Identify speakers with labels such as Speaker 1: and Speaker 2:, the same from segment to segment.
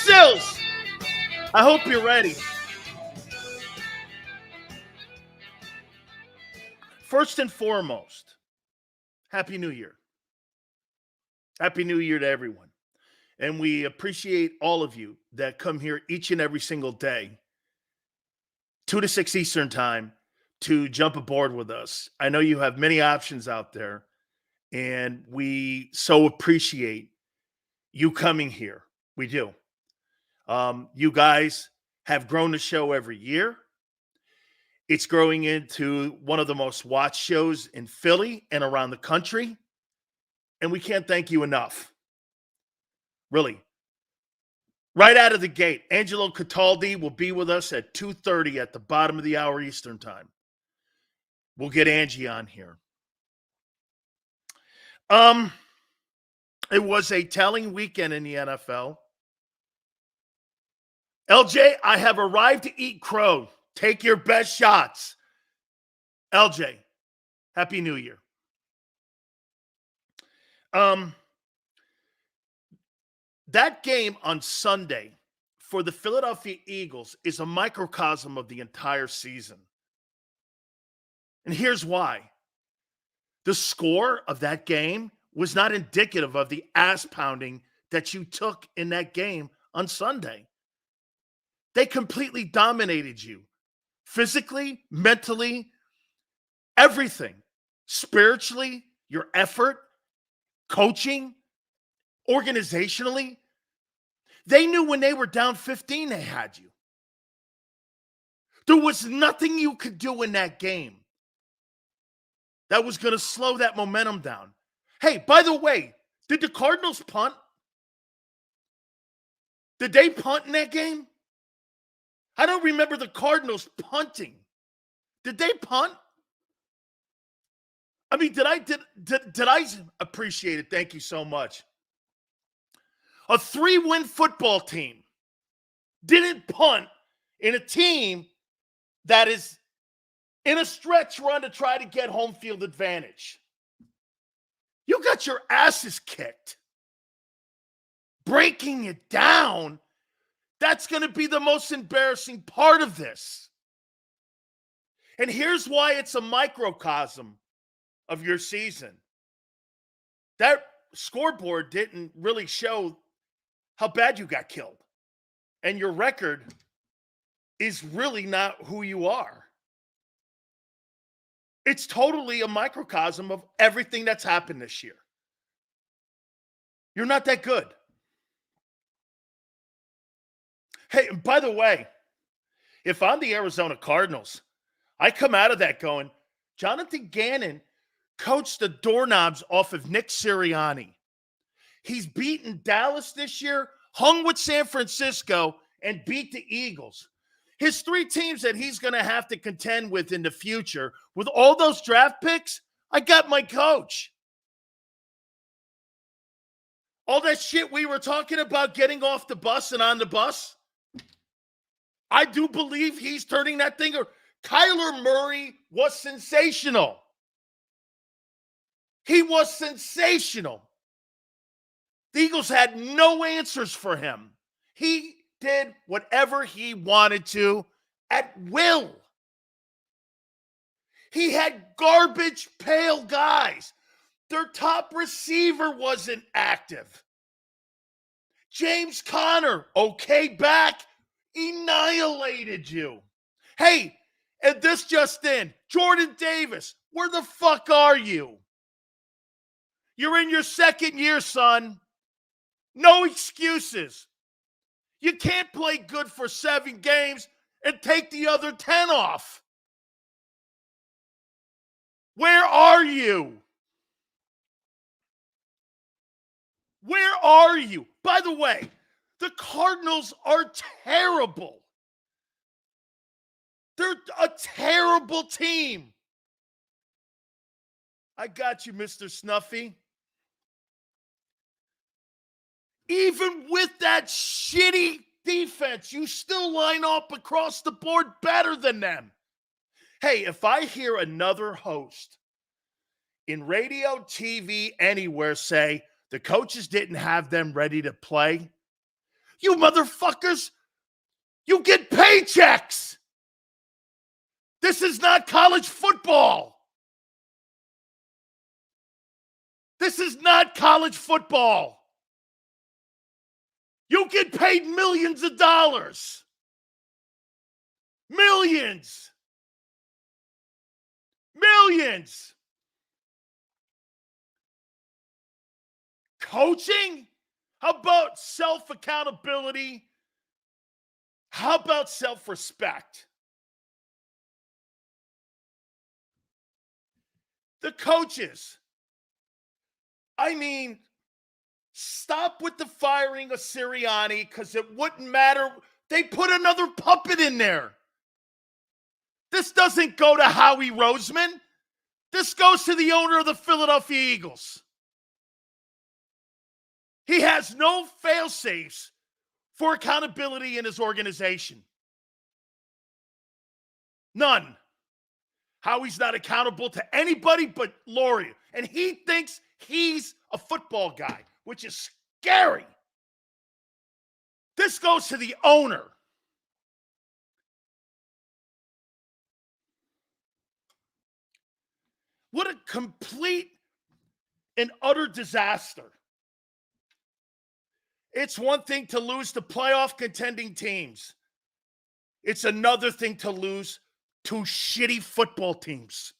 Speaker 1: Sills, I hope you're ready. First and foremost, Happy New Year. Happy New Year to everyone. And we appreciate all of you that come here each and every single day, 2 to 6 Eastern time, to jump aboard with us. I know you have many options out there, and we so appreciate you coming here. We do. You guys have grown the show every year. It's growing into one of the most watched shows in Philly and around the country. And we can't thank you enough. Really. Right out of the gate, Angelo Cataldi will be with us at 2:30 at the bottom of the hour Eastern time. We'll get Angie on here. It was a telling weekend in the NFL. LJ, I have arrived to eat crow. Take your best shots. LJ, Happy New Year. That game on Sunday for the Philadelphia Eagles is a microcosm of the entire season. And here's why. The score of that game was not indicative of the ass pounding that you took in that game on Sunday. They completely dominated you. Physically, mentally, everything. Spiritually, your effort, coaching, organizationally. They knew when they were down 15, they had you. There was nothing you could do in that game that was going to slow that momentum down. Hey, by the way, did the Cardinals punt? Did they punt in that game? I don't remember the Cardinals punting. Did they punt? I mean, did I appreciate it? Thank you so much. A 3-win football team didn't punt in a team that is in a stretch run to try to get home field advantage. You got your asses kicked. Breaking it down, that's going to be the most embarrassing part of this. And here's why it's a microcosm of your season. That scoreboard didn't really show how bad you got killed. And your record is really not who you are. It's totally a microcosm of everything that's happened this year. You're not that good. Hey, by the way, if I'm the Arizona Cardinals, I come out of that going, Jonathan Gannon coached the doorknobs off of Nick Sirianni. He's beaten Dallas this year, hung with San Francisco, and beat the Eagles. His 3 teams that he's going to have to contend with in the future, with all those draft picks, I got my coach. All that shit we were talking about getting off the bus and on the bus, I do believe he's turning that thing. Kyler Murray was sensational. He was sensational. The Eagles had no answers for him. He did whatever he wanted to at will. He had garbage pail guys. Their top receiver wasn't active. James Conner, okay back, annihilated you. Hey, and this just in, Jordan Davis, where the fuck are you? You're in your second year, son. No excuses. You can't play good for 7 games and take the other 10 off. Where are you? Where are you? By the way, the Cardinals are terrible. They're a terrible team. I got you, Mr. Snuffy. Even with that shitty defense, you still line up across the board better than them. Hey, if I hear another host in radio, TV, anywhere say the coaches didn't have them ready to play, You motherfuckers, you get paychecks. This is not college football. This is not college football. You get paid millions of dollars. Millions. Millions. Coaching? How about self-accountability? How about self-respect? The coaches. I mean, stop with the firing of Sirianni because it wouldn't matter. They put another puppet in there. This doesn't go to Howie Roseman. This goes to the owner of the Philadelphia Eagles. He has no fail-safes for accountability in his organization. None. Howie's not accountable to anybody but Laurie. And he thinks he's a football guy, which is scary. This goes to the owner. What a complete and utter disaster. It's one thing to lose to playoff contending teams. It's another thing to lose to shitty football teams.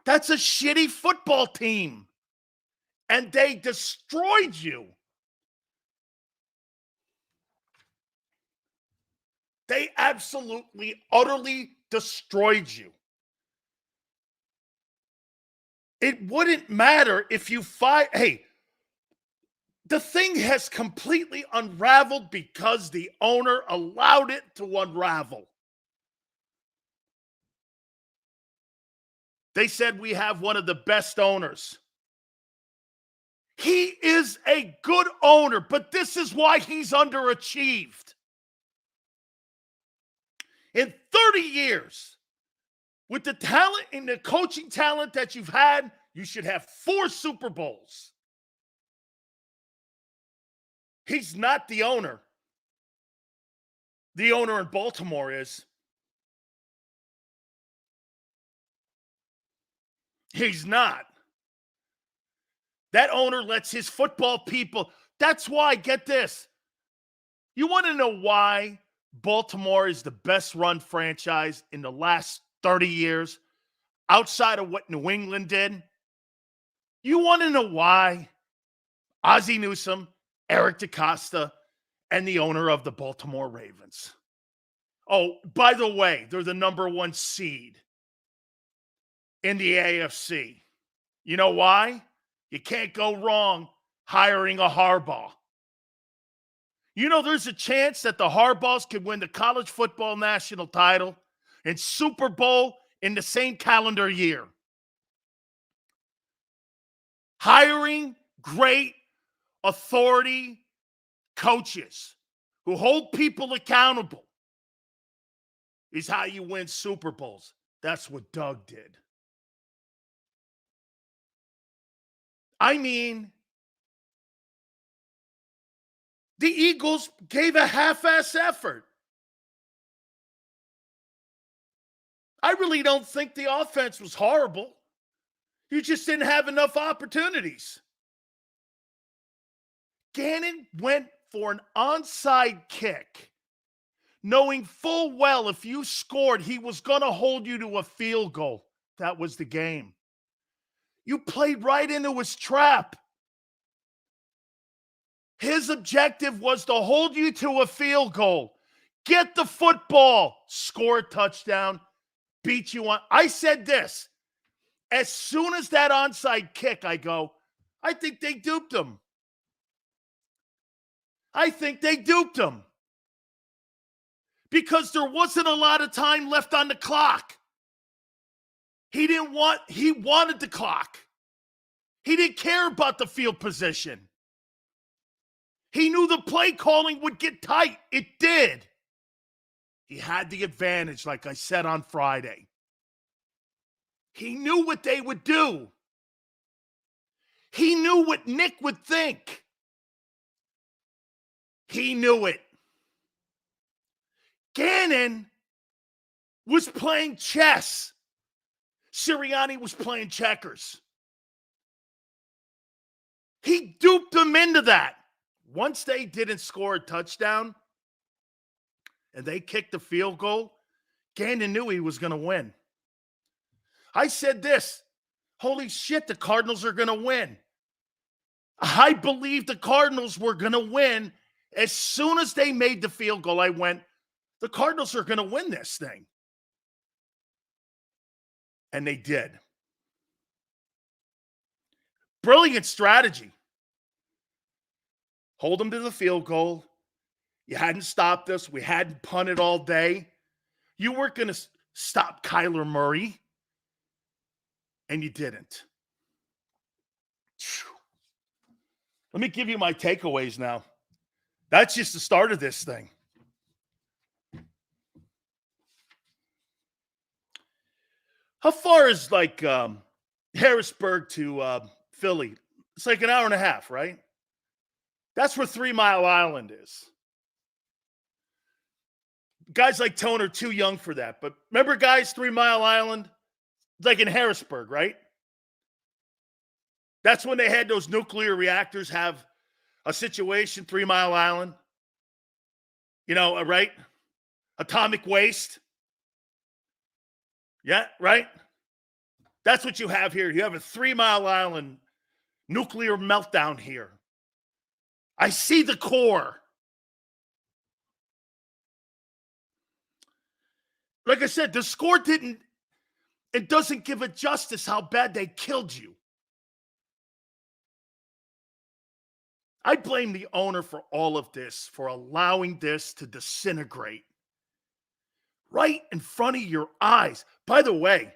Speaker 1: That's a shitty football team. And they destroyed you. They absolutely, utterly destroyed you. It wouldn't matter if you fight. Hey, the thing has completely unraveled because the owner allowed it to unravel. They said we have one of the best owners. He is a good owner, but this is why he's underachieved. In 30 years, with the talent and the coaching talent that you've had, you should have 4 Super Bowls. He's not the owner. The owner in Baltimore is. He's not. That owner lets his football people. That's why, get this. You want to know why Baltimore is the best run franchise in the last 30 years outside of what New England did? You want to know why? Ozzie Newsome, Eric DeCosta, and the owner of the Baltimore Ravens. Oh, by the way, they're the number 1 seed in the AFC. You know why? You can't go wrong hiring a Harbaugh. You know, there's a chance that the Harbaughs could win the college football national title and Super Bowl in the same calendar year. Hiring great authority coaches who hold people accountable is how you win Super Bowls. That's what Doug did. I mean, the Eagles gave a half-ass effort. I really don't think the offense was horrible. You just didn't have enough opportunities. Gannon went for an onside kick, knowing full well if you scored, he was going to hold you to a field goal. That was the game. You played right into his trap. His objective was to hold you to a field goal, get the football, score a touchdown, beat you on. I said this. As soon as that onside kick, I go, I think they duped him. I think they duped him. Because there wasn't a lot of time left on the clock. He wanted the clock. He didn't care about the field position. He knew the play calling would get tight. It did. He had the advantage, like I said on Friday. He knew what they would do. He knew what Nick would think. He knew it. Gannon was playing chess. Sirianni was playing checkers. He duped them into that. Once they didn't score a touchdown and they kicked the field goal, Gannon knew he was going to win. I said this, holy shit, the Cardinals are going to win. I believed the Cardinals were going to win. As soon as they made the field goal, I went, the Cardinals are going to win this thing. And they did. Brilliant strategy. Hold them to the field goal. You hadn't stopped us. We hadn't punted all day. You weren't going to stop Kyler Murray. And you didn't. Let me give you my takeaways now. That's just the start of this thing. How far is Harrisburg to Philly? It's like an hour and a half, right? That's where 3 Mile Island is. Guys like Tone are too young for that. But remember, guys, 3 Mile Island? It's like in Harrisburg, right? That's when they had those nuclear reactors have a situation, 3 Mile Island. You know, right? Atomic waste. Yeah, right? That's what you have here. You have a 3 Mile Island nuclear meltdown here. I see the core. Like I said, the score doesn't give it justice how bad they killed you. I blame the owner for all of this, for allowing this to disintegrate right in front of your eyes. By the way,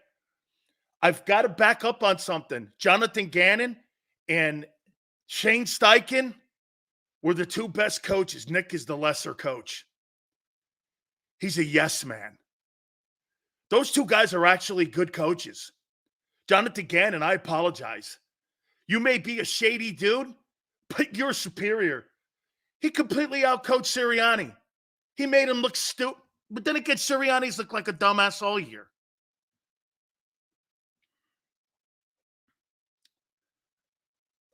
Speaker 1: I've got to back up on something. Jonathan Gannon and Shane Steichen were the two best coaches. Nick is the lesser coach. He's a yes man. Those two guys are actually good coaches. Jonathan Gannon, I apologize. You may be a shady dude, but you're superior. He completely outcoached Sirianni. He made him look stupid. But then again, Sirianni's looked like a dumbass all year.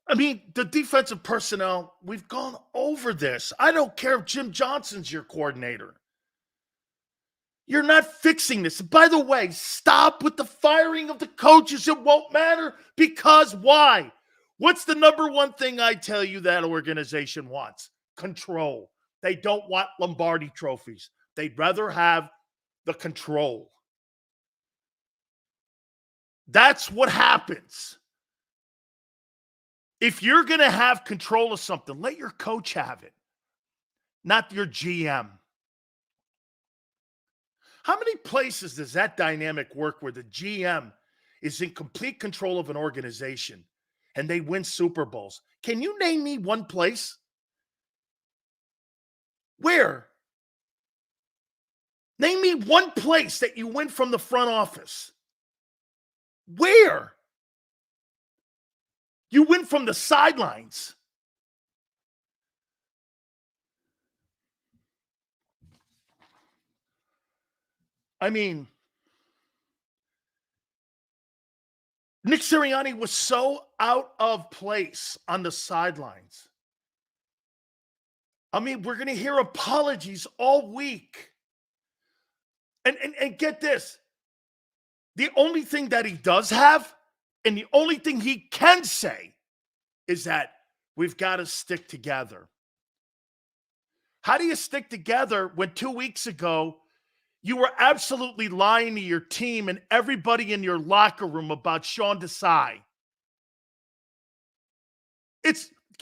Speaker 1: I mean, the defensive personnel, we've gone over this. I don't care if Jim Johnson's your coordinator. You're not fixing this. By the way, stop with the firing of the coaches. It won't matter because why? What's the number one thing I tell you that organization wants? Control. They don't want Lombardi trophies. They'd rather have the control. That's what happens. If you're going to have control of something, let your coach have it, not your GM. How many places does that dynamic work where the GM is in complete control of an organization and they win Super Bowls? Can you name me one place? Where? Name me one place that you win from the front office. Where? You win from the sidelines. I mean, Nick Sirianni was so out of place on the sidelines. I mean, we're going to hear apologies all week. And get this. The only thing that he does have, and the only thing he can say, is that we've got to stick together. How do you stick together when 2 weeks ago you were absolutely lying to your team and everybody in your locker room about Sean Desai?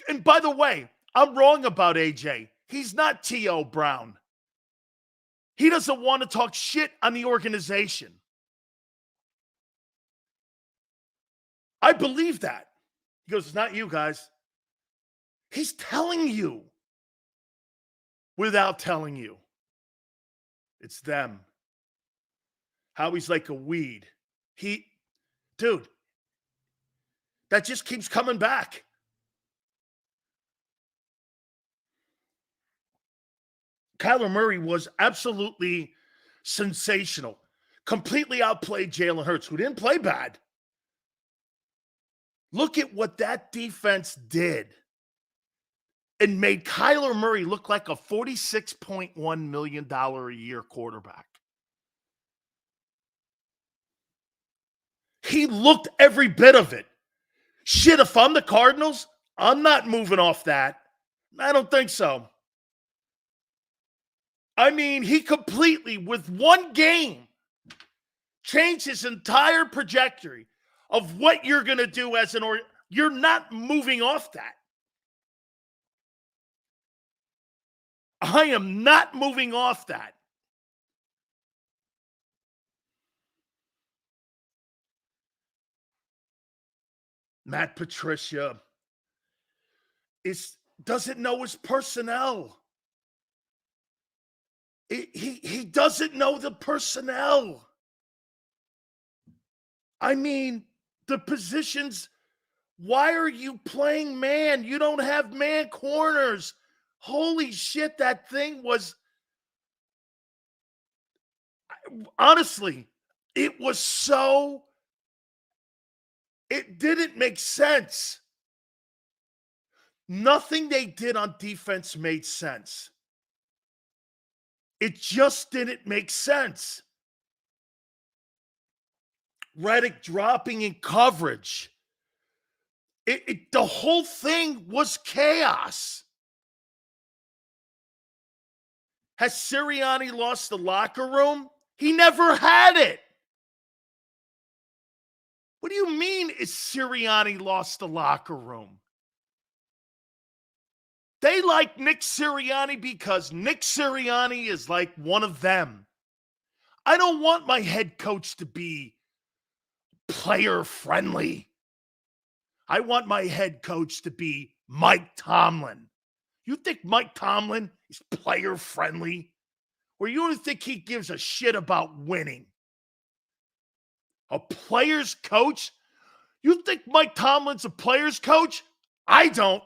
Speaker 1: And by the way, I'm wrong about AJ. He's not T.O. Brown. He doesn't want to talk shit on the organization. I believe that. He goes, it's not you guys. He's telling you without telling you. It's them. Howie's like a weed. Dude, that just keeps coming back. Kyler Murray was absolutely sensational. Completely outplayed Jalen Hurts, who didn't play bad. Look at what that defense did and made Kyler Murray look like a $46.1 million a year quarterback. He looked every bit of it. Shit, if I'm the Cardinals, I'm not moving off that. I don't think so. I mean, he completely, with one game, changed his entire trajectory of what you're going to do as an you're not moving off that. I am not moving off that. Matt Patricia doesn't know his personnel. He doesn't know the personnel. I mean, the positions, why are you playing man? You don't have man corners. Holy shit, that thing was, honestly, it was so, it didn't make sense. Nothing they did on defense made sense. It just didn't make sense. Reddick dropping in coverage. The whole thing was chaos. Has Sirianni lost the locker room? He never had it. What do you mean is Sirianni lost the locker room? They like Nick Sirianni because Nick Sirianni is like one of them. I don't want my head coach to be player friendly. I want my head coach to be Mike Tomlin. You think Mike Tomlin is player friendly? Or you don't think he gives a shit about winning? A player's coach? You think Mike Tomlin's a player's coach? I don't.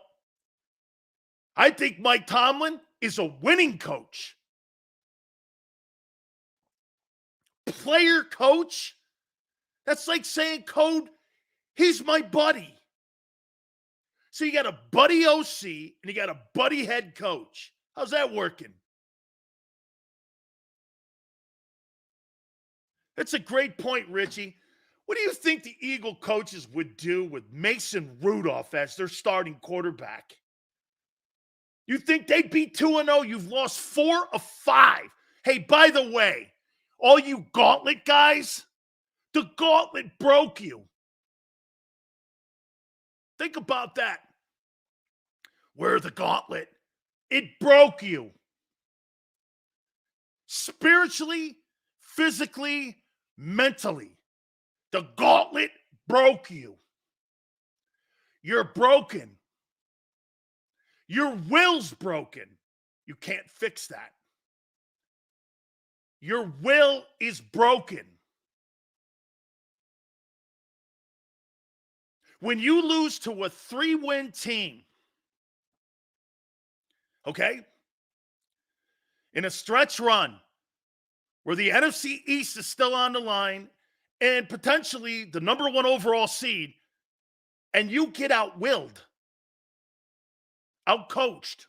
Speaker 1: I think Mike Tomlin is a winning coach. Player coach? That's like saying, Code, he's my buddy. So you got a buddy OC and you got a buddy head coach. How's that working? That's a great point, Richie. What do you think the Eagle coaches would do with Mason Rudolph as their starting quarterback? You think they'd be 2-0? You've lost 4 of 5. Hey, by the way, all you gauntlet guys, the gauntlet broke you. Think about that. We're the gauntlet. It broke you. Spiritually, physically, mentally. The gauntlet broke you. You're broken. Your will's broken. You can't fix that. Your will is broken. When you lose to a 3-win team, okay, in a stretch run where the NFC East is still on the line and potentially the number 1 overall seed, and you get out-willed, out-coached,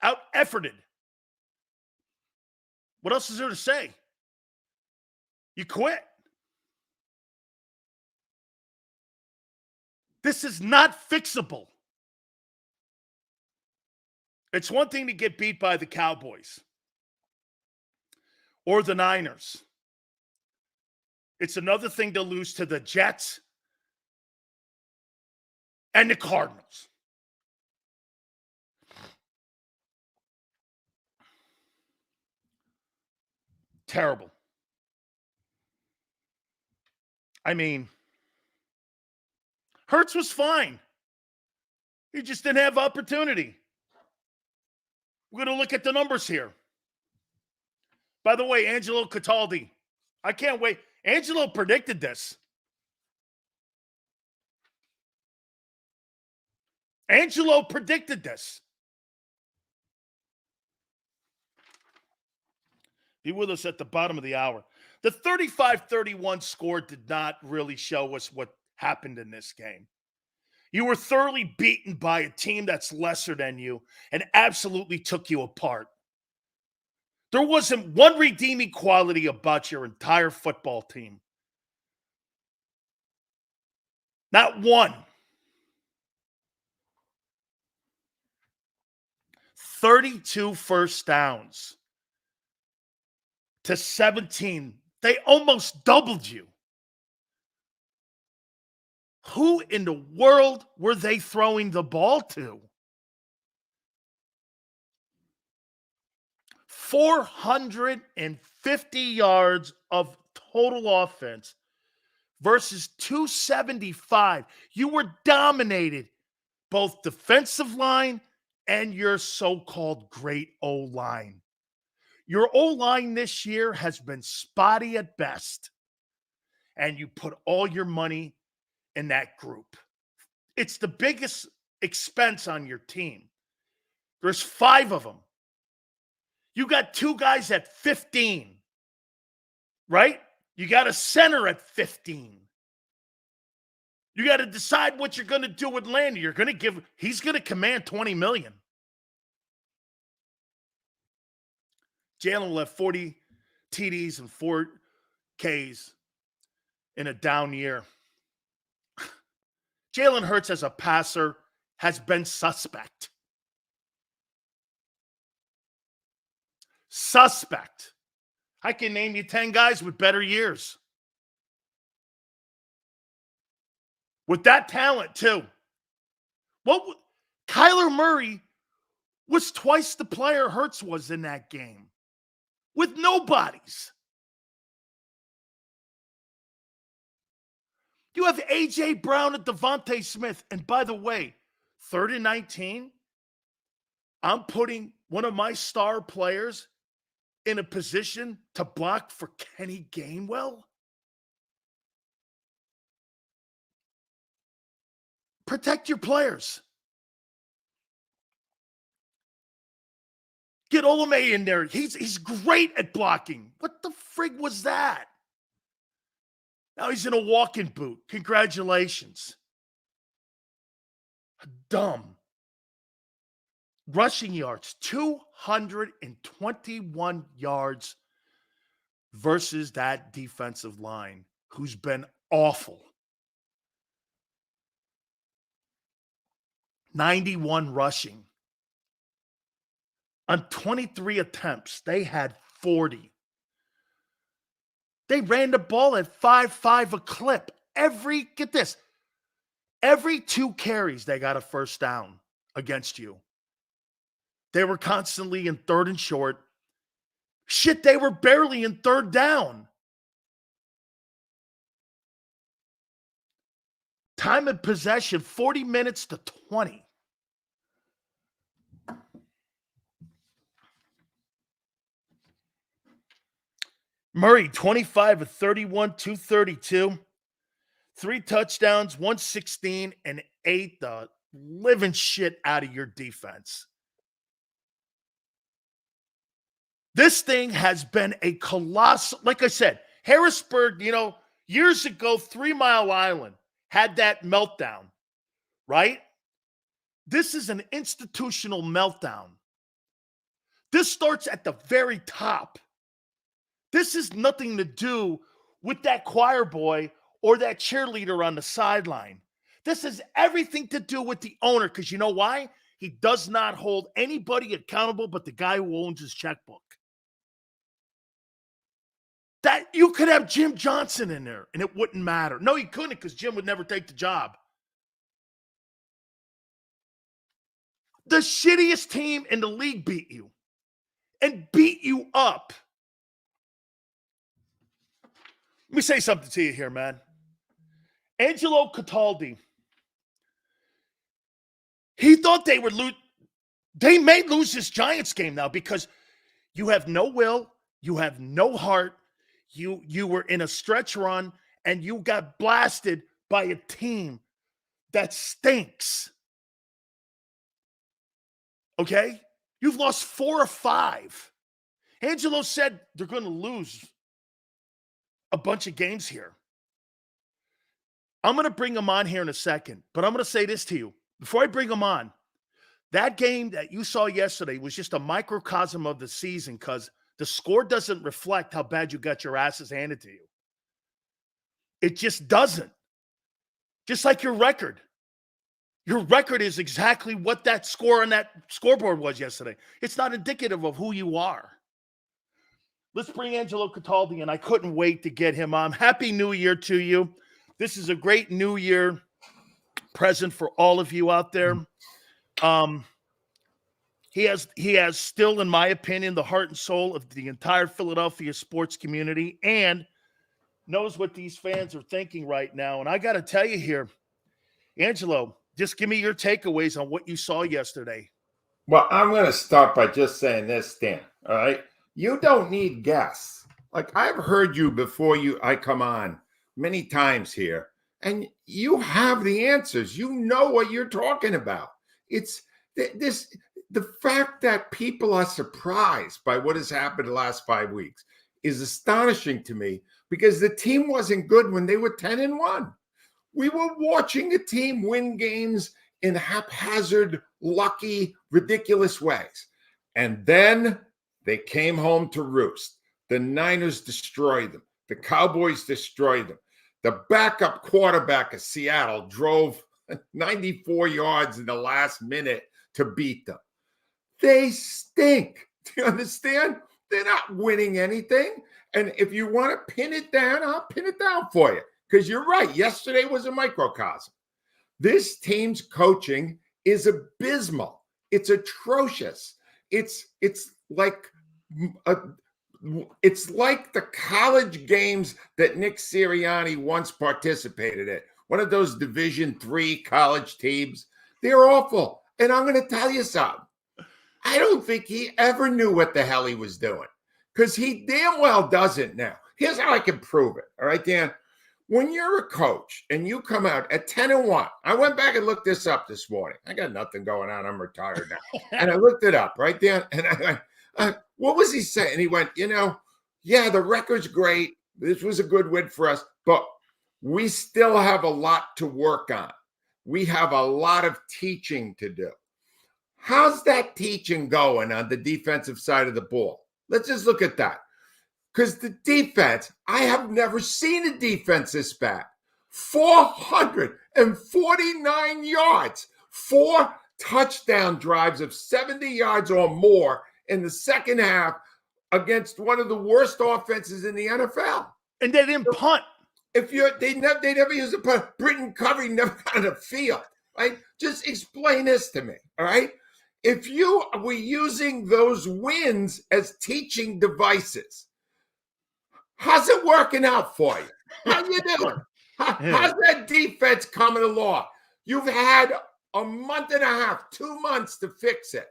Speaker 1: out-efforted, what else is there to say? You quit. This is not fixable. It's one thing to get beat by the Cowboys or the Niners. It's another thing to lose to the Jets and the Cardinals. Terrible. I mean, Hurts was fine. He just didn't have opportunity. We're going to look at the numbers here. By the way, Angelo Cataldi, I can't wait. Angelo predicted this. Angelo predicted this. Be with us at the bottom of the hour. The 35-31 score did not really show us what happened in this game. You were thoroughly beaten by a team that's lesser than you and absolutely took you apart. There wasn't one redeeming quality about your entire football team. Not one. 32 first downs to 17. They almost doubled you. Who in the world were they throwing the ball to? 450 yards of total offense versus 275. You were dominated, both defensive line and your so-called great O-line. Your O-line this year has been spotty at best, and you put all your money in that group. It's the biggest expense on your team. There's 5 of them. You got 2 guys at 15, right? You got a center at 15. You got to decide what you're going to do with Landy. He's going to command $20 million. Jalen will have 40 TDs and 4 Ks in a down year. Jalen Hurts as a passer has been suspect. Suspect. I can name you 10 guys with better years. With that talent, too. Kyler Murray was twice the player Hurts was in that game. With nobodies. You have A.J. Brown and Devontae Smith. And by the way, 3rd and 19, I'm putting one of my star players in a position to block for Kenny Gainwell. Protect your players. Get Olame in there. He's great at blocking. What the frig was that? Now he's in a walking boot. Congratulations. Dumb. Rushing yards, 221 yards versus that defensive line, who's been awful. 91 rushing. On 23 attempts, they had 40. They ran the ball at 5.5 a clip. Every 2 carries, they got a first down against you. They were constantly in 3rd and short. Shit, they were barely in 3rd down. Time of possession, 40 minutes to 20. Murray, 25 of 31, 232. 3 touchdowns, 116, and 8 the living shit out of your defense. This thing has been a colossal, like I said, Harrisburg, years ago, 3 Mile Island had that meltdown, right? This is an institutional meltdown. This starts at the very top. This has nothing to do with that choir boy or that cheerleader on the sideline. This has everything to do with the owner, because you know why? He does not hold anybody accountable but the guy who owns his checkbook. That you could have Jim Johnson in there and it wouldn't matter. No, he couldn't, because Jim would never take the job. The shittiest team in the league beat you and beat you up. Let me say something to you here, man. Angelo Cataldi, he thought they would lose. They may lose this Giants game now because you have no will, you have no heart. You were in a stretch run and you got blasted by a team that stinks. Okay? You've lost 4 or 5. Angelo said they're going to lose a bunch of games here. I'm going to bring him on here in a second, but I'm going to say this to you. Before I bring him on, that game that you saw yesterday was just a microcosm of the season because the score doesn't reflect how bad you got your asses handed to you. It just doesn't. Just like your record. Your record is exactly what that score on that scoreboard was yesterday. It's not indicative of who you are. Let's bring Angelo Cataldi, and I couldn't wait to get him on. Happy New Year to you. This is a great New Year present for all of you out there. He has still, in my opinion, the heart and soul of the entire Philadelphia sports community and knows what these fans are thinking right now. And I got to tell you here, Angelo, just give me your takeaways on what you saw yesterday.
Speaker 2: Well, I'm going to start by just saying this, Dan, all right? You don't need guests. Like, I've heard you before I come on many times here, and you have the answers. You know what you're talking about. It's the fact that people are surprised by what has happened the last 5 weeks is astonishing to me because the team wasn't good when they were 10-1. We were watching a team win games in haphazard, lucky, ridiculous ways. And then they came home to roost. The Niners destroyed them. The Cowboys destroyed them. The backup quarterback of Seattle drove 94 yards in the last minute to beat them. They stink. Do you understand? They're not winning anything. And if you want to pin it down, I'll pin it down for you. Because you're right. Yesterday was a microcosm. This team's coaching is abysmal. It's atrocious. It's like the college games that Nick Sirianni once participated in. One of those Division III college teams. They're awful. And I'm going to tell you something. I don't think he ever knew what the hell he was doing because he damn well doesn't now. Here's how I can prove it. All right, Dan? When you're a coach and you come out at 10-1, I went back and looked this up this morning. I got nothing going on. I'm retired now. And I looked it up, right, Dan? And what was he saying? He went, yeah, the record's great. This was a good win for us, but we still have a lot to work on. We have a lot of teaching to do. How's that teaching going on the defensive side of the ball? Let's just look at that. Because the defense, I have never seen a defense this bad. 449 yards, 4 touchdown drives of 70 yards or more in the second half against one of the worst offenses in the NFL.
Speaker 1: And they didn't punt.
Speaker 2: They never used a punt. Britton Covey never got on the field, right? Just explain this to me, all right? If you were using those wins as teaching devices, how's it working out for you? How you doing? How's that defense coming along? You've had a month and a half, 2 months to fix it.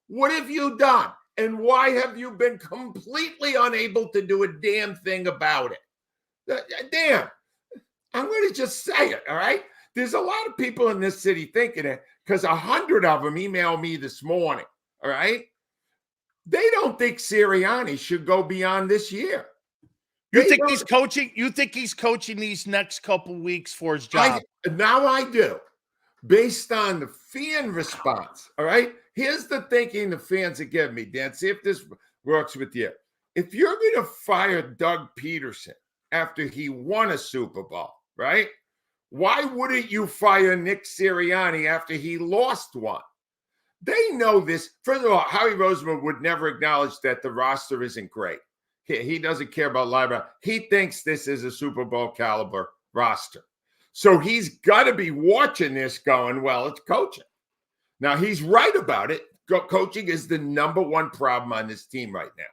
Speaker 2: What have you done? And why have you been completely unable to do a damn thing about it? Damn, I'm going to just say it, all right? There's a lot of people in this city thinking it because 100 of them emailed me this morning, all right? They don't think Sirianni should go beyond this year.
Speaker 1: You think he's coaching? You think he's coaching these next couple weeks for his job?
Speaker 2: Now I do, based on the fan response. All right. Here's the thinking the fans are giving me, Dan. See if this works with you. If you're going to fire Doug Peterson after he won a Super Bowl, right? Why wouldn't you fire Nick Sirianni after he lost one? They know this. First of all, Howie Roseman would never acknowledge that the roster isn't great. He doesn't care about live. He thinks this is a Super Bowl caliber roster. So he's got to be watching this going, well, it's coaching. Now, he's right about it. Coaching is the number one problem on this team right now.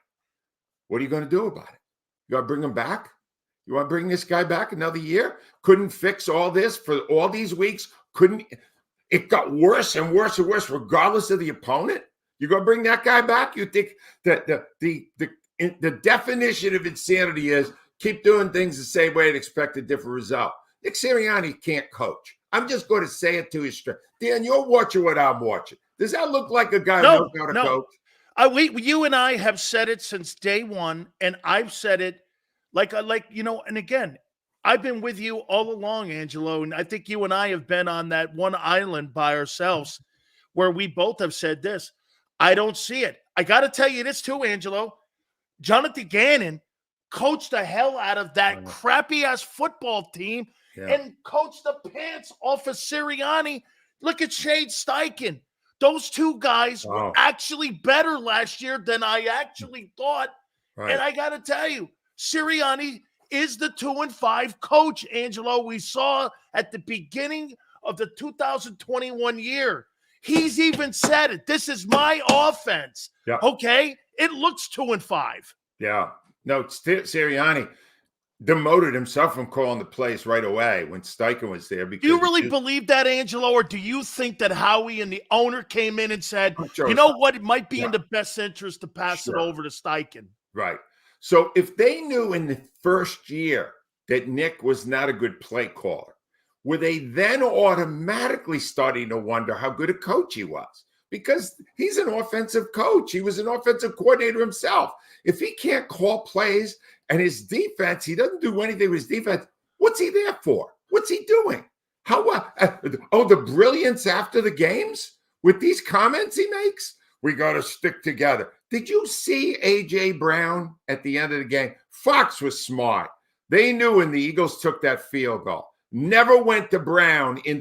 Speaker 2: What are you going to do about it? You want to bring him back? You want to bring this guy back another year? Couldn't fix all this for all these weeks? It got worse and worse and worse regardless of the opponent? You're going to bring that guy back? You think that the definition of insanity is keep doing things the same way and expect a different result. Nick Sirianni can't coach. I'm just going to say it to his strength. Dan, you're watching what I'm watching. Does that look like a guy who
Speaker 1: No,
Speaker 2: knows how to
Speaker 1: no.
Speaker 2: coach?
Speaker 1: You and I have said it since day one, and I've said it and again, I've been with you all along, Angelo, and I think you and I have been on that one island by ourselves where we both have said this. I don't see it. I got to tell you this too, Angelo. Jonathan Gannon coached the hell out of that crappy-ass football team and coached the pants off of Sirianni. Look at Shade Steichen. Those two guys were actually better last year than I actually thought. Right. And I got to tell you, Sirianni is the 2-5 coach, Angelo. We saw at the beginning of the 2021 year. He's even said it. This is my offense. Yeah. Okay? It looks 2-5.
Speaker 2: Yeah. No, Sirianni demoted himself from calling the plays right away when Steichen was there. Because
Speaker 1: do you really believe that, Angelo, or do you think that Howie and the owner came in and said, you know what, it might be in the best interest to pass it over to Steichen?
Speaker 2: Right. So if they knew in the first year that Nick was not a good play caller, were they then automatically starting to wonder how good a coach he was? Because he's an offensive coach. He was an offensive coordinator himself. If he can't call plays and his defense, he doesn't do anything with his defense, what's he there for? What's he doing? How the brilliance after the games with these comments he makes? We got to stick together. Did you see A.J. Brown at the end of the game? Fox was smart. They knew when the Eagles took that field goal. Never went to Brown in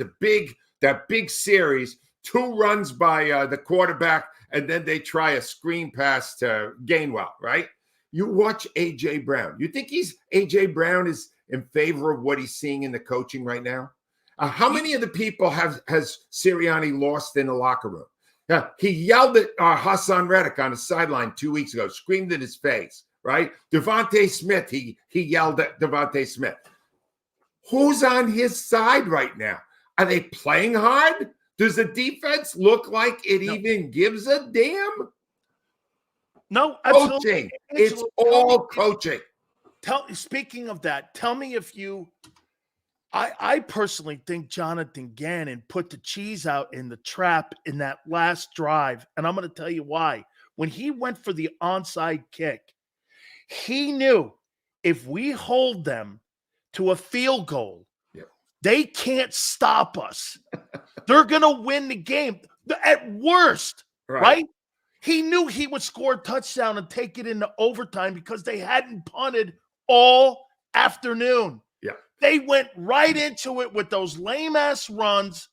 Speaker 2: that big series, 2 runs by the quarterback, and then they try a screen pass to Gainwell, right? You watch A.J. Brown. You think A.J. Brown is in favor of what he's seeing in the coaching right now? How many of the people has Sirianni lost in the locker room? Yeah, he yelled at Hassan Reddick on the sideline 2 weeks ago, screamed in his face, right? Devontae Smith, he yelled at Devontae Smith. Who's on his side right now? Are they playing hard? Does the defense look like it even gives a damn?
Speaker 1: No, absolutely.
Speaker 2: Coaching. It's all coaching.
Speaker 1: Speaking of that, tell me if you I personally think Jonathan Gannon put the cheese out in the trap in that last drive, and I'm going to tell you why. When he went for the onside kick, he knew if we hold them to a field goal, they can't stop us. They're going to win the game at worst, right? He knew he would score a touchdown and take it into overtime because they hadn't punted all afternoon.
Speaker 2: Yeah.
Speaker 1: They went right into it with those lame-ass runs.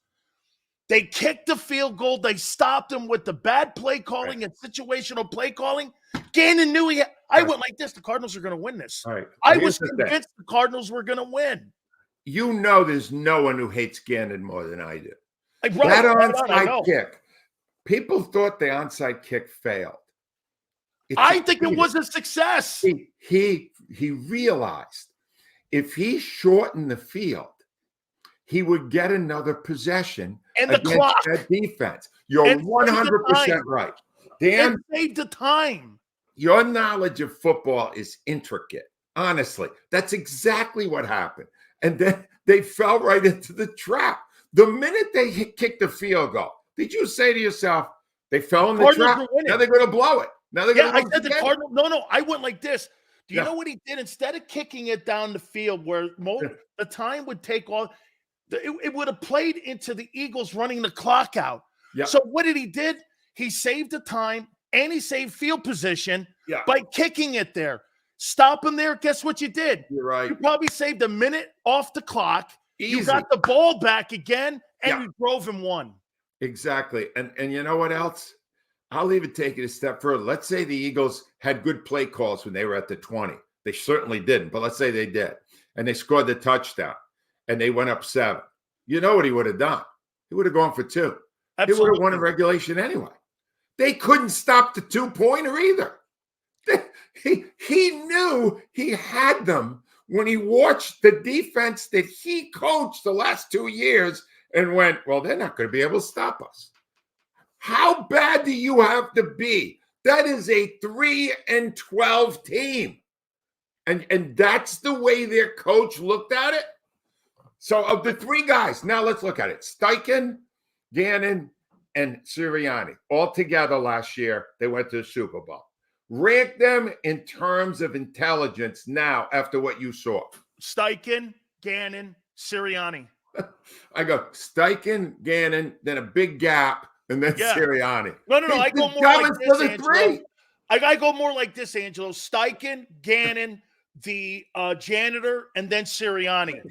Speaker 1: They kicked the field goal. They stopped him with the bad play calling and situational play calling. Gannon knew I went like this. The Cardinals are going to win this.
Speaker 2: Right.
Speaker 1: I was convinced the Cardinals were going to win.
Speaker 2: You know there's no one who hates Gannon more than I do.
Speaker 1: That
Speaker 2: onside kick, people thought the onside kick failed.
Speaker 1: I think it was a success.
Speaker 2: He realized if he shortened the field, he would get another possession
Speaker 1: and the clock.
Speaker 2: That defense. You're 100% right. Dan,
Speaker 1: save the time.
Speaker 2: Your knowledge of football is intricate. Honestly, that's exactly what happened. And then they fell right into the trap. The minute they kicked the field goal, did you say to yourself, they fell in the trap? Now they're going to blow it. Now they're going to
Speaker 1: I said the Cardinals. No, I went like this. Do you know what he did? Instead of kicking it down the field where the time would take off, it would have played into the Eagles running the clock out. Yeah. So what did he did? He saved the time and he saved field position by kicking it there. Stop him there. Guess what you did?
Speaker 2: You're right.
Speaker 1: You probably saved a minute off the clock.
Speaker 2: Easy.
Speaker 1: You got the ball back again, and you drove him one.
Speaker 2: Exactly. And you know what else? I'll even take it a step further. Let's say the Eagles had good play calls when they were at the 20. They certainly didn't, but let's say they did. And they scored the touchdown, and they went up 7. You know what he would have done? He would have gone for 2. Absolutely. He would have won in regulation anyway. They couldn't stop the 2-pointer either. He knew he had them when he watched the defense that he coached the last 2 years and went, well, they're not going to be able to stop us. How bad do you have to be? That is a 3-12 team. And that's the way their coach looked at it. So of the 3 guys, now let's look at it. Steichen, Gannon, and Sirianni all together last year, they went to the Super Bowl. Rank them in terms of intelligence now after what you saw.
Speaker 1: Steichen, Gannon, Sirianni.
Speaker 2: I go Steichen, Gannon, then a big gap, and then Sirianni.
Speaker 1: No. I go more like this, Angelo. I go more like this, Angelo. Steichen, Gannon, the janitor, and then Sirianni.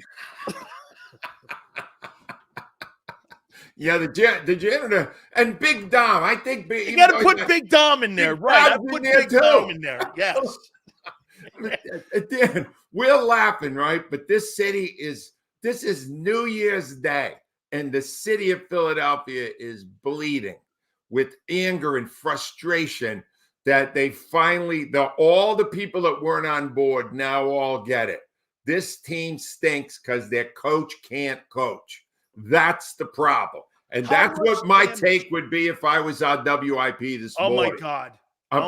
Speaker 2: Yeah, the janitor and Big Dom. I think
Speaker 1: you got to put Big Dom in there, right? I put Big Dom in there. Yes.
Speaker 2: Dan, we're laughing, right? But this is New Year's Day, and the city of Philadelphia is bleeding with anger and frustration that they finally, all the people that weren't on board now all get it. This team stinks because their coach can't coach. That's the problem. And that's what my take would be if I was on WIP this morning.
Speaker 1: Oh, my God.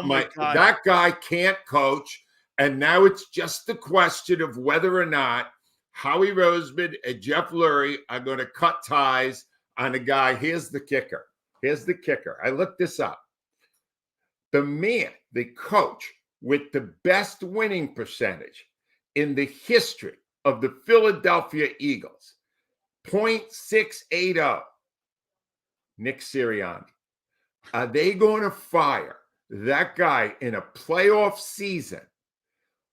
Speaker 1: My God.
Speaker 2: That guy can't coach. And now it's just the question of whether or not Howie Roseman and Jeff Lurie are going to cut ties on a guy. Here's the kicker. I looked this up. The coach with the best winning percentage in the history of the Philadelphia Eagles, .680, Nick Sirianni. Are they going to fire that guy in a playoff season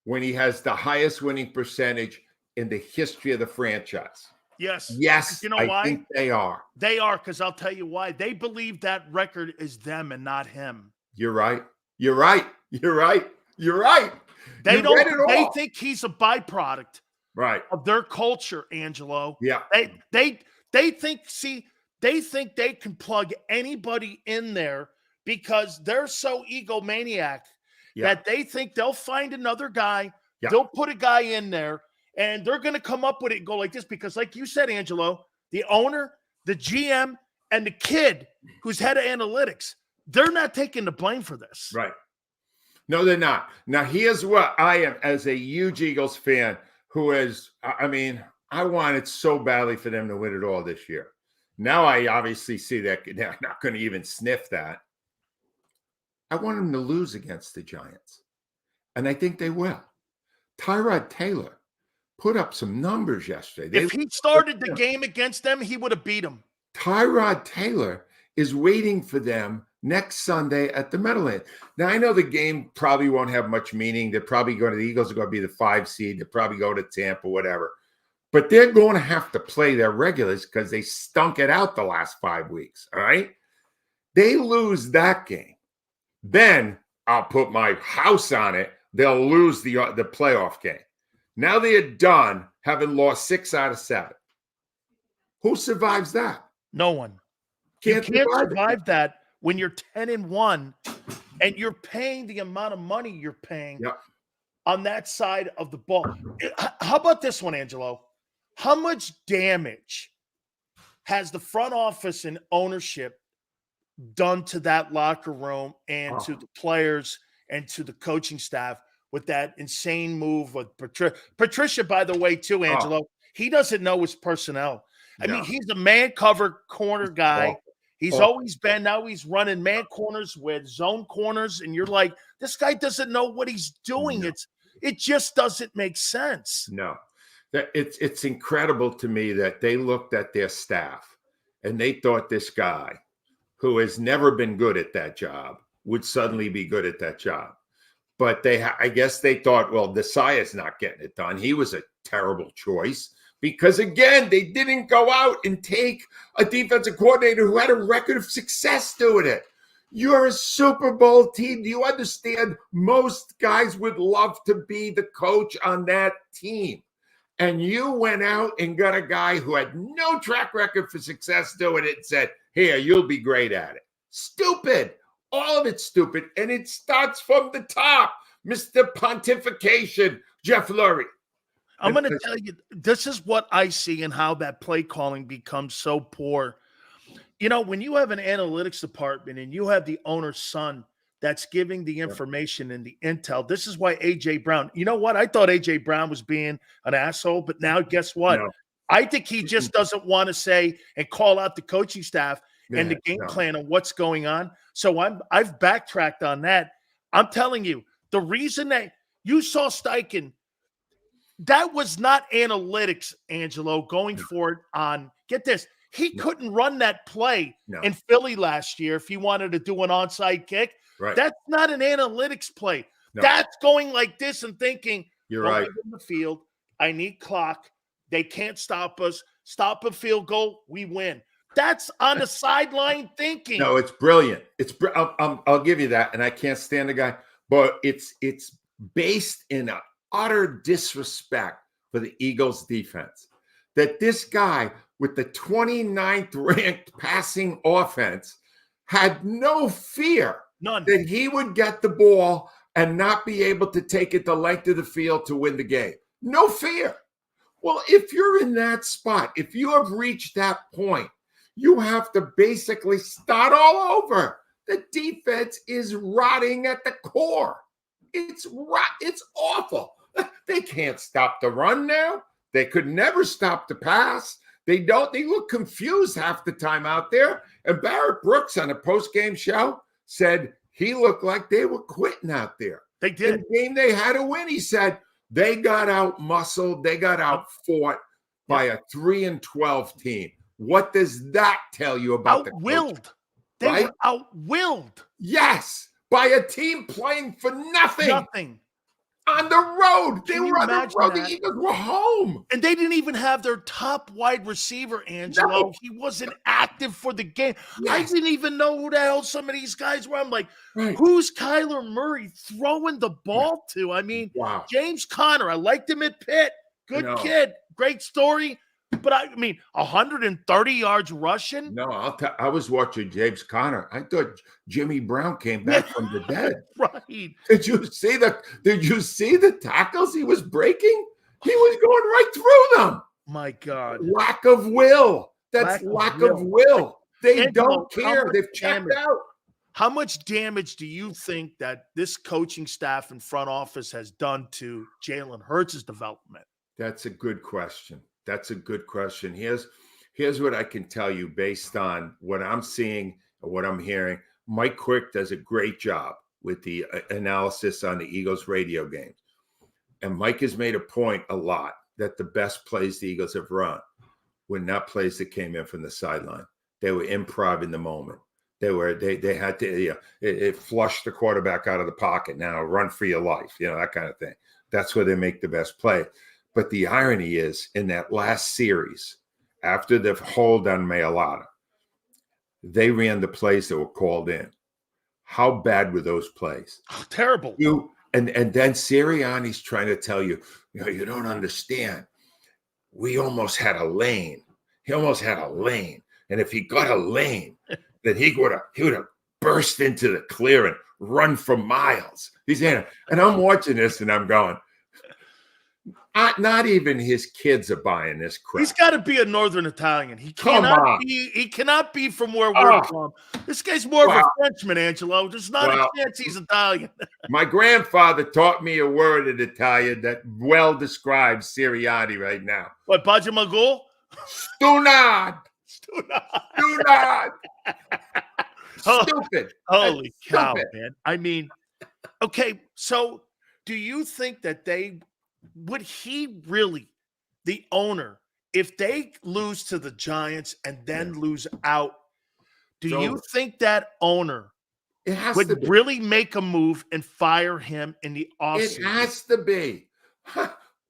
Speaker 2: when he has the highest winning percentage in the history of the franchise?
Speaker 1: Yes.
Speaker 2: Yes,
Speaker 1: you know why?
Speaker 2: I think they are.
Speaker 1: They are, because I'll tell you why. They believe that record is them and not him.
Speaker 2: You're right. They
Speaker 1: think he's a byproduct of their culture, Angelo.
Speaker 2: Yeah.
Speaker 1: They think they can plug anybody in there because they're so egomaniac that they think they'll find another guy, they'll put a guy in there, and they're going to come up with it and go like this because, like you said, Angelo, the owner, the GM, and the kid who's head of analytics, they're not taking the blame for this.
Speaker 2: Right. No, they're not. Now, here's what I am as a huge Eagles fan who is, I wanted so badly for them to win it all this year. Now I obviously see that they're not going to even sniff that. I want them to lose against the Giants. And I think they will. Tyrod Taylor put up some numbers yesterday.
Speaker 1: If he started the game against them, he would have beat them.
Speaker 2: Tyrod Taylor is waiting for them next Sunday at the Meadowlands. Now, I know the game probably won't have much meaning. They're probably going to, the Eagles are going to be the 5 seed. They'll probably go to Tampa, whatever. But they're going to have to play their regulars because they stunk it out the last 5 weeks, all right? They lose that game. Then I'll put my house on it. They'll lose the playoff game. Now they're done having lost 6 out of 7. Who survives that?
Speaker 1: No one. You can't survive that when you're 10-1 and you're paying the amount of money you're paying on that side of the ball. How about this one, Angelo? How much damage has the front office and ownership done to that locker room and to the players and to the coaching staff with that insane move with Patricia, by the way, too, Angelo? He doesn't know his personnel. I mean, he's a man cover corner guy. He's always been. Now he's running man corners with zone corners, and you're like, this guy doesn't know what he's doing.
Speaker 2: No.
Speaker 1: It just doesn't make sense.
Speaker 2: No, it's incredible to me that they looked at their staff and they thought this guy, who has never been good at that job, would suddenly be good at that job. But I guess they thought, well, Desai's not getting it done. He was a terrible choice. Because, again, they didn't go out and take a defensive coordinator who had a record of success doing it. You're a Super Bowl team. Do you understand? Most guys would love to be the coach on that team. And you went out and got a guy who had no track record for success doing it and said, here, you'll be great at it. Stupid. All of it's stupid. And it starts from the top. Mr. Pontification, Jeff Lurie.
Speaker 1: I'm going to tell you, this is what I see and how that play calling becomes so poor. You know, when you have an analytics department and you have the owner's son that's giving the information and the intel, this is why A.J. Brown, you know what? I thought A.J. Brown was being an asshole, but now guess what?
Speaker 2: No.
Speaker 1: I think he just doesn't want to say and call out the coaching staff and the game plan of what's going on. So I've backtracked on that. I'm telling you, the reason that you saw Steichen, that was not analytics, Angelo, going for it on, get this, he couldn't run that play in Philly last year if he wanted to do an onside kick.
Speaker 2: Right.
Speaker 1: That's not an analytics play. That's going like this and thinking,
Speaker 2: you're right.
Speaker 1: In the field, I need clock. They can't stop us. Stop a field goal, we win. That's on the sideline thinking.
Speaker 2: No, it's brilliant. I'll give you that, and I can't stand the guy, but it's based in an utter disrespect for the Eagles defense. That this guy with the 29th ranked passing offense had no fear that he would get the ball and not be able to take it the length of the field to win the game. No fear. Well, if you're in that spot, if you have reached that point, you have to basically start all over. The defense is rotting at the core. It's awful. They can't stop the run now. They could never stop the pass. They look confused half the time out there. And Barrett Brooks on a post-game show said he looked like they were quitting out there.
Speaker 1: They did.
Speaker 2: In the game they had to win, he said they got out-muscled. They got out-fought by a 3-12 team. What does that tell you about the
Speaker 1: out-willed? They were out-willed.
Speaker 2: Yes, by a team playing for nothing.
Speaker 1: Nothing.
Speaker 2: On the road. They were on the road.
Speaker 1: That?
Speaker 2: The Eagles were home.
Speaker 1: And they didn't even have their top wide receiver, Angelo. No. He wasn't active for the game. Yes. I didn't even know who the hell some of these guys were. I'm like, who's Kyler Murray throwing the ball to? I mean, James Conner. I liked him at Pitt. Good kid. Great story. But I mean, 130 yards rushing?
Speaker 2: No, I was watching James Conner. I thought Jimmy Brown came back from the dead.
Speaker 1: Right.
Speaker 2: Did you see the tackles he was breaking? He was going right through them.
Speaker 1: My God.
Speaker 2: Lack of will. That's lack of will. They don't care. They've checked out.
Speaker 1: How much damage do you think that this coaching staff and front office has done to Jalen Hurts' development?
Speaker 2: That's a good question. That's a good question. Here's what I can tell you based on what I'm seeing and what I'm hearing. Mike Quick does a great job with the analysis on the Eagles radio games. And Mike has made a point a lot that the best plays the Eagles have run were not plays that came in from the sideline. They were improv in the moment. They had to, it flushed the quarterback out of the pocket. Now run for your life, that kind of thing. That's where they make the best play. But the irony is, in that last series, after the hold on Mailata, they ran the plays that were called in. How bad were those plays?
Speaker 1: Oh, terrible.
Speaker 2: And then Sirianni's trying to tell you, you don't understand. We almost had a lane. He almost had a lane. And if he got a lane, then he would have burst into the clear and run for miles. He's in it. And I'm watching this and I'm going, not even his kids are buying this crap.
Speaker 1: He's got to be a Northern Italian. He cannot be from where we're from. This guy's more of a Frenchman, Angelo. There's not a chance he's Italian.
Speaker 2: My grandfather taught me a word in Italian that well describes Sirianni right now.
Speaker 1: What, Bajamagul?
Speaker 2: Stunad. Stupid.
Speaker 1: Holy cow, man. I mean, okay, so do you think that would he really, the owner, if they lose to the Giants and then lose out, do you think that owner would really make a move and fire him in the offseason?
Speaker 2: It has to be.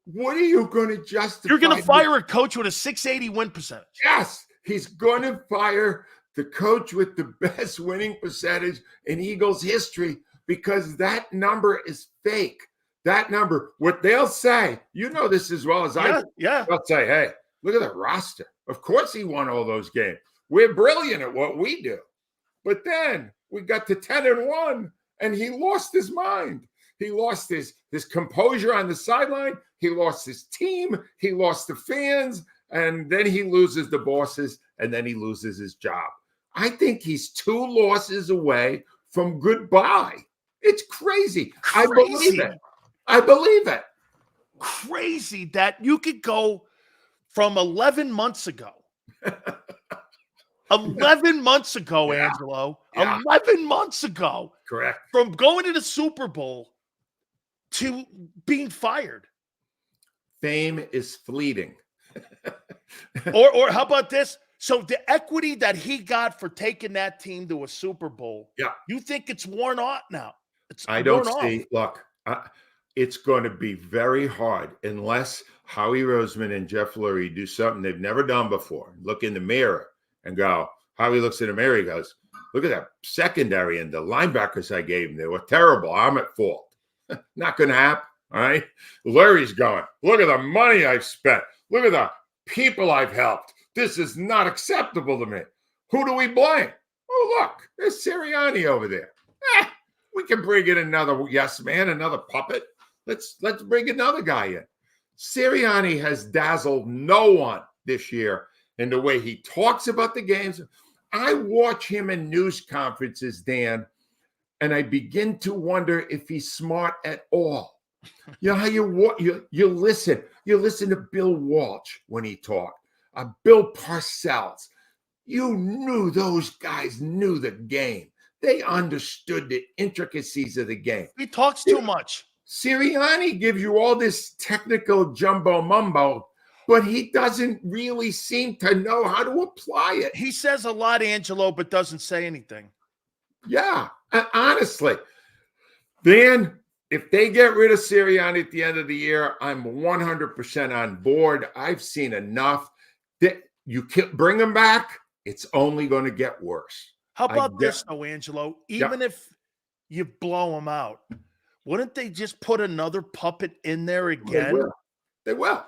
Speaker 2: What are you going to justify?
Speaker 1: You're going to fire a coach with a 680 win percentage.
Speaker 2: Yes, he's going to fire the coach with the best winning percentage in Eagles history because that number is fake. That number, what they'll say, this as well as I do.
Speaker 1: Yeah.
Speaker 2: They'll say, hey, look at the roster. Of course he won all those games. We're brilliant at what we do. But then we got to 10-1, and he lost his mind. He lost his composure on the sideline. He lost his team. He lost the fans. And then he loses the bosses, and then he loses his job. I think he's 2 losses away from goodbye. It's crazy. I believe it.
Speaker 1: Crazy that you could go from 11 months ago 11 months ago,
Speaker 2: Yeah.
Speaker 1: Angelo.
Speaker 2: Yeah.
Speaker 1: 11 months ago.
Speaker 2: Correct.
Speaker 1: From going to the Super Bowl to being fired.
Speaker 2: Fame is fleeting.
Speaker 1: Or how about this? So the equity that he got for taking that team to a Super Bowl,
Speaker 2: Yeah.
Speaker 1: you think it's worn off now? It's
Speaker 2: I
Speaker 1: worn
Speaker 2: don't
Speaker 1: off.
Speaker 2: see. Look, it's going to be very hard unless Howie Roseman and Jeff Lurie do something they've never done before. Look in the mirror and go. Howie looks in the mirror. He goes, "Look at that secondary and the linebackers I gave him. They were terrible. I'm at fault." Not going to happen. All right. Lurie's going, "Look at the money I've spent. Look at the people I've helped. This is not acceptable to me. Who do we blame? Oh, look, there's Sirianni over there. We can bring in another yes man, another puppet. Let's bring another guy in." Sirianni has dazzled no one this year in the way he talks about the games. I watch him in news conferences, Dan, and I begin to wonder if he's smart at all. You know how you listen to Bill Walsh when he talked, Bill Parcells. You knew those guys knew the game. They understood the intricacies of the game.
Speaker 1: He talks too much.
Speaker 2: Sirianni gives you all this technical jumbo mumbo, but he doesn't really seem to know how to apply it.
Speaker 1: He says a lot, Angelo, but doesn't say anything.
Speaker 2: Yeah, honestly. Then, if they get rid of Sirianni at the end of the year, I'm 100% on board. I've seen enough. That you can't bring him back, it's only going to get worse.
Speaker 1: How about this, though, Angelo? Even if you blow him out, wouldn't they just put another puppet in there again?
Speaker 2: They will.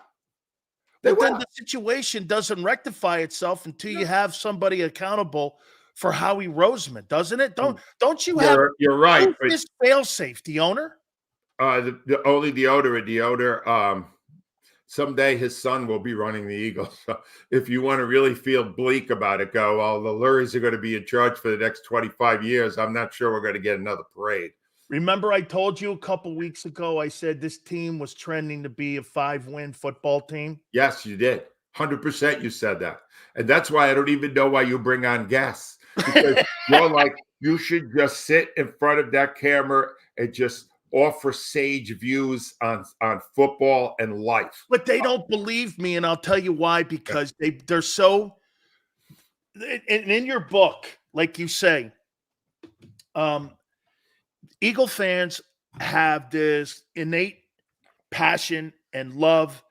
Speaker 1: But then the situation doesn't rectify itself until you have somebody accountable for Howie Roseman, doesn't it? Don't you have?
Speaker 2: You're right.
Speaker 1: Who's this fail-safe, the owner?
Speaker 2: Only the owner. Someday his son will be running the Eagles. So if you want to really feel bleak about it, go, well, the Luries are going to be in charge for the next 25 years. I'm not sure we're going to get another parade.
Speaker 1: Remember I told you a couple weeks ago, I said this team was trending to be a 5-win football team?
Speaker 2: Yes, you did. 100% you said that. And that's why I don't even know why you bring on guests. Because you're like, you should just sit in front of that camera and just offer sage views on football and life.
Speaker 1: But they don't believe me, and I'll tell you why, because they're so – in your book, like you say, Eagle fans have this innate passion and love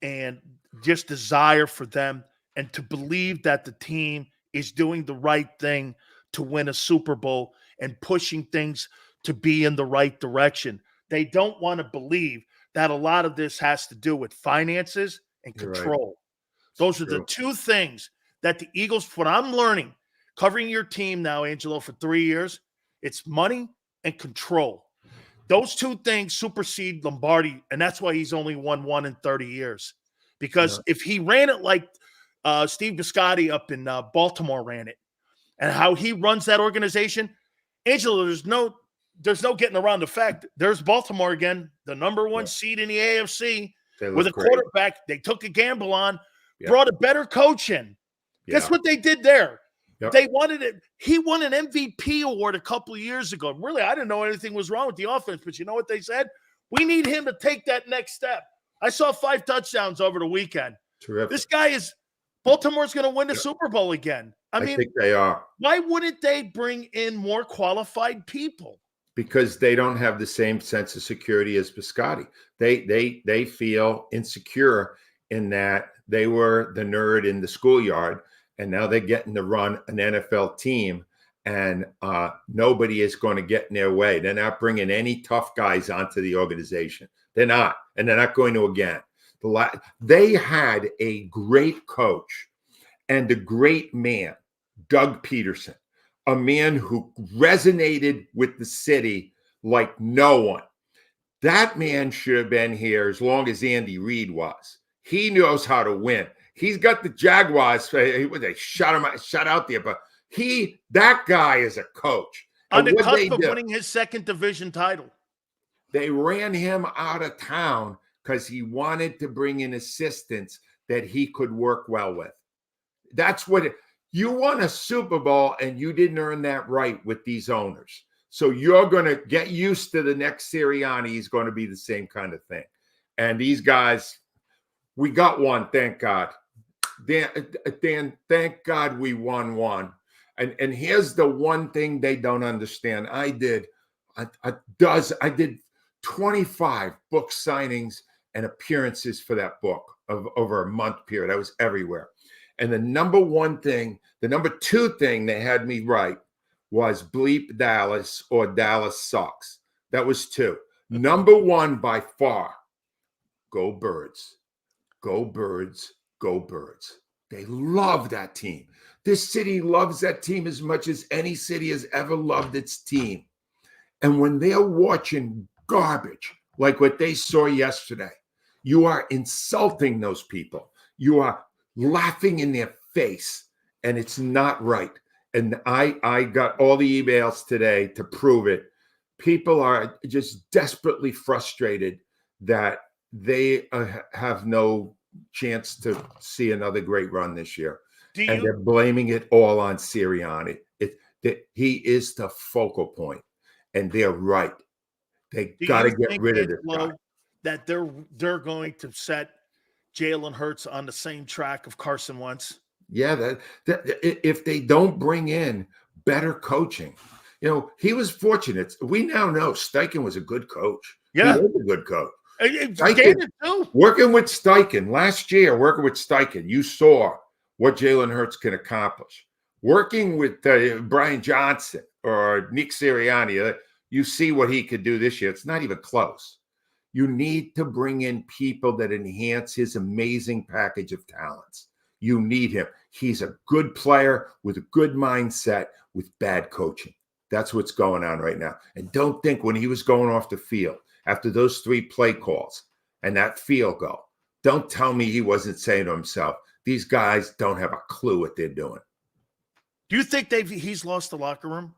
Speaker 1: and just desire for them and to believe that the team is doing the right thing to win a Super Bowl and pushing things to be in the right direction. They don't want to believe that a lot of this has to do with finances and control. Those are the two things that the Eagles, what I'm learning, covering your team now, Angelo, for 3 years, it's money and control. Those two things supersede Lombardi, and that's why he's only won 1 in 30 years. Because if he ran it like Steve Biscotti up in Baltimore ran it, and how he runs that organization, Angelo, there's no getting around the fact there's Baltimore again, the number 1 seed in the AFC with a quarterback they took a gamble on, brought a better coach in. Guess what they did there? They wanted it. He won an MVP award a couple of years ago. Really, I didn't know anything was wrong with the offense, but you know what they said? We need him to take that next step. I saw 5 touchdowns over the weekend.
Speaker 2: Terrific.
Speaker 1: This guy is – Baltimore's going to win the Super Bowl again. I mean,
Speaker 2: think they are.
Speaker 1: Why wouldn't they bring in more qualified people?
Speaker 2: Because they don't have the same sense of security as Biscotti. They feel insecure in that they were the nerd in the schoolyard, and now they're getting to run an NFL team, and nobody is going to get in their way. They're not bringing any tough guys onto the organization. They're not, and they're not going to again. They had a great coach and a great man, Doug Peterson, a man who resonated with the city like no one. That man should have been here as long as Andy Reid was. He knows how to win. He's got the Jaguars. They shut out there, but that guy is a coach.
Speaker 1: On the cusp of winning his 2nd division title.
Speaker 2: They ran him out of town because he wanted to bring in assistants that he could work well with. That's what You won a Super Bowl and you didn't earn that right with these owners. So you're going to get used to the next Sirianni. He's going to be the same kind of thing. And these guys, we got one, thank God. Dan, thank God we won one. And here's the one thing they don't understand. I did 25 book signings and appearances for that book over a month period. I was everywhere. And the number two thing they had me write was bleep Dallas or Dallas sucks. That was 2. Number 1 by far, go Birds. Go Birds, go Birds. They love that team. This city loves that team as much as any city has ever loved its team. And when they're watching garbage like what they saw yesterday, you are insulting those people. You are laughing in their face, and it's not right. And I got all the emails today to prove it. People are just desperately frustrated that they have no chance to see another great run this year. And they're blaming it all on Sirianni. He is the focal point, and they're right. They got to get rid of this guy.
Speaker 1: That they're going to set Jalen Hurts on the same track of Carson Wentz?
Speaker 2: Yeah, that if they don't bring in better coaching, he was fortunate. We now know Steichen was a good coach.
Speaker 1: Yeah,
Speaker 2: he was a good coach.
Speaker 1: Steichen,
Speaker 2: working with Steichen last year, you saw what Jalen Hurts can accomplish. Working with Brian Johnson or Nick Sirianni, you see what he could do this year. It's not even close. You need to bring in people that enhance his amazing package of talents. You need him. He's a good player with a good mindset with bad coaching. That's what's going on right now. And don't think when he was going off the field after those 3 play calls and that field goal, don't tell me he wasn't saying to himself, these guys don't have a clue what they're doing.
Speaker 1: Do you think he's lost the locker room?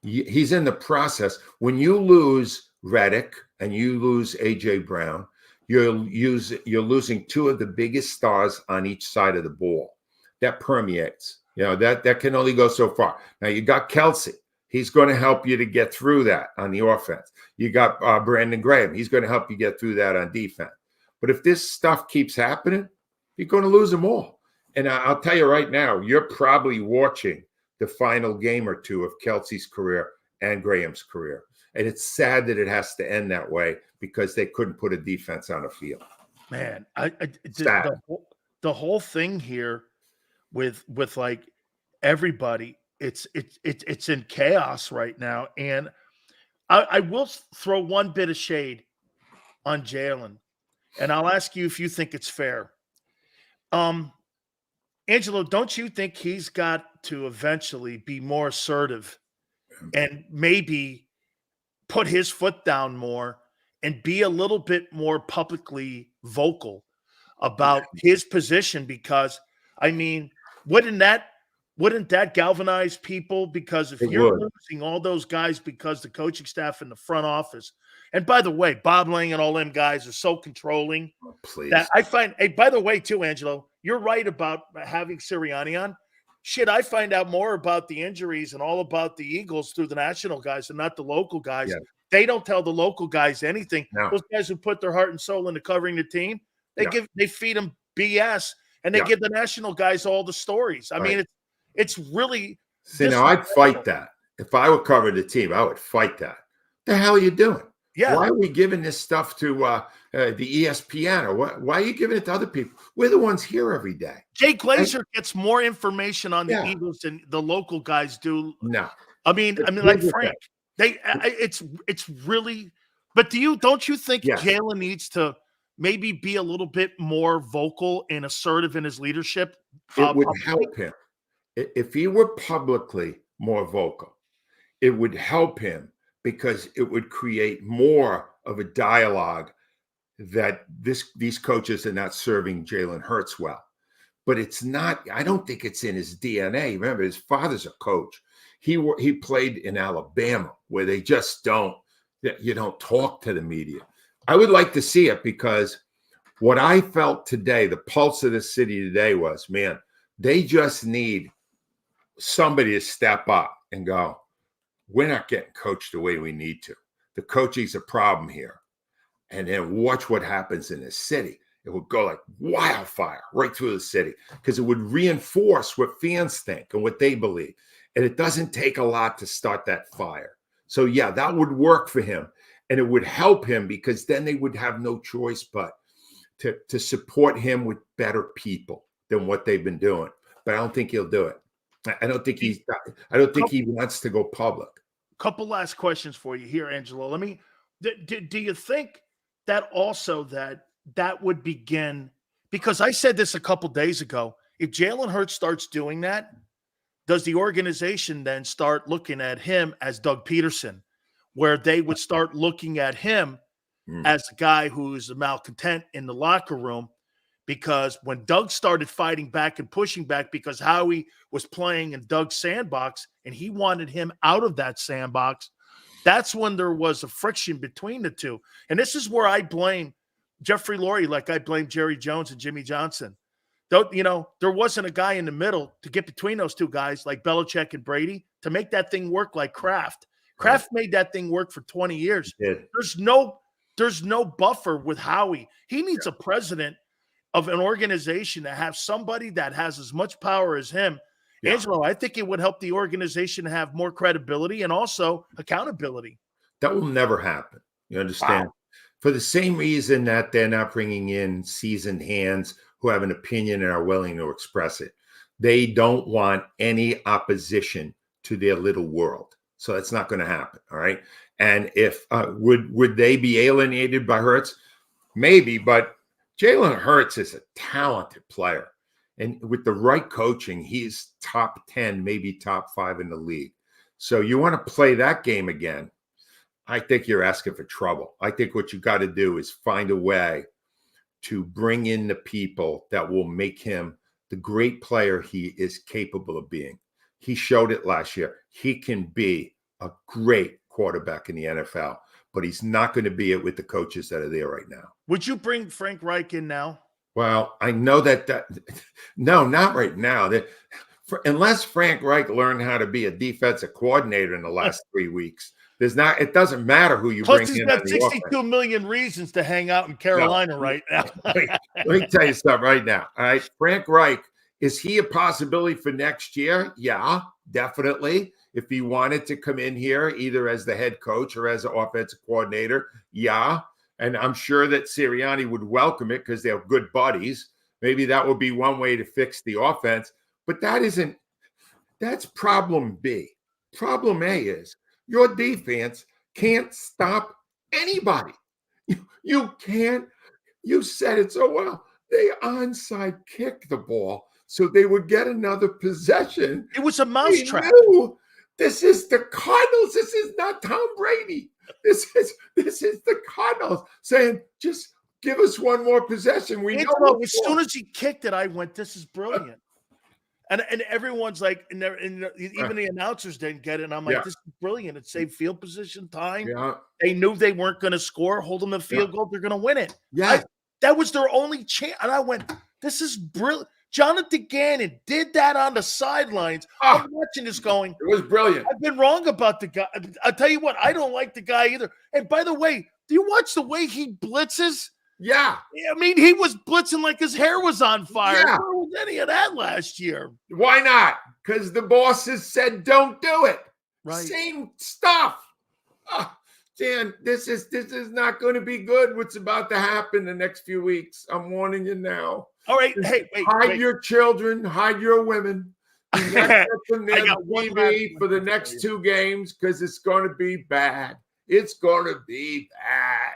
Speaker 2: He's in the process. When you lose Reddick and you lose A.J. Brown, you're losing 2 of the biggest stars on each side of the ball. That permeates. That can only go so far. Now you got Kelsey. He's going to help you to get through that on the offense. You got Brandon Graham. He's going to help you get through that on defense. But if this stuff keeps happening, you're going to lose them all. And I'll tell you right now, you're probably watching the final game or 2 of Kelsey's career and Graham's career. And it's sad that it has to end that way because they couldn't put a defense on the field.
Speaker 1: Man, the whole thing here with like everybody, it's in chaos right now. And I will throw one bit of shade on Jalen, and I'll ask you if you think it's fair. Angelo, don't you think he's got to eventually be more assertive and maybe put his foot down more and be a little bit more publicly vocal about his position? Because, I mean, wouldn't that galvanize people? Because if you're losing all those guys because the coaching staff in the front office, and by the way, Bob Lang and all them guys are so controlling that I find, hey, by the way, too, Angelo, you're right about having Sirianni on. Shit, I find out more about the injuries and all about the Eagles through the national guys and not the local guys. Yeah. They don't tell the local guys anything. No. Those guys who put their heart and soul into covering the team, they feed them BS, and they give the national guys all the stories. I mean, it's really.
Speaker 2: See, now I'd fight that. If I were covering the team, I would fight that. The hell are you doing? Yeah. Why are we giving this stuff to the ESPN, or why are you giving it to other people? We're the ones here every day.
Speaker 1: Jay Glazer gets more information on the Eagles than the local guys do.
Speaker 2: No,
Speaker 1: I mean, like Frank, it's really. But don't you think Jalen needs to maybe be a little bit more vocal and assertive in his leadership?
Speaker 2: It would help him if he were publicly more vocal. It would help him, because it would create more of a dialogue that these coaches are not serving Jalen Hurts well. But it's not, I don't think it's in his DNA. Remember, his father's a coach. He played in Alabama, where they just don't talk to the media. I would like to see it, because what I felt today, the pulse of the city today was, man, They just need somebody to step up and go, we're not getting coached the way we need to. The coaching's a problem here. And then watch what happens in the city. It would go like wildfire right through the city because it would reinforce what fans think and what they believe. And it doesn't take a lot to start that fire. So, yeah, that would work for him. And it would help him because then they would have no choice but to support him with better people than what they've been doing. But I don't think he'll do it. I don't think he wants to go public.
Speaker 1: Couple last questions for you here, Angelo. Let me. Do you think that also that would begin? Because I said this a couple days ago. If Jalen Hurts starts doing that, does the organization then start looking at him as Doug Peterson, where they would start looking at him as a guy who's a malcontent in the locker room? Because when Doug started fighting back and pushing back because Howie was playing in Doug's sandbox and he wanted him out of that sandbox, that's when there was a friction between the two. And this is where I blame Jeffrey Lurie like I blame Jerry Jones and Jimmy Johnson. There wasn't a guy in the middle to get between those two guys like Belichick and Brady to make that thing work like Kraft. Kraft made that thing work for 20 years. There's no buffer with Howie. He needs a president of an organization to have somebody that has as much power as him. Angelo, I think it would help the organization have more credibility and also accountability.
Speaker 2: That will never happen. You understand? Wow. For the same reason that they're not bringing in seasoned hands who have an opinion and are willing to express it. They don't want any opposition to their little world. So that's not going to happen. All right. And if would they be alienated by Hurts? Maybe, but Jalen Hurts is a talented player. And with the right coaching, he's top 10, maybe top 5 in the league. So you want to play that game again, I think you're asking for trouble. I think what you got to do is find a way to bring in the people that will make him the great player he is capable of being. He showed it last year. He can be a great quarterback in the NFL, but he's not going to be it with the coaches that are there right now.
Speaker 1: Would you bring Frank Reich in now?
Speaker 2: Well, I know that no, not right now. Unless Frank Reich learned how to be a defensive coordinator in the last 3 weeks, it doesn't matter who you bring in.
Speaker 1: Plus, he's got 62 million reasons to hang out in Carolina right now.
Speaker 2: Let me tell you something right now. All right, Frank Reich, is he a possibility for next year? Yeah, definitely. If he wanted to come in here either as the head coach or as an offensive coordinator, yeah. And I'm sure that Sirianni would welcome it because they're good buddies. Maybe that would be one way to fix the offense. But that's problem B. Problem A is your defense can't stop anybody. You can't. You said it so well. They onside kicked the ball so they would get another possession.
Speaker 1: It was a mousetrap.
Speaker 2: This is the Cardinals. This is not Tom Brady. This is the Cardinals saying, just give us one more possession. We know.
Speaker 1: As soon as he kicked it, I went, this is brilliant. And everyone's like, even the announcers didn't get it. And I'm like, this is brilliant. It saved field position time.
Speaker 2: Yeah.
Speaker 1: They knew they weren't going to score. Hold them a field goal. They're going to win it.
Speaker 2: Yeah.
Speaker 1: That was their only chance. And I went, this is brilliant. Jonathan Gannon did that on the sidelines. I'm watching this going,
Speaker 2: it was brilliant.
Speaker 1: I've been wrong about the guy. I'll tell you what, I don't like the guy either. And by the way, do you watch the way he blitzes?
Speaker 2: Yeah.
Speaker 1: I mean, he was blitzing like his hair was on fire.
Speaker 2: Yeah.
Speaker 1: Where was any of that last year?
Speaker 2: Why not? Because the bosses said don't do it.
Speaker 1: Right.
Speaker 2: Same stuff. Dan, this is not going to be good. What's about to happen the next few weeks? I'm warning you now.
Speaker 1: All right. Hey,
Speaker 2: hide your children, hide your women. Do not get them there on TV for the next 2 games because it's going to be bad. It's going to be bad.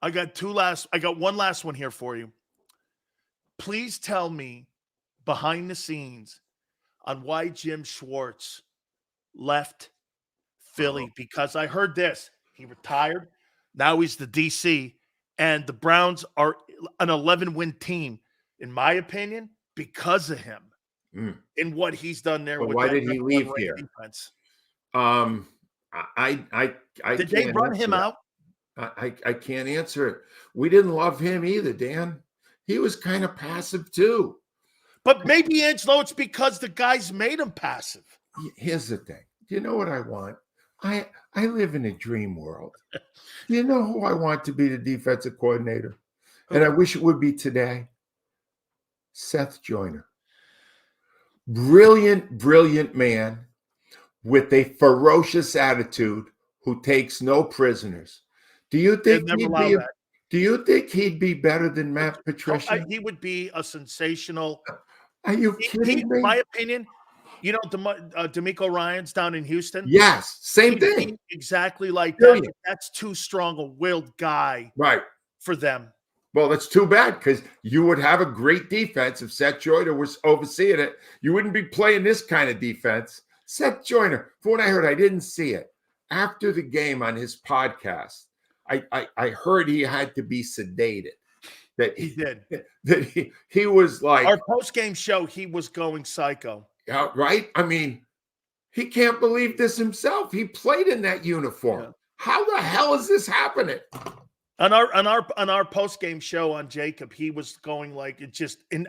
Speaker 1: I got one last one here for you. Please tell me behind the scenes on why Jim Schwartz left Philly, because I heard this. He retired. Now he's the DC, and the Browns are an 11-win team, in my opinion, because of him and what he's done there.
Speaker 2: But why did he leave here?
Speaker 1: Defense.
Speaker 2: Did
Speaker 1: they run him out?
Speaker 2: I can't answer it. We didn't love him either, Dan. He was kind of passive too.
Speaker 1: But maybe, Angelo, it's because the guys made him passive.
Speaker 2: Here's the thing. Do you know what I want? I live in a dream world. Do you know who I want to be the defensive coordinator?
Speaker 1: Who?
Speaker 2: And I wish it would be today. Seth Joyner. Brilliant, brilliant man with a ferocious attitude who takes no prisoners. Do you think he'd be better than Matt Patricia?
Speaker 1: He would be a sensational.
Speaker 2: Are you kidding me?
Speaker 1: My opinion, you know, D'Amico Ryans down in Houston.
Speaker 2: Yes, same thing.
Speaker 1: Exactly like that. That's too strong a willed guy,
Speaker 2: right,
Speaker 1: for them.
Speaker 2: Well, that's too bad because you would have a great defense if Seth Joyner was overseeing it. You wouldn't be playing this kind of defense. Seth Joyner, from what I heard, I didn't see it. After the game on his podcast, I heard he had to be sedated. That
Speaker 1: he did.
Speaker 2: That he was like
Speaker 1: our post-game show, he was going psycho.
Speaker 2: Yeah, right? I mean, he can't believe this himself. He played in that uniform. Yeah. How the hell is this happening?
Speaker 1: On our post-game show on JAKIB, he was going like it just, and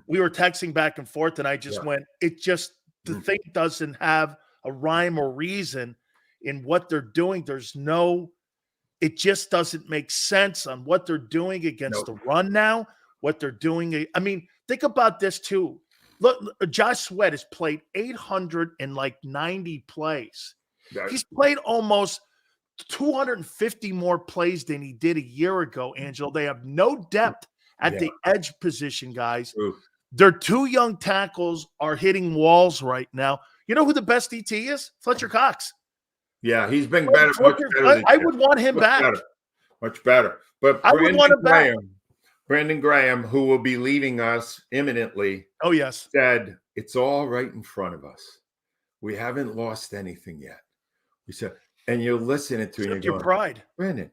Speaker 1: we were texting back and forth, and I just went, it just, the thing doesn't have a rhyme or reason in what they're doing. It just doesn't make sense on what they're doing against the run now, what they're doing. I mean, think about this too. Look, Josh Sweat has played 890 plays. He's played almost 250 more plays than he did a year ago, Angelo. They have no depth at the edge position, guys. Their two young tackles are hitting walls right now. You know who the best DT is? Fletcher Cox.
Speaker 2: Yeah, he's been better. Much better
Speaker 1: I would want him back.
Speaker 2: Much better. But
Speaker 1: I would want him back.
Speaker 2: Brandon Graham, who will be leaving us imminently, said, it's all right in front of us. We haven't lost anything yet. We said, and you're listening to
Speaker 1: your pride.
Speaker 2: Brandon,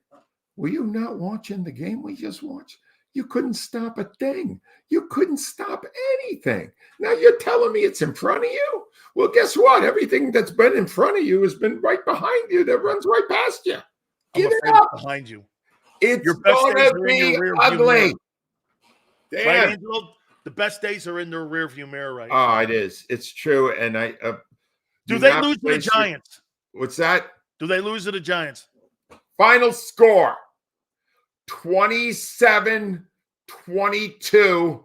Speaker 2: were you not watching the game we just watched? You couldn't stop a thing. You couldn't stop anything. Now you're telling me it's in front of you? Well, guess what? Everything that's been in front of you has been right behind you that runs right past you. Give it up.
Speaker 1: Behind you.
Speaker 2: It's going to be ugly.
Speaker 1: Damn. Right, Angelo? The best days are in their rearview mirror right now.
Speaker 2: Oh, it is. It's true. And
Speaker 1: do they lose to the Giants?
Speaker 2: What's that?
Speaker 1: Do they lose to the Giants?
Speaker 2: Final score, 27-22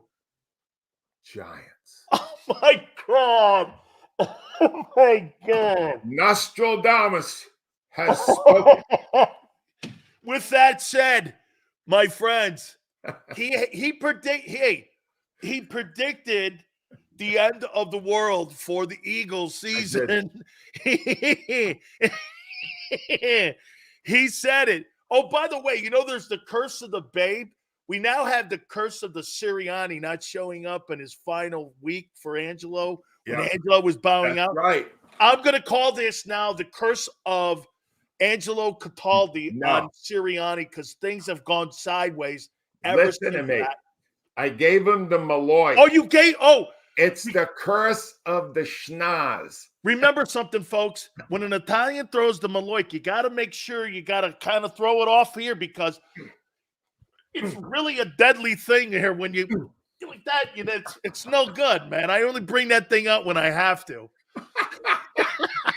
Speaker 2: Giants.
Speaker 1: Oh, my God. Oh, my God.
Speaker 2: Nostradamus has spoken.
Speaker 1: With that said, my friends, he predicted the end of the world for the Eagles season. He said it. Oh, by the way, you know there's the curse of the babe. We now have the curse of the Sirianni not showing up in his final week for Angelo when Angelo was bowing out.
Speaker 2: Right.
Speaker 1: I'm going to call this now the curse of Angelo Cataldi on Sirianni because things have gone sideways ever since that.
Speaker 2: I gave him the Malloy.
Speaker 1: Oh, you gave? Oh.
Speaker 2: It's the curse of the schnoz.
Speaker 1: Remember something, folks. When an Italian throws the Malloy, you got to make sure you got to kind of throw it off here because it's really a deadly thing here when you do like that. It's no good, man. I only bring that thing out when I have to.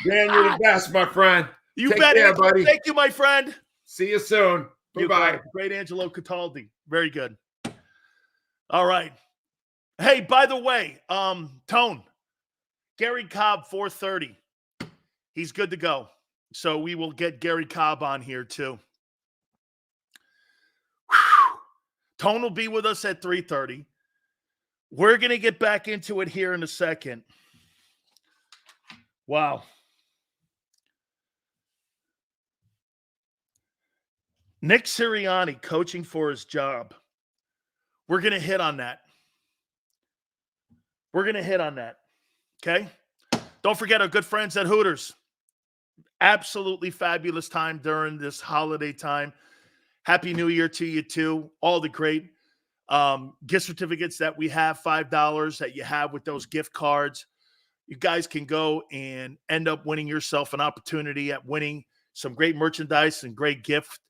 Speaker 2: Dan, you're the best, my friend.
Speaker 1: You bet, buddy. Thank you, my friend.
Speaker 2: See you soon. Bye-bye.
Speaker 1: Great Angelo Cataldi. Very good. All right. Hey, by the way, Tone, Gary Cobb, 4:30. He's good to go. So we will get Gary Cobb on here too. Whew. Tone will be with us at 3:30. We're going to get back into it here in a second. Wow. Nick Sirianni coaching for his job. We're going to hit on that. Okay? Don't forget our good friends at Hooters. Absolutely fabulous time during this holiday time. Happy New Year to you, too. All the great gift certificates that we have, $5 that you have with those gift cards. You guys can go and end up winning yourself an opportunity at winning some great merchandise and great gift.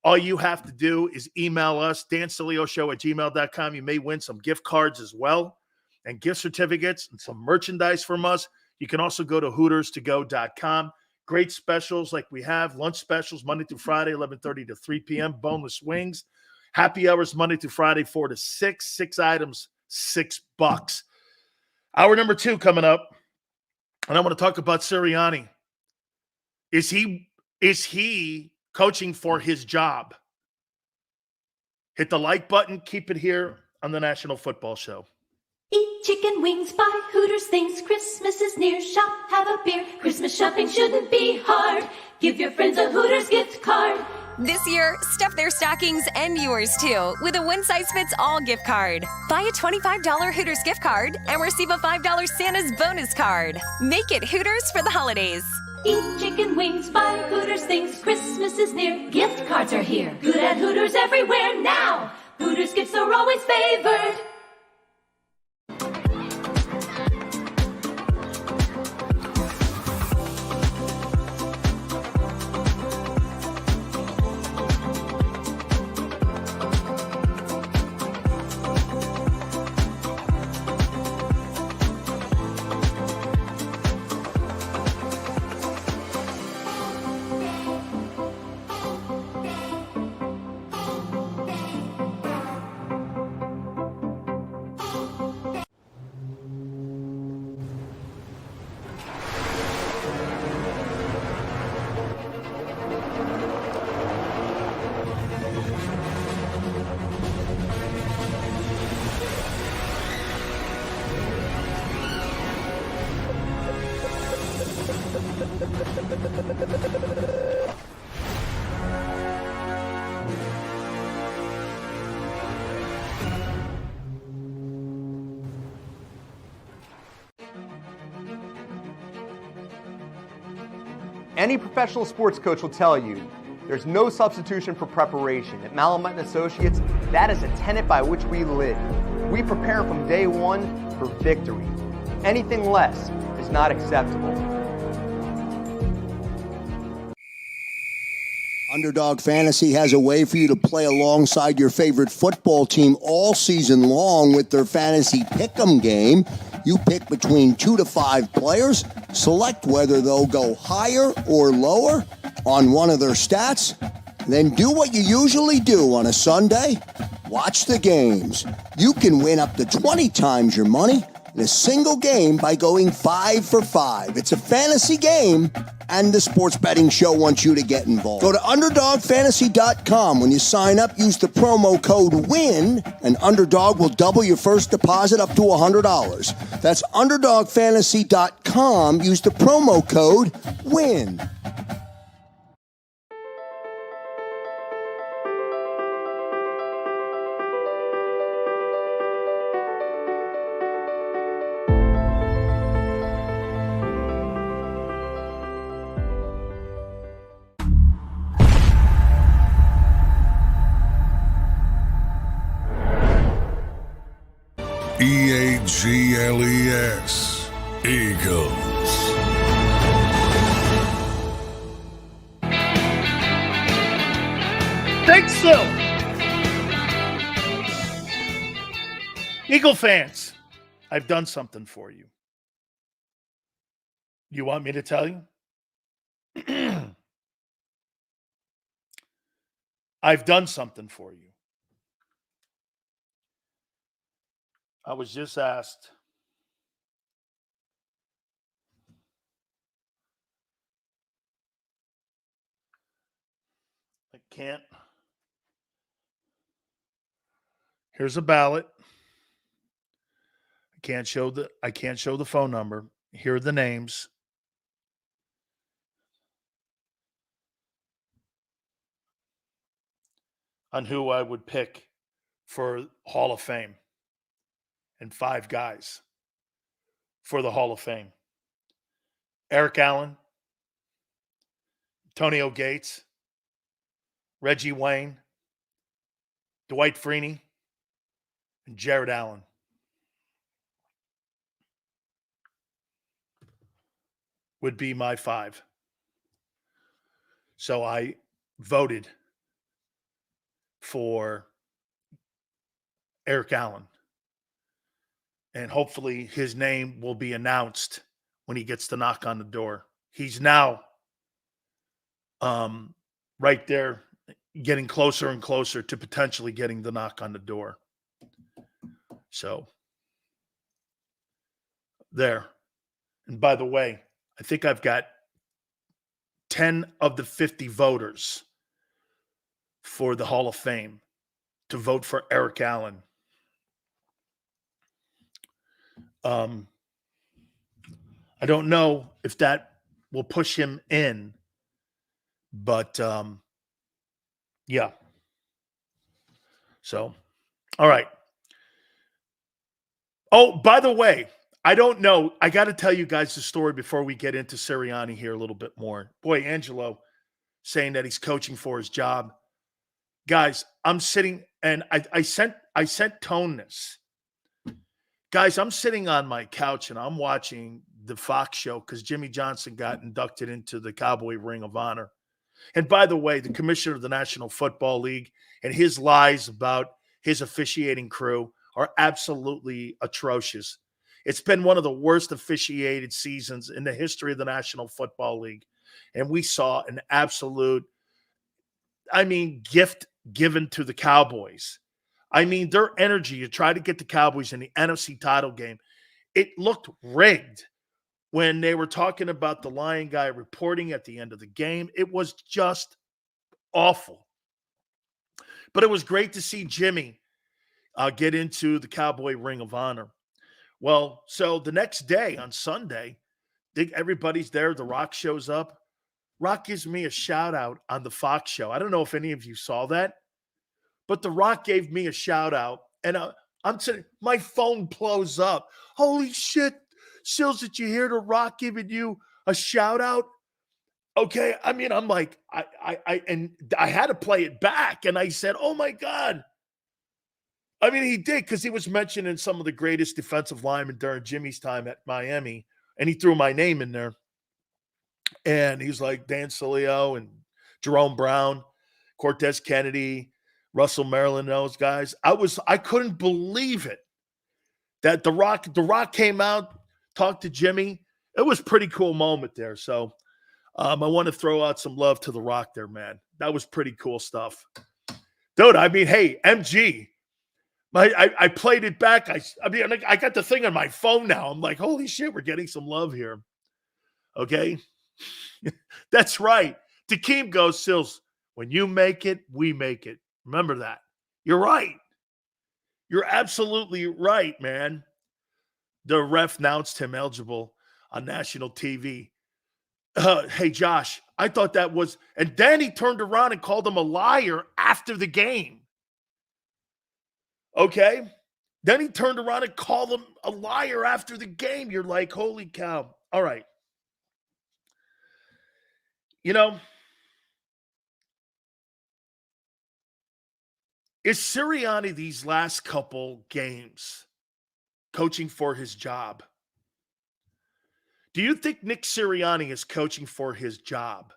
Speaker 1: All you have to do is email us, dansilioshow@gmail.com. You may win some gift cards as well and gift certificates and some merchandise from us. You can also go to hooterstogo.com. Great specials like we have, lunch specials Monday through Friday, 11:30 to 3 p.m., boneless wings. Happy hours Monday through Friday, 4 to 6, 6 items, $6. Hour number 2 coming up, and I want to talk about Sirianni. Is he coaching for his job? Hit the like button. Keep it here on the National Football Show.
Speaker 3: Eat chicken wings, buy Hooters things. Christmas is near. Shop, have a beer. Christmas shopping shouldn't be hard. Give your friends a Hooters gift card.
Speaker 4: This year, stuff their stockings and yours too with a one-size-fits-all gift card. Buy a $25 Hooters gift card and receive a $5 Santa's bonus card. Make it Hooters for the holidays.
Speaker 3: Eat chicken wings, buy Hooters things. Christmas is near. Gift cards are here. Good at Hooters everywhere now. Hooters gifts are always favored.
Speaker 5: Any professional sports coach will tell you there's no substitution for preparation. At Malamut & Associates, that is a tenet by which we live. We prepare from day one for victory. Anything less is not acceptable.
Speaker 6: Underdog Fantasy has a way for you to play alongside your favorite football team all season long with their Fantasy Pick'em game. You pick between 2 to 5 players, select whether they'll go higher or lower on one of their stats, then do what you usually do on a Sunday, watch the games. You can win up to 20 times your money in a single game by going 5 for 5. It's a fantasy game, and the Sports Betting Show wants you to get involved. Go to UnderdogFantasy.com. When you sign up, use the promo code WIN, and Underdog will double your first deposit up to $100. That's UnderdogFantasy.com. Use the promo code WIN.
Speaker 7: EAGLES, Eagles.
Speaker 1: Thanks, Phil. Eagle fans, I've done something for you. You want me to tell you? I've done something for you. I was just asked I can't. Here's a ballot. I can't show the phone number. Here are the names. On who I would pick for Hall of Fame. And 5 guys for the Hall of Fame. Eric Allen, Antonio Gates, Reggie Wayne, Dwight Freeney, and Jared Allen. Would be my 5. So I voted for Eric Allen. And hopefully his name will be announced when he gets the knock on the door. He's now right there, getting closer and closer to potentially getting the knock on the door. So there. And by the way, I think I've got 10 of the 50 voters for the Hall of Fame to vote for Eric Allen. I don't know if that will push him in, but yeah. So, all right. Oh, by the way, I don't know. I got to tell you guys the story before we get into Sirianni here a little bit more. Boy, Angelo saying that he's coaching for his job. Guys, I'm sitting and I sent Tone this. Guys, I'm sitting on my couch and I'm watching the Fox show because Jimmy Johnson got inducted into the Cowboy Ring of Honor. And by the way, the commissioner of the National Football League and his lies about his officiating crew are absolutely atrocious. It's been one of the worst officiated seasons in the history of the National Football League. And we saw an absolute, gift given to the Cowboys. Their energy to try to get the Cowboys in the NFC title game, it looked rigged when they were talking about the Lion guy reporting at the end of the game. It was just awful. But it was great to see Jimmy get into the Cowboy Ring of Honor. Well, so the next day on Sunday, everybody's there. The Rock shows up. Rock gives me a shout out on the Fox show. I don't know if any of you saw that, but The Rock gave me a shout out, and I'm sitting, my phone blows up. Holy shit, Sills, did you hear The Rock giving you a shout out? Okay, I'm like, I had to play it back, and I said, oh my God. He did, because he was mentioning some of the greatest defensive linemen during Jimmy's time at Miami, and he threw my name in there. And he's like Dan Sileo and Jerome Brown, Cortez Kennedy, Russell Maryland, those guys. I couldn't believe it that The Rock came out, talked to Jimmy. It was a pretty cool moment there. So I want to throw out some love to The Rock there, man. That was pretty cool stuff. Dude, hey, MG. I played it back. I got the thing on my phone now. I'm like, holy shit, we're getting some love here. Okay? That's right. Jakeem goes, Sills, when you make it, we make it. Remember that. You're right. You're absolutely right, man. The ref announced him eligible on national TV. Hey, Josh, I thought that was, and then he turned around and called him a liar after the game. Okay? Then he turned around and called him a liar after the game. You're like, holy cow. All right. Is Sirianni these last couple games coaching for his job? Do you think Nick Sirianni is coaching for his job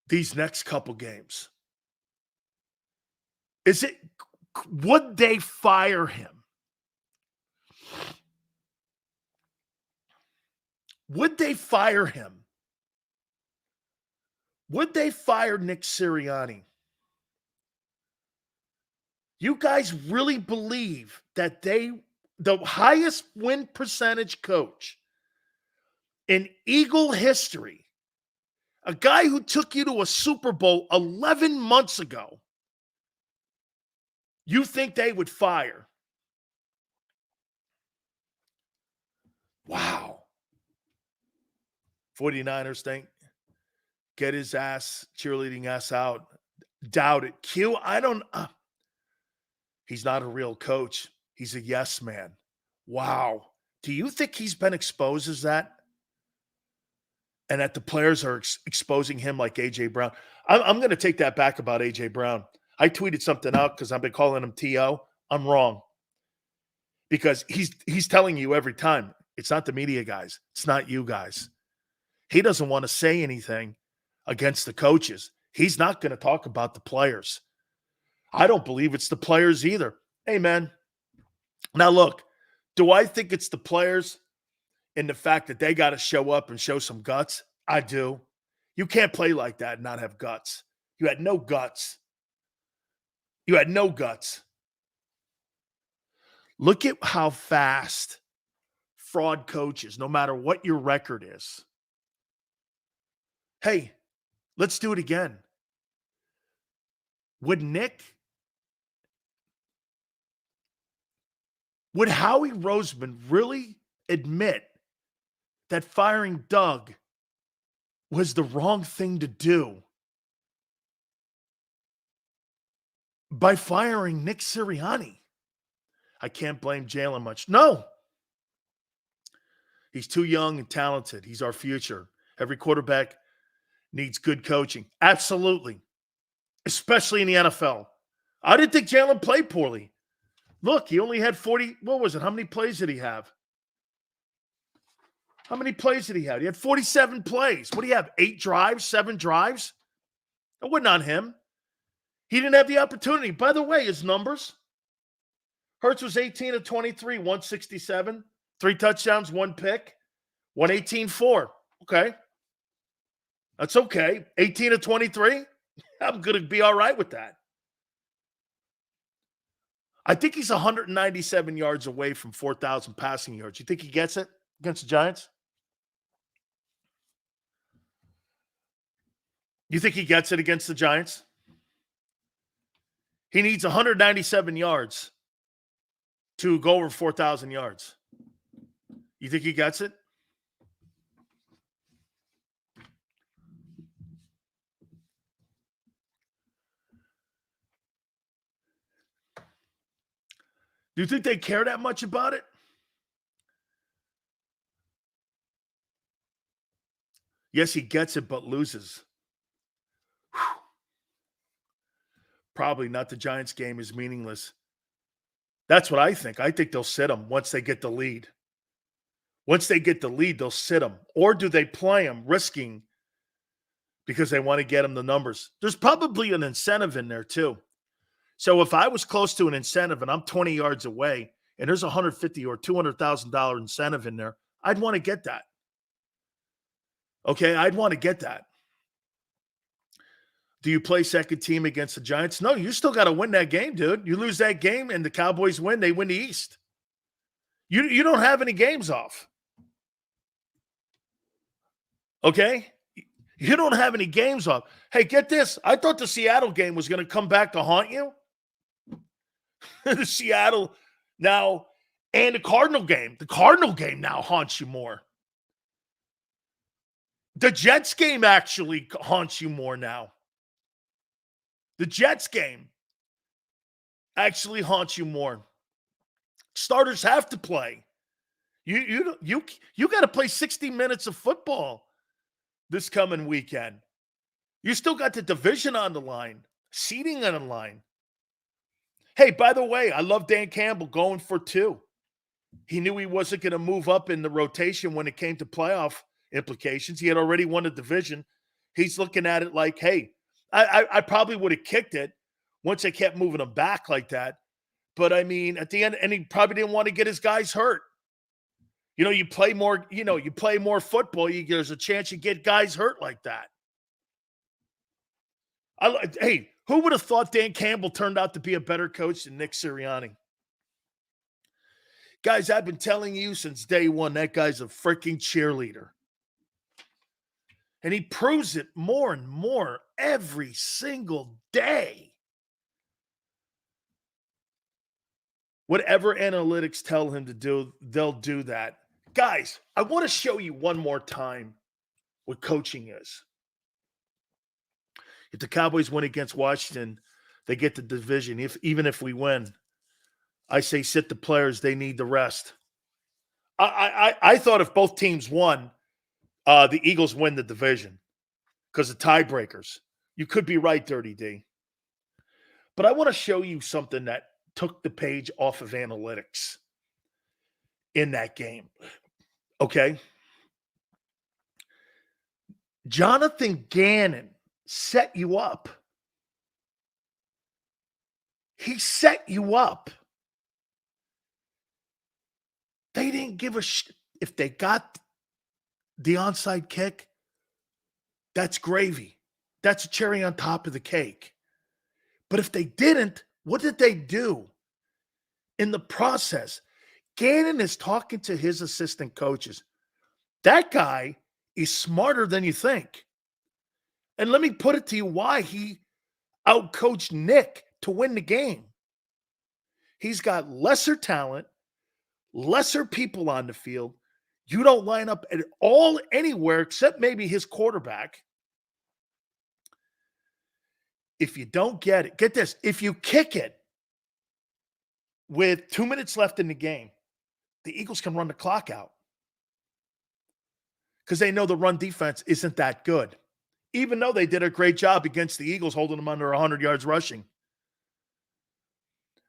Speaker 1: these next couple games? Would they fire him? Would they fire him? Would they fire Nick Sirianni? You guys really believe that the highest win percentage coach in Eagle history, a guy who took you to a Super Bowl 11 months ago, you think they would fire? Wow. 49ers think, get his cheerleading ass out. Doubt it. Q, he's not a real coach. He's a yes man. Wow. Do you think he's been exposed as that? And that the players are exposing him like A.J. Brown? I'm going to take that back about A.J. Brown. I tweeted something out because I've been calling him T.O. I'm wrong. Because he's telling you every time, it's not the media guys. It's not you guys. He doesn't want to say anything against the coaches. He's not going to talk about the players. I don't believe it's the players either. Hey, man. Now, look, do I think it's the players in the fact that they got to show up and show some guts? I do. You can't play like that and not have guts. You had no guts. You had no guts. Look at how fast fraud coaches, no matter what your record is. Hey, let's do it again. Would Howie Roseman really admit that firing Doug was the wrong thing to do by firing Nick Sirianni? I can't blame Jalen much. No. He's too young and talented. He's our future. Every quarterback needs good coaching. Absolutely. Especially in the NFL. I didn't think Jalen played poorly. Look, he only had 40. What was it? How many plays did he have? How many plays did he have? He had 47 plays. What do you have? 8 drives? 7 drives? It wasn't on him. He didn't have the opportunity. By the way, his numbers. Hurts was 18 of 23, 167, 3 touchdowns, 1 pick, 118-4. Okay. That's okay. 18 of 23. I'm going to be all right with that. I think he's 197 yards away from 4,000 passing yards. You think he gets it against the Giants? You think he gets it against the Giants? He needs 197 yards to go over 4,000 yards. You think he gets it? Do you think they care that much about it? Yes, he gets it, but loses. Whew. Probably not. The Giants game is meaningless. That's what I think. I think they'll sit him once they get the lead. Once they get the lead, they'll sit him. Or do they play him, risking because they want to get him the numbers? There's probably an incentive in there too. So if I was close to an incentive and I'm 20 yards away and there's $150,000 or $200,000 incentive in there, I'd want to get that. Okay, I'd want to get that. Do you play second team against the Giants? No, you still got to win that game, dude. You lose that game and the Cowboys win, they win the East. You don't have any games off. Okay? You don't have any games off. Hey, get this. I thought the Seattle game was going to come back to haunt you. The Seattle now and the Cardinal game. The Cardinal game now haunts you more. The Jets game actually haunts you more now. The Jets game actually haunts you more. Starters have to play. You got to play 60 minutes of football this coming weekend. You still got the division on the line, seeding on the line. Hey, by the way, I love Dan Campbell going for 2. He knew he wasn't going to move up in the rotation when it came to playoff implications. He had already won the division. He's looking at it like, hey, I probably would have kicked it once they kept moving him back like that. But, I mean, at the end, and he probably didn't want to get his guys hurt. You know, you play more football, there's a chance you get guys hurt like that. Hey, who would have thought Dan Campbell turned out to be a better coach than Nick Sirianni? Guys, I've been telling you since day one, that guy's a freaking cheerleader. And he proves it more and more every single day. Whatever analytics tell him to do, they'll do that. Guys, I want to show you one more time what coaching is. If the Cowboys win against Washington, they get the division. Even if we win, I say sit the players. They need the rest. I thought if both teams won, the Eagles win the division because of tiebreakers. You could be right, Dirty D. But I want to show you something that took the page off of analytics in that game. Okay? Jonathan Gannon set you up. He set you up. They didn't give a shit. If they got the onside kick, that's gravy. That's a cherry on top of the cake. But if they didn't, what did they do? In the process, Gannon is talking to his assistant coaches. That guy is smarter than you think. And let me put it to you why he outcoached Nick to win the game. He's got lesser talent, lesser people on the field. You don't line up at all anywhere except maybe his quarterback. If you don't get it, get this, if you kick it with 2 minutes left in the game, the Eagles can run the clock out because they know the run defense isn't that good, even though they did a great job against the Eagles holding them under 100 yards rushing.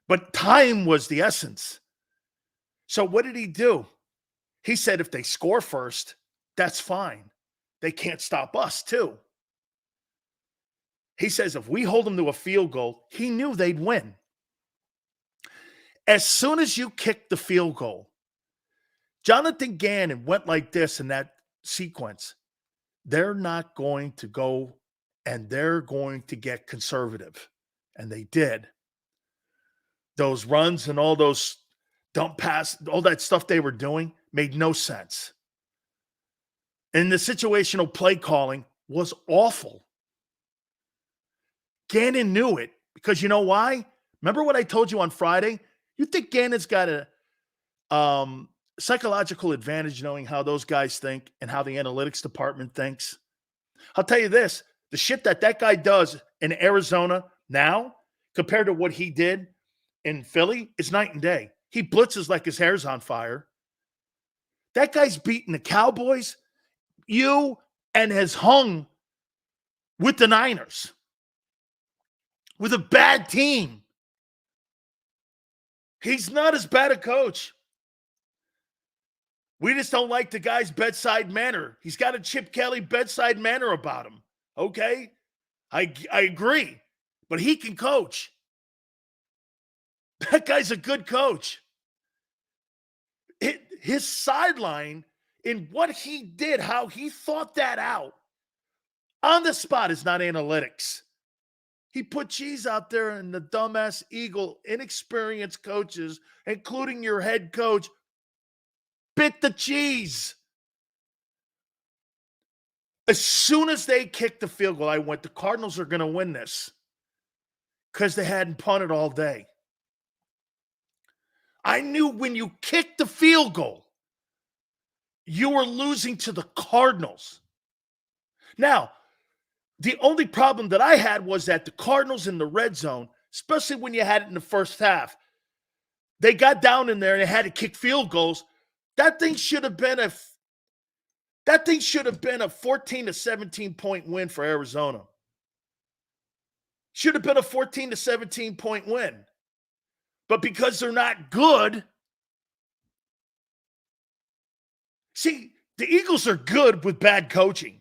Speaker 1: But time was the essence. So what did he do? He said if they score first, that's fine. They can't stop us too. He says if we hold them to a field goal, he knew they'd win. As soon as you kick the field goal, Jonathan Gannon went like this in that sequence. They're not going to go and they're going to get conservative. And they did. Those runs and all those dump pass, all that stuff they were doing made no sense. And the situational play calling was awful. Gannon knew it because you know why? Remember what I told you on Friday? You think Gannon's got a psychological advantage knowing how those guys think and how the analytics department thinks? I'll tell you this, the shit that guy does in Arizona now compared to what he did in Philly is night and day. He blitzes like his hair's on fire. That guy's beating the Cowboys, and has hung with the Niners. With a bad team. He's not as bad a coach. We just don't like the guy's bedside manner. He's got a Chip Kelly bedside manner about him. Okay? I agree. But he can coach. That guy's a good coach. His sideline in what he did, how he thought that out on the spot is not analytics. He put cheese out there and the dumbass Eagle, inexperienced coaches, including your head coach, bit the cheese. As soon as they kicked the field goal, I went, the Cardinals are going to win this because they hadn't punted all day. I knew when you kicked the field goal, you were losing to the Cardinals. Now, the only problem that I had was that the Cardinals in the red zone, especially when you had it in the first half, they got down in there and they had to kick field goals. That thing should have been a 14 to 17 point win for Arizona. Should have been a 14 to 17 point win. But because they're not good, see, the Eagles are good with bad coaching.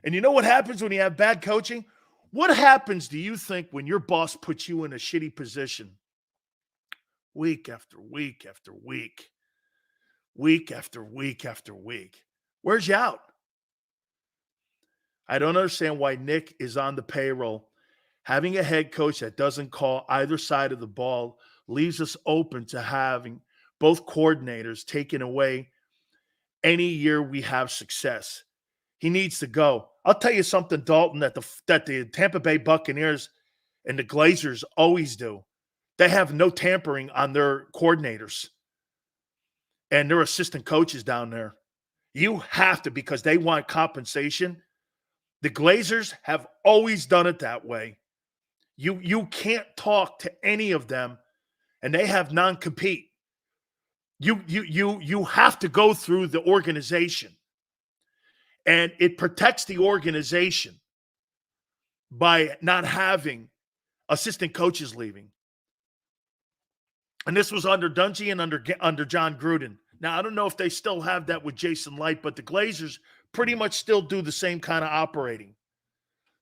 Speaker 1: And you know what happens when you have bad coaching? What happens, do you think, when your boss puts you in a shitty position? Week after week after week. Week after week after week. Where's you out? I don't understand why Nick is on the payroll. Having a head coach that doesn't call either side of the ball leaves us open to having both coordinators taken away any year we have success. He needs to go. I'll tell you something, Dalton, that the Tampa Bay Buccaneers and the Glazers always do. They have no tampering on their coordinators and their assistant coaches down there. You have to, because they want compensation. The Glazers have always done it that way. You can't talk to any of them, and they have non-compete. You have to go through the organization. And it protects the organization by not having assistant coaches leaving. And this was under Dungy and under John Gruden. Now, I don't know if they still have that with Jason Light, but the Glazers pretty much still do the same kind of operating.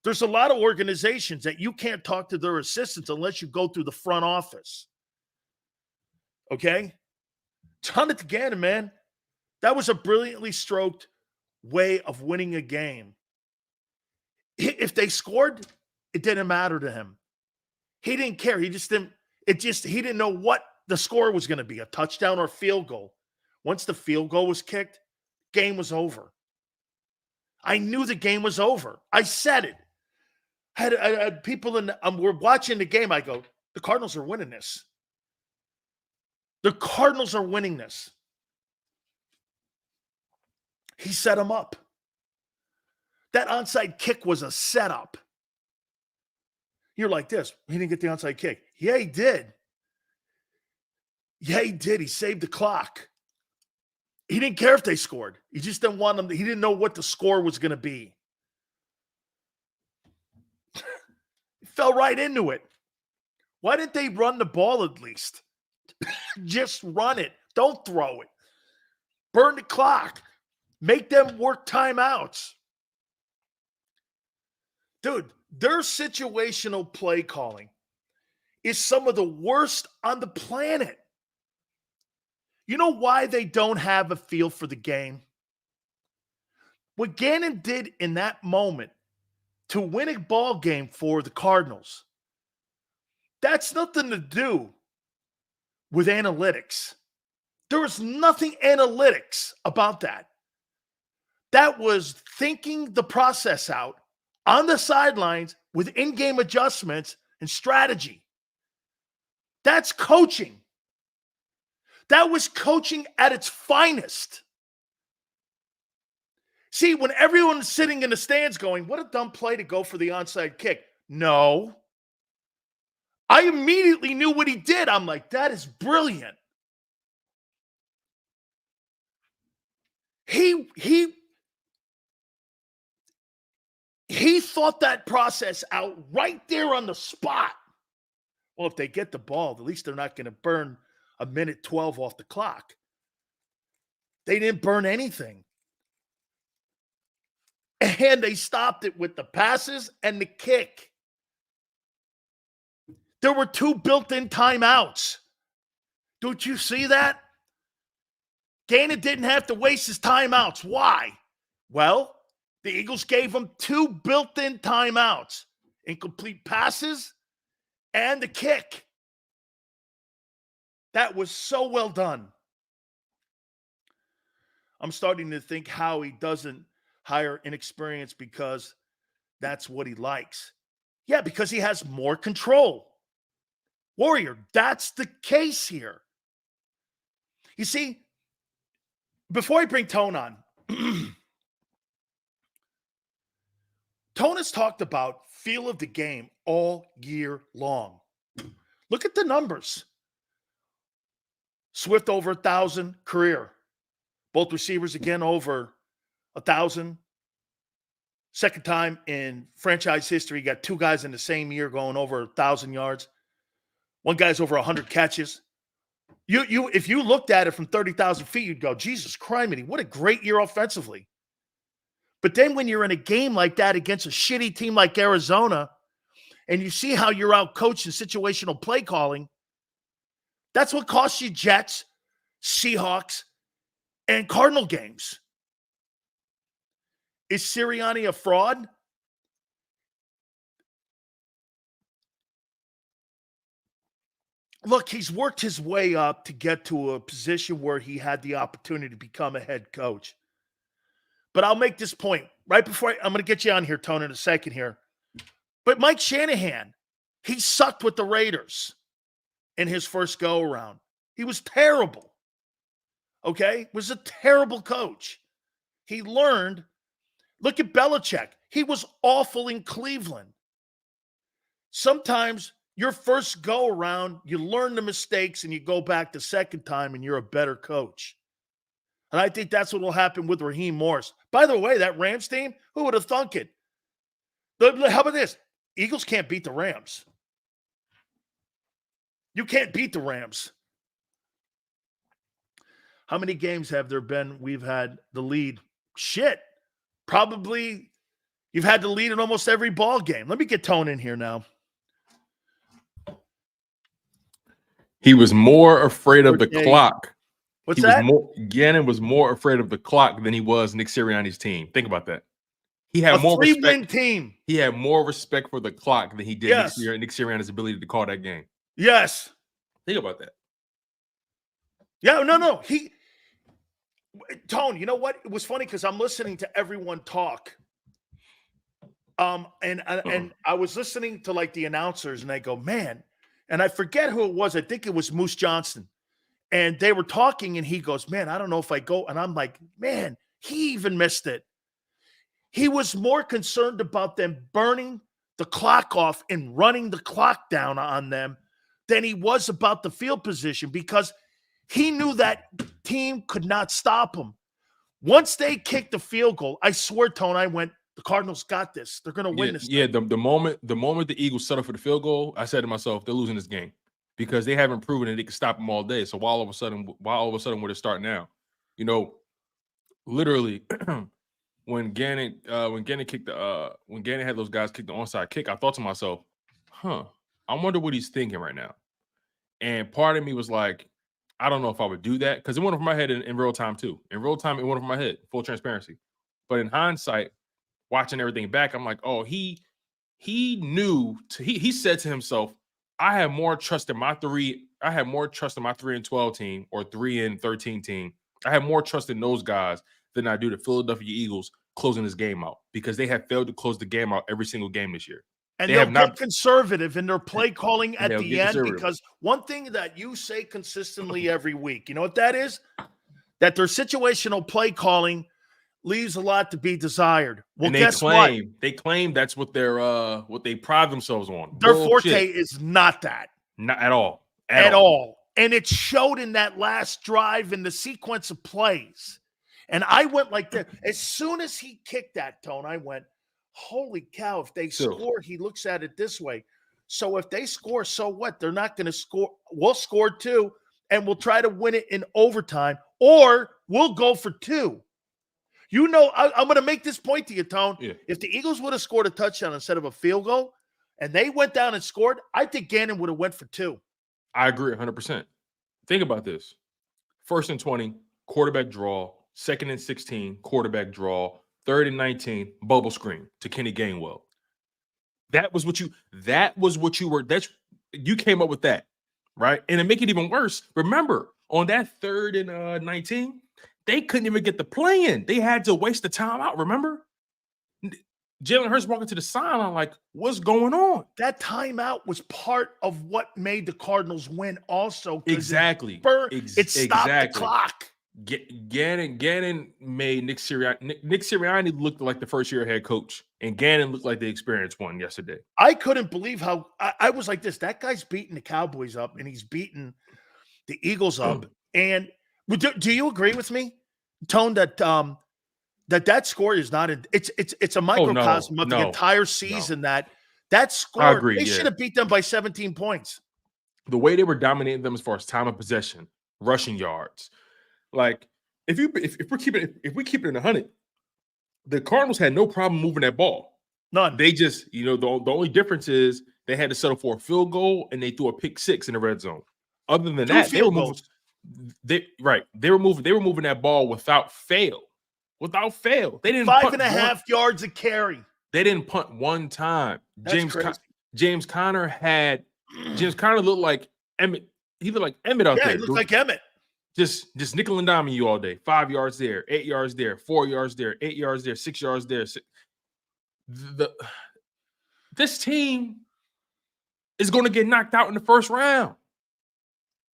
Speaker 1: There's a lot of organizations that you can't talk to their assistants unless you go through the front office. Okay? Ton it again, man. That was a brilliantly stroked way of winning a game. If they scored, it didn't matter to him. He didn't care. He didn't know what the score was going to be, a touchdown or a field goal. Once the field goal was kicked, game was over. I knew the game was over. I said it. I had people we're watching the game. I go, the Cardinals are winning this. The Cardinals are winning this. He set him up. That onside kick was a setup. You're like this. He didn't get the onside kick. Yeah, he did. Yeah, he did. He saved the clock. He didn't care if they scored. He just didn't want them. He didn't know what the score was going to be. He fell right into it. Why didn't they run the ball at least? Just run it. Don't throw it. Burn the clock. Make them work timeouts. Dude, their situational play calling is some of the worst on the planet. You know why they don't have a feel for the game? What Gannon did in that moment to win a ball game for the Cardinals, that's nothing to do with analytics. There was nothing analytics about that. That was thinking the process out on the sidelines with in-game adjustments and strategy. That's coaching. That was coaching at its finest. See, when everyone's sitting in the stands going, what a dumb play to go for the onside kick. No. I immediately knew what he did. I'm like, that is brilliant. He thought that process out right there on the spot. Well, if they get the ball, at least they're not going to burn a minute 12 off the clock. They didn't burn anything. And they stopped it with the passes and the kick. There were 2 built-in timeouts. Don't you see that? Gannon didn't have to waste his timeouts. Why? Well, the Eagles gave him 2 built-in timeouts, incomplete passes and the kick. That was so well done. I'm starting to think Howie doesn't hire inexperience because that's what he likes. Yeah, because he has more control. Warrior, that's the case here. You see, before I bring Tone on, Tone has talked about feel of the game all year long. Look at the numbers. Swift over 1,000 career. Both receivers again over 1,000. Second time in franchise history, you got 2 guys in the same year going over 1,000 yards. One guy's over 100 catches. If you looked at it from 30,000 feet, you'd go, Jesus criminy, what a great year offensively. But then when you're in a game like that against a shitty team like Arizona, and you see how you're out-coached in situational play calling, that's what costs you Jets, Seahawks, and Cardinal games. Is Sirianni a fraud? Look, he's worked his way up to get to a position where he had the opportunity to become a head coach. But I'll make this point right before I'm going to get you on here, Tony, in a second here. But Mike Shanahan, he sucked with the Raiders in his first go-around. He was terrible. Okay? Was a terrible coach. He learned. Look at Belichick. He was awful in Cleveland. Sometimes your first go-around, you learn the mistakes and you go back the second time and you're a better coach. And I think that's what will happen with Raheem Morris. By the way, that Rams team, who would have thunk it? How about this? Eagles can't beat the Rams. You can't beat the Rams. How many games have there been we've had the lead? Shit. probably you've had to lead in almost every ball game. Let me get Tone in here now.
Speaker 8: He was more afraid of the clock.
Speaker 1: What's that?
Speaker 8: Gannon was more afraid of the clock than he was Nick Sirianni's team. Think about that. He had
Speaker 1: A
Speaker 8: more respect.
Speaker 1: 3-win team.
Speaker 8: He had more respect for the clock than he did
Speaker 1: Yes.
Speaker 8: Nick Sirianni's ability to call that game.
Speaker 1: Yes.
Speaker 8: Think about that.
Speaker 1: Yeah, no. Tone, you know what? It was funny because I'm listening to everyone talk. And I was listening to like the announcers, and they go, man, and I forget who it was. I think it was Moose Johnson. And they were talking, and he goes, man, I don't know if I go. And I'm like, man, he even missed it. He was more concerned about them burning the clock off and running the clock down on them than he was about the field position, because he knew that team could not stop him. Once they kicked the field goal, I swear, Tone, I went, the Cardinals got this. They're going to win this.
Speaker 8: Yeah, the moment the Eagles settled for the field goal, I said to myself, they're losing this game because they haven't proven that they can stop them all day. So why all of a sudden would it start now? You know, literally when Gannon had those guys kick the onside kick, I thought to myself, I wonder what he's thinking right now. And part of me was like, I don't know if I would do that, because it went over my head in real time too. In real time, it went over my head, full transparency. But in hindsight, watching everything back, I'm like, oh, he knew. He said to himself, I have more trust in my 3-12 team or 3-13 team. I have more trust in those guys than I do the Philadelphia Eagles closing this game out, because they have failed to close the game out every single game this year.
Speaker 1: And they'll get conservative in their play calling at the end, because one thing that you say consistently every week, you know what that is? That their situational play calling leaves a lot to be desired. Well,
Speaker 8: and they claim that's what they pride themselves on.
Speaker 1: Their forte is not that.
Speaker 8: Not at all.
Speaker 1: At all. And it showed in that last drive in the sequence of plays. And I went like this. As soon as he kicked that, Tone, I went, holy cow, if they score, he looks at it this way. So if they score, so what? They're not going to score. We'll score 2, and we'll try to win it in overtime, or we'll go for 2. You know, I'm going to make this point to you, Tone.
Speaker 8: Yeah.
Speaker 1: If the Eagles would have scored a touchdown instead of a field goal, and they went down and scored, I think Gannon would have went for 2.
Speaker 8: I agree 100%. Think about this. 1st and 20, quarterback draw. 2nd and 16, quarterback draw. 3rd and 19, bubble screen to Kenny Gainwell. You came up with that, right? And to make it even worse, remember, on that 3rd and 19, they couldn't even get the play in. They had to waste the timeout, remember? Jalen Hurts walking to the sideline like, what's going on?
Speaker 1: That timeout was part of what made the Cardinals win also.
Speaker 8: Exactly.
Speaker 1: It stopped the clock.
Speaker 8: Gannon made Nick Sirianni looked like the first-year head coach, and Gannon looked like the experienced one yesterday.
Speaker 1: I couldn't believe how I was like this. That guy's beating the Cowboys up, and he's beating the Eagles up. And do you agree with me, Tone, that that score is not it's a microcosm of the entire season. That score,
Speaker 8: I agree,
Speaker 1: they should have beat them by 17 points.
Speaker 8: The way they were dominating them as far as time of possession, rushing yards. Like, if we keep it in 100, the Cardinals had no problem moving that ball.
Speaker 1: None.
Speaker 8: They just, the only difference is they had to settle for a field goal and they threw a pick 6 in the red zone. Other than that, they were moving. They were moving that ball without fail. Without fail. They didn't
Speaker 1: 5.5 yards a carry.
Speaker 8: They didn't punt one time. James Conner looked like Emmett. He looked like Emmett out there.
Speaker 1: Yeah, he looked like Emmett.
Speaker 8: Just nickel and diming you all day. 5 yards there, 8 yards there, 4 yards there, 8 yards there, 6 yards there. This team is going to get knocked out in the first round.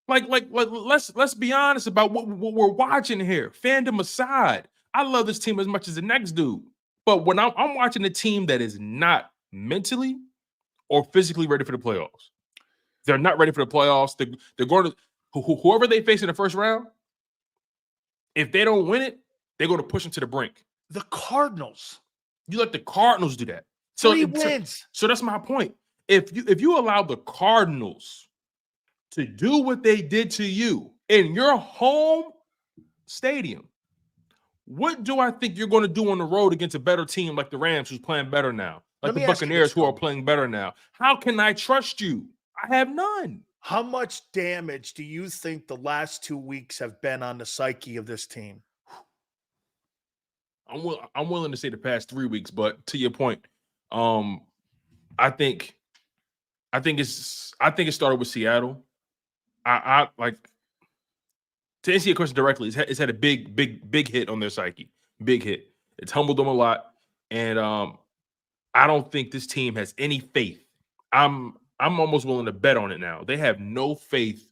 Speaker 8: Like let's be honest about what we're watching here. Fandom aside, I love this team as much as the next dude. But when I'm watching a team that is not mentally or physically ready for the playoffs, they're not ready for the playoffs. They're going to. Whoever they face in the first round, if they don't win it, they're going to push them to the brink.
Speaker 1: The Cardinals.
Speaker 8: You let the Cardinals do that. So
Speaker 1: 3 wins.
Speaker 8: So that's my point. If you allow the Cardinals to do what they did to you in your home stadium, What do I think you're going to do on the road against a better team like the Rams, who's playing better now, like the Buccaneers, who are playing better now? How can I trust you? I have none.
Speaker 1: How much damage do you think the last 2 weeks have been on the psyche of this team?
Speaker 8: I'm willing to say the past 3 weeks, but to your point, I think it started with Seattle. I like to answer your question directly. It's had a big hit on their psyche. Big hit. It's humbled them a lot, and I don't think this team has any faith. I'm almost willing to bet on it now. They have no faith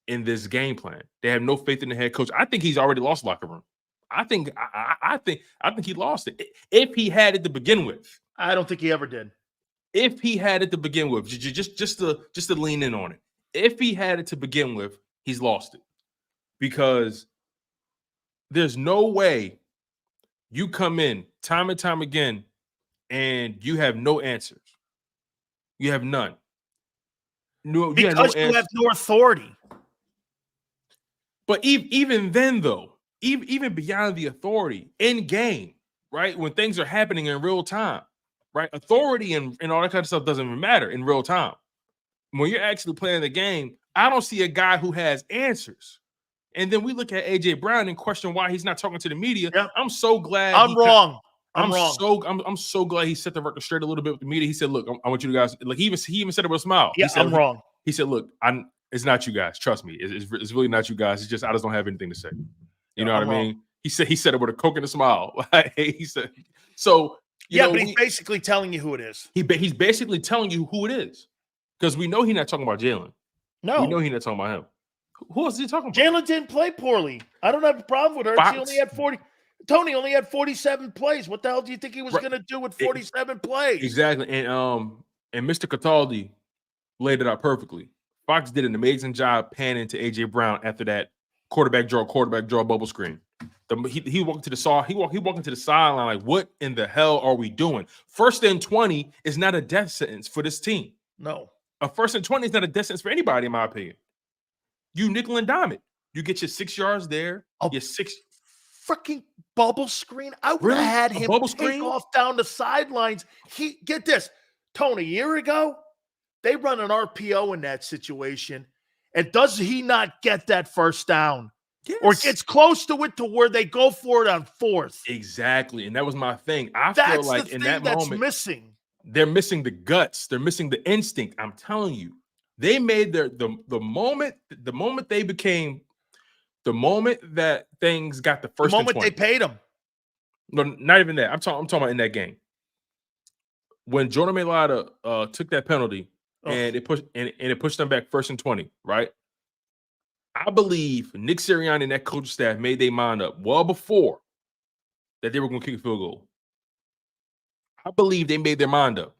Speaker 8: in this game plan. They have no faith in the head coach. I think he's already lost locker room. I think he lost it. If he had it to begin with.
Speaker 1: I don't think he ever did.
Speaker 8: If he had it to begin with, just to lean in on it. If he had it to begin with, he's lost it. Because there's no way you come in time and time again and you have no answers. You have none. No,
Speaker 1: because you have no authority.
Speaker 8: But even then, though, even beyond the authority, in game, right, when things are happening in real time, right, authority and all that kind of stuff doesn't even matter in real time. When you're actually playing the game, I don't see a guy who has answers. And then we look at A.J. Brown and question why he's not talking to the media. Yep. I'm so glad.
Speaker 1: I'm wrong.
Speaker 8: I'm so glad he set the record straight a little bit with the media. He said, "Look, I want you guys." Like he even said it with a smile.
Speaker 1: Yeah,
Speaker 8: he said,
Speaker 1: I'm wrong.
Speaker 8: He said, "Look, it's not you guys. Trust me. It's really not you guys. It's just I just don't have anything to say." You know what I mean?
Speaker 1: Wrong.
Speaker 8: He said it with a coke and a smile. He said so.
Speaker 1: But he's basically telling you who it is.
Speaker 8: He's basically telling you who it is because we know he's not talking about Jalen.
Speaker 1: No,
Speaker 8: we know he's not talking about him. Who else is he talking about?
Speaker 1: Jalen didn't play poorly. I don't have a problem with her. She only had 40. Tony only had 47 plays. What the hell do you think he was going to do with 47 plays?
Speaker 8: Exactly. And Mr. Cataldi laid it out perfectly. Fox did an amazing job panning to A.J. Brown after that quarterback draw bubble screen. He walked to the sideline like, what in the hell are we doing? 1st and 20 is not a death sentence for this team.
Speaker 1: No.
Speaker 8: A 1st and 20 is not a death sentence for anybody, in my opinion. You nickel and dime it. You get your 6 yards there. Your 6
Speaker 1: freaking bubble screen. I would have had him take off down the sidelines. Get this, Tony, a year ago, they run an RPO in that situation. And does he not get that first down? Yes. Or gets close to it to where they go for it on 4th?
Speaker 8: Exactly. And that was my thing. I feel like in that moment, they're missing the guts. They're missing the instinct. I'm telling you. They made the moment that things got the first.
Speaker 1: The moment they paid him.
Speaker 8: No, not even that. I'm talking about in that game. When Jordan Mailata took that penalty and it pushed them back 1st and 20, right? I believe Nick Sirianni and that coaching staff made their mind up well before that they were going to kick a field goal. I believe they made their mind up.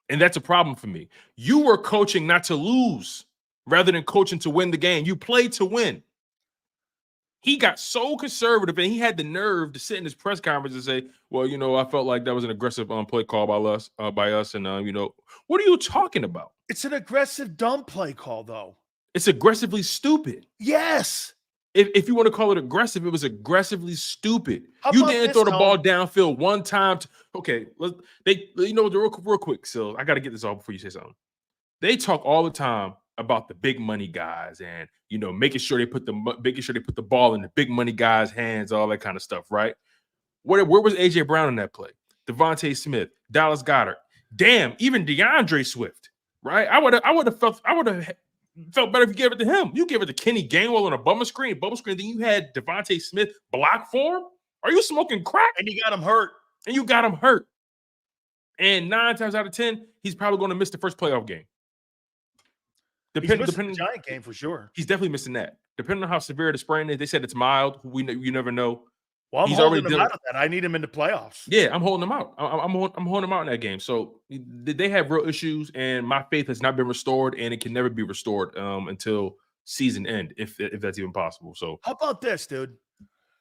Speaker 8: And that's a problem for me. You were coaching not to lose rather than coaching to win the game. You played to win. He got so conservative and he had the nerve to sit in his press conference and say, well, I felt like that was an aggressive play call by us. And, what are you talking about?
Speaker 1: It's an aggressive, dumb play call, though.
Speaker 8: It's aggressively stupid.
Speaker 1: Yes.
Speaker 8: If you want to call it aggressive, it was aggressively stupid. You didn't throw the ball downfield one time. Real quick, so I got to get this off before you say something. They talk all the time about the big money guys and making sure they put the ball in the big money guys' hands, all that kind of stuff, right? Where was A.J. Brown in that play? Devontae Smith, Dallas Goedert, damn, even DeAndre Swift, right? I would have felt better if you gave it to him. You gave it to Kenny Gainwell on a bubble screen. Then you had Devontae Smith block for him. Are you smoking crack?
Speaker 1: And you got him hurt.
Speaker 8: And 9 times out of 10, he's probably going to miss the first playoff game.
Speaker 1: Depending the Giant game for sure.
Speaker 8: He's definitely missing that. Depending on how severe the sprain is, they said it's mild. You never know.
Speaker 1: Well, I'm holding him out of that. I need him in the playoffs.
Speaker 8: Yeah, I'm holding him out. I'm holding him out in that game. So they have real issues, and my faith has not been restored, and it can never be restored until season end, if that's even possible. So
Speaker 1: how about this, dude?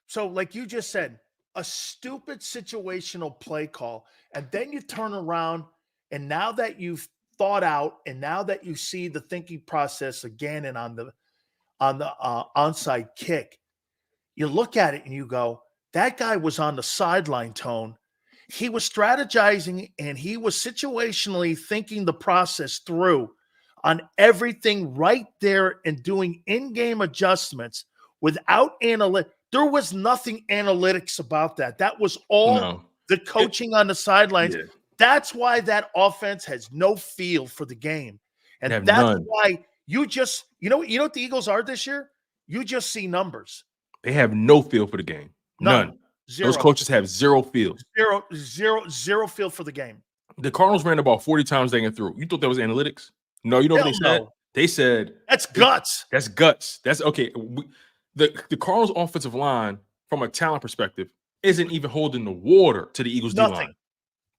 Speaker 1: So like you just said, a stupid situational play call, and then you turn around, and now that you've thought out, and now that you see the thinking process again, and on the onside kick, you look at it and you go, That guy was on the sideline, Tone. He was strategizing and he was situationally thinking the process through on everything right there and doing in-game adjustments without analytics. There was nothing analytics about that. That was all the coaching on the sidelines.
Speaker 8: Yeah.
Speaker 1: That's why that offense has no feel for the game. And that's
Speaker 8: none.
Speaker 1: why you know what the Eagles are this year? You just see numbers.
Speaker 8: They have no feel for the game. None.
Speaker 1: Zero.
Speaker 8: Those coaches have zero feel.
Speaker 1: Zero feel for the game.
Speaker 8: The Cardinals ran the ball 40 times they get through. You thought that was analytics? No, you know what they said?
Speaker 1: No.
Speaker 8: They said
Speaker 1: that's guts.
Speaker 8: That's guts. That's okay. The Cardinals offensive line, from a talent perspective, isn't even holding the water to the Eagles D-line.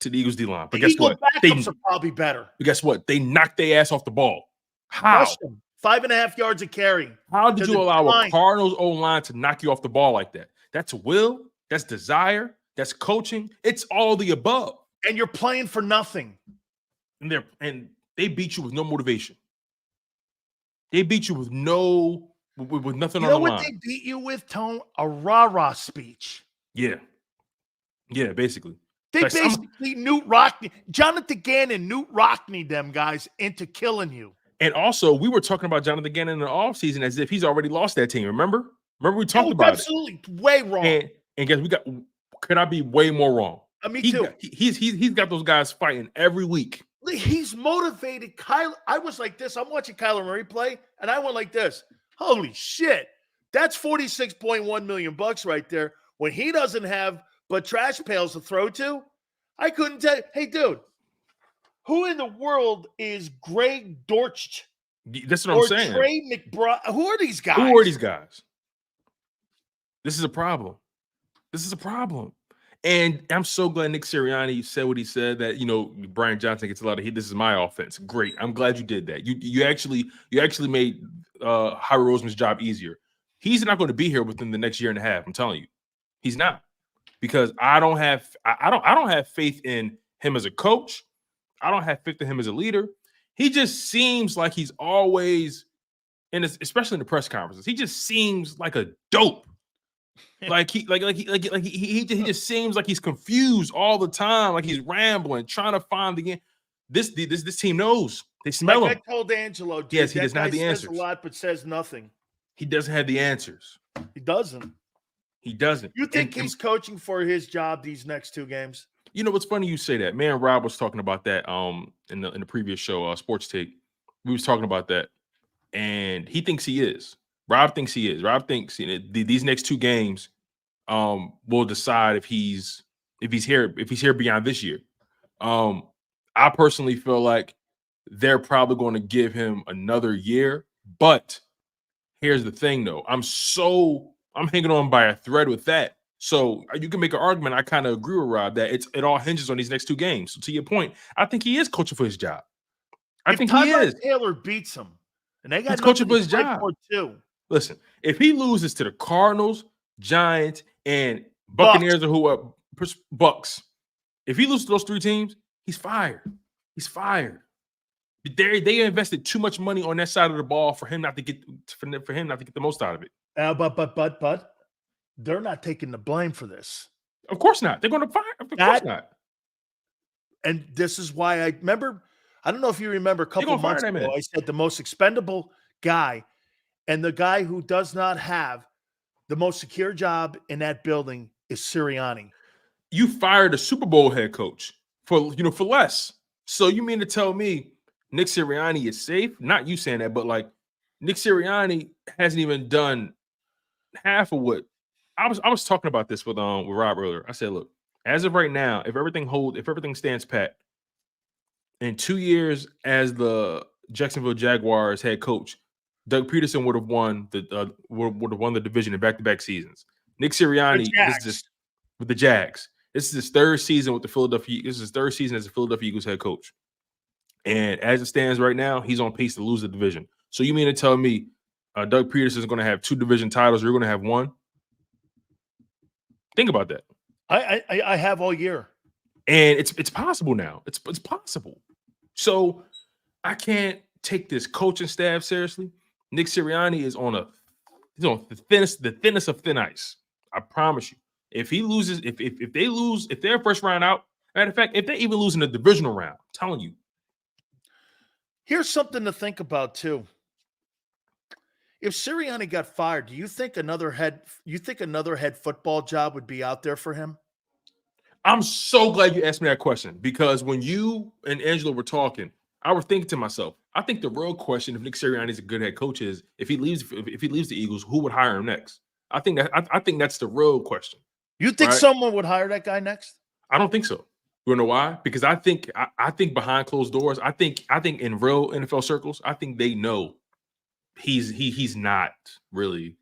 Speaker 8: To the Eagles D-line. But guess what?
Speaker 1: Backups are probably better.
Speaker 8: But guess what? They knocked their ass off the ball. How?
Speaker 1: 5.5 yards of carry.
Speaker 8: How did you allow a Cardinals O-line to knock you off the ball like that? That's will. That's desire. That's coaching. It's all the above.
Speaker 1: And you're playing for nothing.
Speaker 8: And they beat you with no motivation. They beat you with nothing on the line.
Speaker 1: You know what they beat you with, Tone? A rah-rah speech.
Speaker 8: Yeah. Yeah, basically.
Speaker 1: They basically Newt Rockney, Jonathan Gannon, Newt Rockney them guys into killing you.
Speaker 8: And also, we were talking about Jonathan Gannon in the offseason as if he's already lost that team. Remember we talked about
Speaker 1: absolutely way wrong.
Speaker 8: And guess could I be way more wrong?
Speaker 1: Me too.
Speaker 8: He's got those guys fighting every week.
Speaker 1: He's motivated. I was like this. I'm watching Kyler Murray play, and I went like this. Holy shit. That's $46.1 million right there. When he doesn't have but trash pails to throw to, I couldn't tell you. Hey, dude, who in the world is Greg Dortch?
Speaker 8: That's what I'm saying.
Speaker 1: Trey McBride. Who are these guys?
Speaker 8: Who are these guys? This is a problem. And I'm so glad Nick Sirianni said what he said, that, Brian Johnson gets a lot of heat. This is my offense. Great. I'm glad you did that. You actually made Howie Roseman's job easier. He's not going to be here within the next year and a half. I'm telling you, he's not, because I don't have faith in him as a coach. I don't have faith in him as a leader. He just seems like he's always, and especially in the press conferences, he just seems like a dope. He just seems like he's confused all the time, like he's rambling, trying to find the game. This team knows. They smell him.
Speaker 1: I told Angelo, dude,
Speaker 8: yes, he does not have the answers.
Speaker 1: Says a lot, but says nothing.
Speaker 8: He doesn't have the answers.
Speaker 1: He doesn't.
Speaker 8: You
Speaker 1: think he's coaching for his job these next two games?
Speaker 8: You know what's funny? You say that. Man, Rob was talking about that in the previous show, Sports Take. We was talking about that, and he thinks he is. Rob thinks he is. Rob thinks these next two games will decide if he's here beyond this year. I personally feel like they're probably going to give him another year. But here's the thing, though. I'm hanging on by a thread with that. So you can make an argument. I kind of agree with Rob that it all hinges on these next two games. So to your point, I think he is coaching for his job. I think he is.
Speaker 1: Taylor beats him, and they got
Speaker 8: he's coaching for his job
Speaker 1: too.
Speaker 8: Listen, if he loses to the Cardinals, Giants, and Buccaneers, or whoever, Bucks, if he loses to those three teams, he's fired. He's fired. They invested too much money on that side of the ball for him not to get the most out of it.
Speaker 1: But they're not taking the blame for this.
Speaker 8: Of course not. They're going to fire. Of course not.
Speaker 1: And this is why I remember. I don't know if you remember a couple of months ago, I said the most expendable guy and the guy who does not have the most secure job in that building is Sirianni.
Speaker 8: You fired a Super Bowl head coach for less. So you mean to tell me Nick Sirianni is safe? Not you saying that, but like Nick Sirianni hasn't even done half of what I was talking about this with Rob earlier. I said, look, as of right now, if everything stands pat, in 2 years as the Jacksonville Jaguars head coach, Doug Peterson would have won the division in back-to-back seasons. Nick Sirianni with the Jags. This is his third season with the Philadelphia. This is his third season as a Philadelphia Eagles head coach. And as it stands right now, he's on pace to lose the division. So you mean to tell me Doug Peterson is going to have 2 division titles? You're going to have 1? Think about that.
Speaker 1: I have all year,
Speaker 8: and it's possible now. It's possible. So I can't take this coaching staff seriously. Nick Sirianni is on the thinnest of thin ice. I promise you. If he loses, if they lose, if they're first round out, matter of fact, if they even lose in the divisional round, I'm telling you.
Speaker 1: Here's something to think about too. If Sirianni got fired, do you think another head football job would be out there for him?
Speaker 8: I'm so glad you asked me that question, because when you and Angela were talking, I was thinking to myself, I think the real question, if Nick Sirianni is a good head coach, is if he leaves the Eagles, who would hire him next? I think that's the real question.
Speaker 1: You think someone would hire that guy next?
Speaker 8: I don't think so. You know why? Because I think behind closed doors, I think in real NFL circles, I think they know he's not really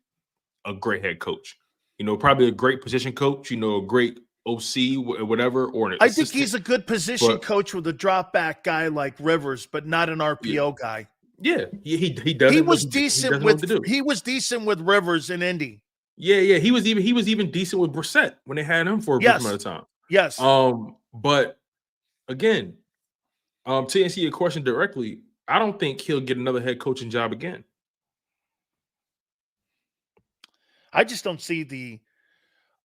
Speaker 8: a great head coach. You know, probably a great position coach. You know, a great OC, whatever. Or
Speaker 1: I think he's a good position coach with a drop back guy like Rivers, but not an RPO guy.
Speaker 8: Yeah, he does.
Speaker 1: He was decent with Rivers in Indy.
Speaker 8: Yeah. He was even decent with Brissett when they had him for a brief amount of time.
Speaker 1: Yes.
Speaker 8: But again, to answer your question directly, I don't think he'll get another head coaching job again.
Speaker 1: I just don't see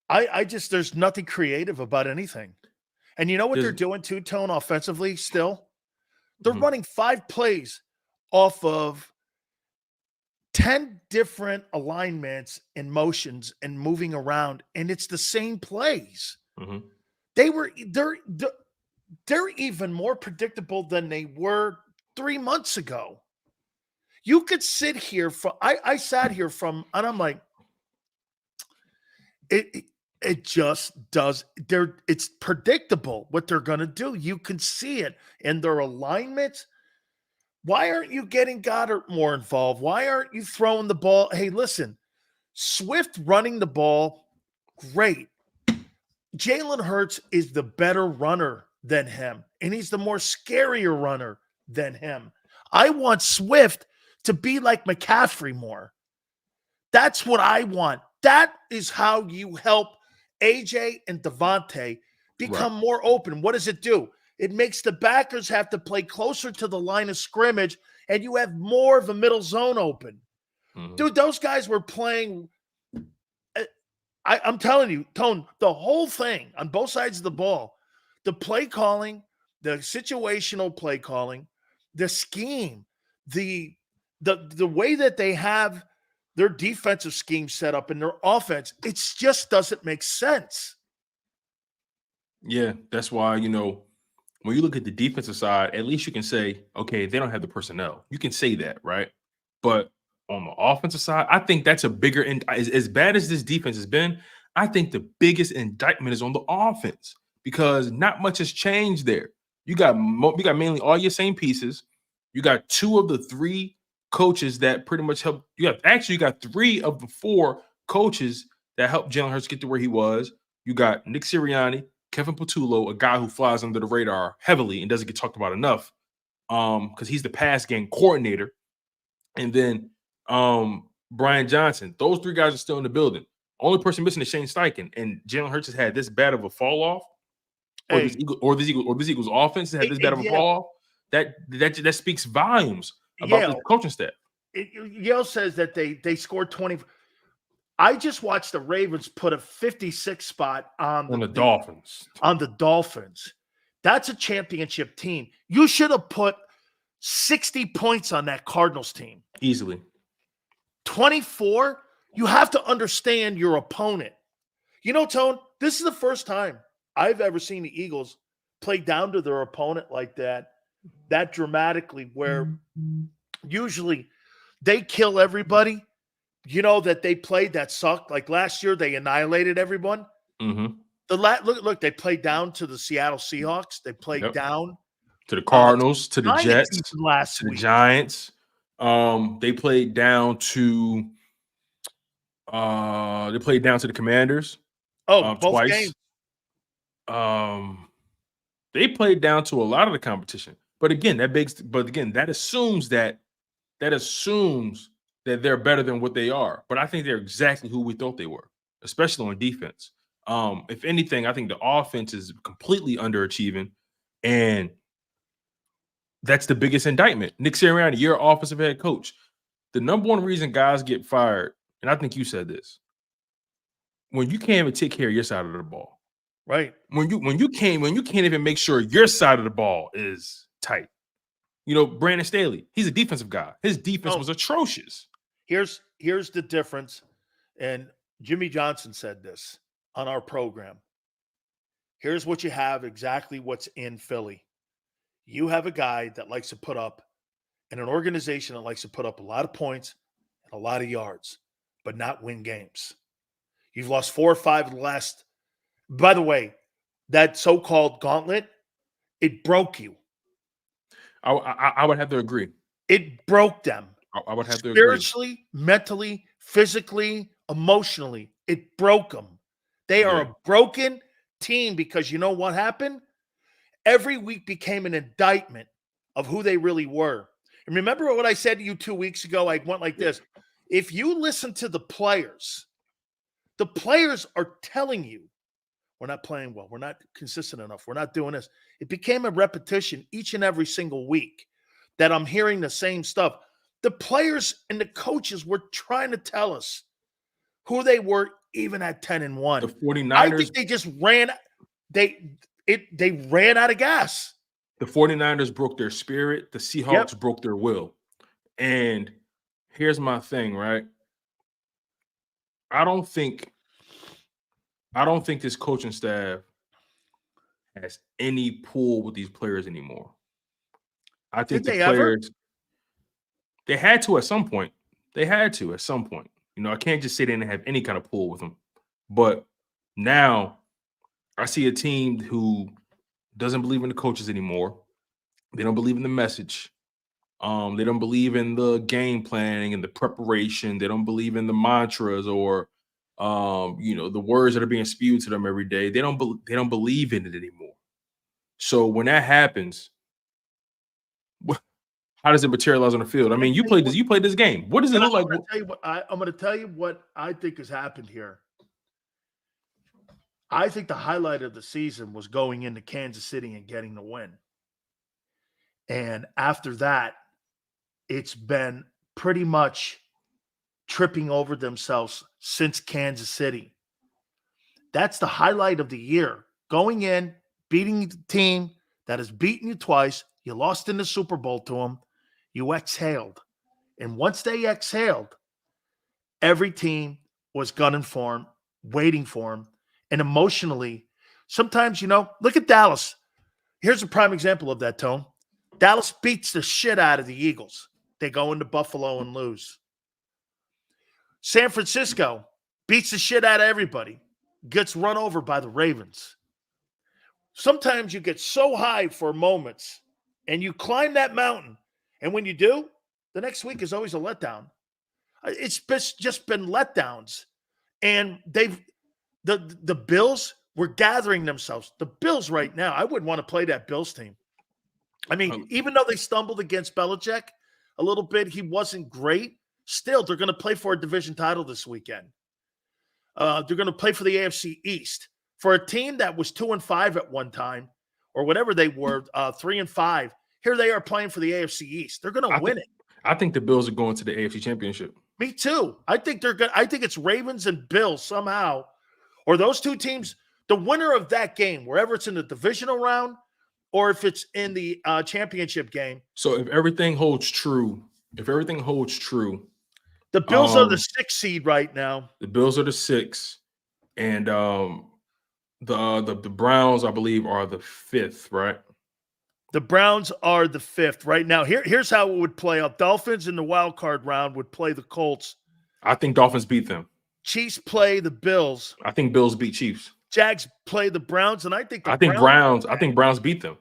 Speaker 1: there's nothing creative about anything. And you know what they're doing too, Tone, offensively still? They're running 5 plays off of 10 different alignments and motions and moving around, and it's the same plays. They're even more predictable than they were 3 months ago. You could sit here I sat here and I'm like, it just does. It's predictable what they're going to do. You can see it in their alignments. Why aren't you getting Goddard more involved? Why aren't you throwing the ball? Hey, listen, Swift running the ball, great. Jalen Hurts is the better runner than him, and he's the more scarier runner than him. I want Swift to be like McCaffrey more. That's what I want. That is how you help AJ and Devontae become more open. What does it do? It makes the backers have to play closer to the line of scrimmage, and you have more of a middle zone open. Dude, those guys were playing. I'm telling you, Tone, the whole thing on both sides of the ball, the play calling, the situational play calling, the scheme, the way that they have their defensive scheme set up and their offense, it just doesn't make sense.
Speaker 8: Yeah, that's why, you know, when you look at the defensive side, at least you can say, okay, they don't have the personnel. You can say that, right? But on the offensive side, I think that's a bigger as bad as this defense has been, I think the biggest indictment is on the offense, because not much has changed there. You got mainly all your same pieces. You got 2 of the 3 coaches that pretty much helped. You got 3 of the 4 coaches that helped Jalen Hurts get to where he was. You got Nick Sirianni, Kevin Patullo, a guy who flies under the radar heavily and doesn't get talked about enough, because he's the pass game coordinator. And then Brian Johnson. Those 3 guys are still in the building. Only person missing is Shane Steichen, and Jalen Hurts has had this bad of a fall off, or this Eagles offense has had this bad of a fall off. That speaks volumes about the coaching staff.
Speaker 1: Yale says that they scored 20. I just watched the Ravens put a 56 spot on the
Speaker 8: Dolphins.
Speaker 1: On the Dolphins. That's a championship team. You should have put 60 points on that Cardinals team.
Speaker 8: Easily.
Speaker 1: 24, you have to understand your opponent. You know, Tone, this is the first time I've ever seen the Eagles play down to their opponent like that dramatically, where usually they kill everybody, you know, that they played that sucked. Like last year, they annihilated everyone. Look, they played down to the Seattle Seahawks. They played down
Speaker 8: to the Cardinals, to the Jets,
Speaker 1: to
Speaker 8: the Giants. They played down to the Commanders.
Speaker 1: Both
Speaker 8: twice.
Speaker 1: games.
Speaker 8: They played down to a lot of the competition. But again, that assumes that they're better than what they are. But I think they're exactly who we thought they were, especially on defense. If anything, I think the offense is completely underachieving, and that's the biggest indictment. Nick Sirianni, you're offensive head coach. The number one reason guys get fired, and I think you said this, when you can't even take care of your side of the ball,
Speaker 1: Right.
Speaker 8: when you can't even make sure your side of the ball is tight. Brandon Staley, he's a defensive guy. His defense was atrocious.
Speaker 1: Here's the difference, and Jimmy Johnson said this on our program. Here's what you have, exactly what's in Philly. You have a guy that likes to put up, and an organization that likes to put up a lot of points and a lot of yards, but not win games. You've lost 4 or 5 of the last. By the way, that so-called gauntlet, it broke you.
Speaker 8: I would have to agree.
Speaker 1: It broke them.
Speaker 8: I would have to agree.
Speaker 1: Spiritually, mentally, physically, emotionally, it broke them. They are a broken team because you know what happened? Every week became an indictment of who they really were. And remember what I said to you 2 weeks ago? I went like this. If you listen to the players are telling you, we're not playing well. We're not consistent enough. We're not doing this. It became a repetition each and every single week that I'm hearing the same stuff. The players and the coaches were trying to tell us who they were even at 10-1.
Speaker 8: The 49ers.
Speaker 1: I think they just ran. They ran out of gas.
Speaker 8: The 49ers broke their spirit. The Seahawks broke their will. And here's my thing, right? I don't think this coaching staff has any pull with these players anymore. I think the players they had to at some point. They had to at some point. I can't just say they didn't have any kind of pull with them. But now I see a team who doesn't believe in the coaches anymore. They don't believe in the message. They don't believe in the game planning and the preparation. They don't believe in the mantras or the words that are being spewed to them every day. They don't believe in it anymore. So when that happens, how does it materialize on the field? I mean, you played this game. What does it look like?
Speaker 1: I'm going to tell you what I think has happened here. I think the highlight of the season was going into Kansas City and getting the win. And after that, it's been pretty much tripping over themselves since Kansas City. That's the highlight of the year. Going in, beating the team that has beaten you twice. You lost in the Super Bowl to them. You exhaled. And once they exhaled, every team was gunning for him, waiting for him. And emotionally, sometimes, look at Dallas. Here's a prime example of that, Tone. Dallas beats the shit out of the Eagles. They go into Buffalo and lose. San Francisco beats the shit out of everybody, gets run over by the Ravens. Sometimes you get so high for moments and you climb that mountain. And when you do, the next week is always a letdown. It's just been letdowns. And the Bills were gathering themselves. The Bills right now, I wouldn't want to play that Bills team. I mean, even though they stumbled against Belichick a little bit, he wasn't great. Still, they're going to play for a division title this weekend. They're going to play for the AFC East. For a team that was 2-5 at one time, or whatever they were, 3-5, here they are playing for the AFC East. They're going to win it.
Speaker 8: I think the Bills are going to the AFC Championship.
Speaker 1: Me too. I think they're good. I think it's Ravens and Bills somehow, or those two teams. The winner of that game, wherever it's in the divisional round, or if it's in the championship game.
Speaker 8: So if everything holds true, the
Speaker 1: Bills are the 6th seed right now.
Speaker 8: The Bills are the 6th, and the Browns, I believe, are the 5th, right?
Speaker 1: The Browns are the 5th right now. Here's how it would play out. Dolphins in the wild card round would play the Colts.
Speaker 8: I think Dolphins beat them.
Speaker 1: Chiefs play the Bills.
Speaker 8: I think Bills beat Chiefs.
Speaker 1: Jags play the Browns, and I think
Speaker 8: Browns beat them.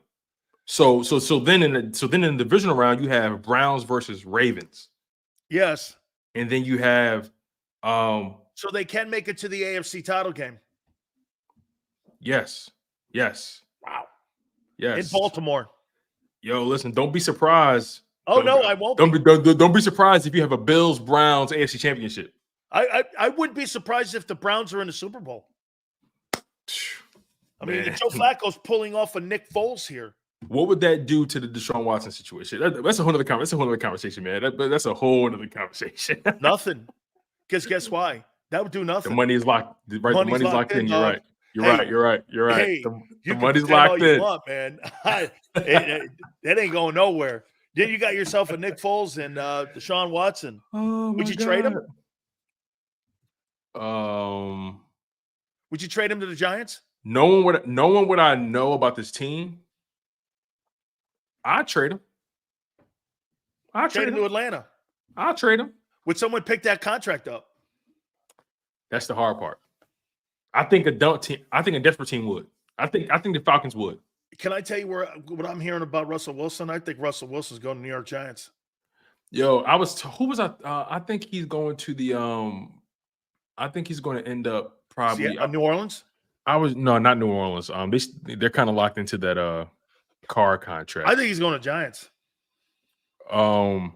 Speaker 8: So then in the divisional round, you have Browns versus Ravens.
Speaker 1: Yes.
Speaker 8: And then you have
Speaker 1: so they can make it to the AFC title game.
Speaker 8: Yes.
Speaker 1: Wow.
Speaker 8: Yes.
Speaker 1: In Baltimore.
Speaker 8: Yo, listen, don't be surprised.
Speaker 1: Oh, no, I won't.
Speaker 8: Don't be surprised if you have a Bills-Browns AFC Championship.
Speaker 1: I wouldn't be surprised if the Browns are in the Super Bowl. I mean, Joe Flacco's pulling off a Nick Foles here.
Speaker 8: What would that do to the Deshaun Watson situation? That's a whole other conversation, man. That's a whole other conversation.
Speaker 1: Nothing. Because guess why? That would do
Speaker 8: The
Speaker 1: nothing.
Speaker 8: money's locked. Right, the money's locked in. You're
Speaker 1: dog.
Speaker 8: right. You're
Speaker 1: Hey,
Speaker 8: right. You're right. You're right.
Speaker 1: Hey,
Speaker 8: The
Speaker 1: you can
Speaker 8: money's
Speaker 1: pretend all
Speaker 8: locked
Speaker 1: you
Speaker 8: in.
Speaker 1: want, man. That ain't going nowhere. Then you got yourself a Nick Foles and Deshaun Watson.
Speaker 8: Oh,
Speaker 1: Would you trade him?
Speaker 8: Would
Speaker 1: you trade him to the Giants?
Speaker 8: Knowing what I know about this team, I'd trade him. I'd
Speaker 1: Trade him to Atlanta.
Speaker 8: I'll trade him.
Speaker 1: Would someone pick that contract up?
Speaker 8: That's the hard part. I think a desperate team would. I think the Falcons would.
Speaker 1: Can I tell you what I'm hearing about Russell Wilson? I think Russell Wilson's going to New York Giants.
Speaker 8: Yo, I think he's going to the I think he's going to end up probably
Speaker 1: New Orleans.
Speaker 8: No, not New Orleans. They're kind of locked into that Carr contract.
Speaker 1: I think he's going to Giants. Because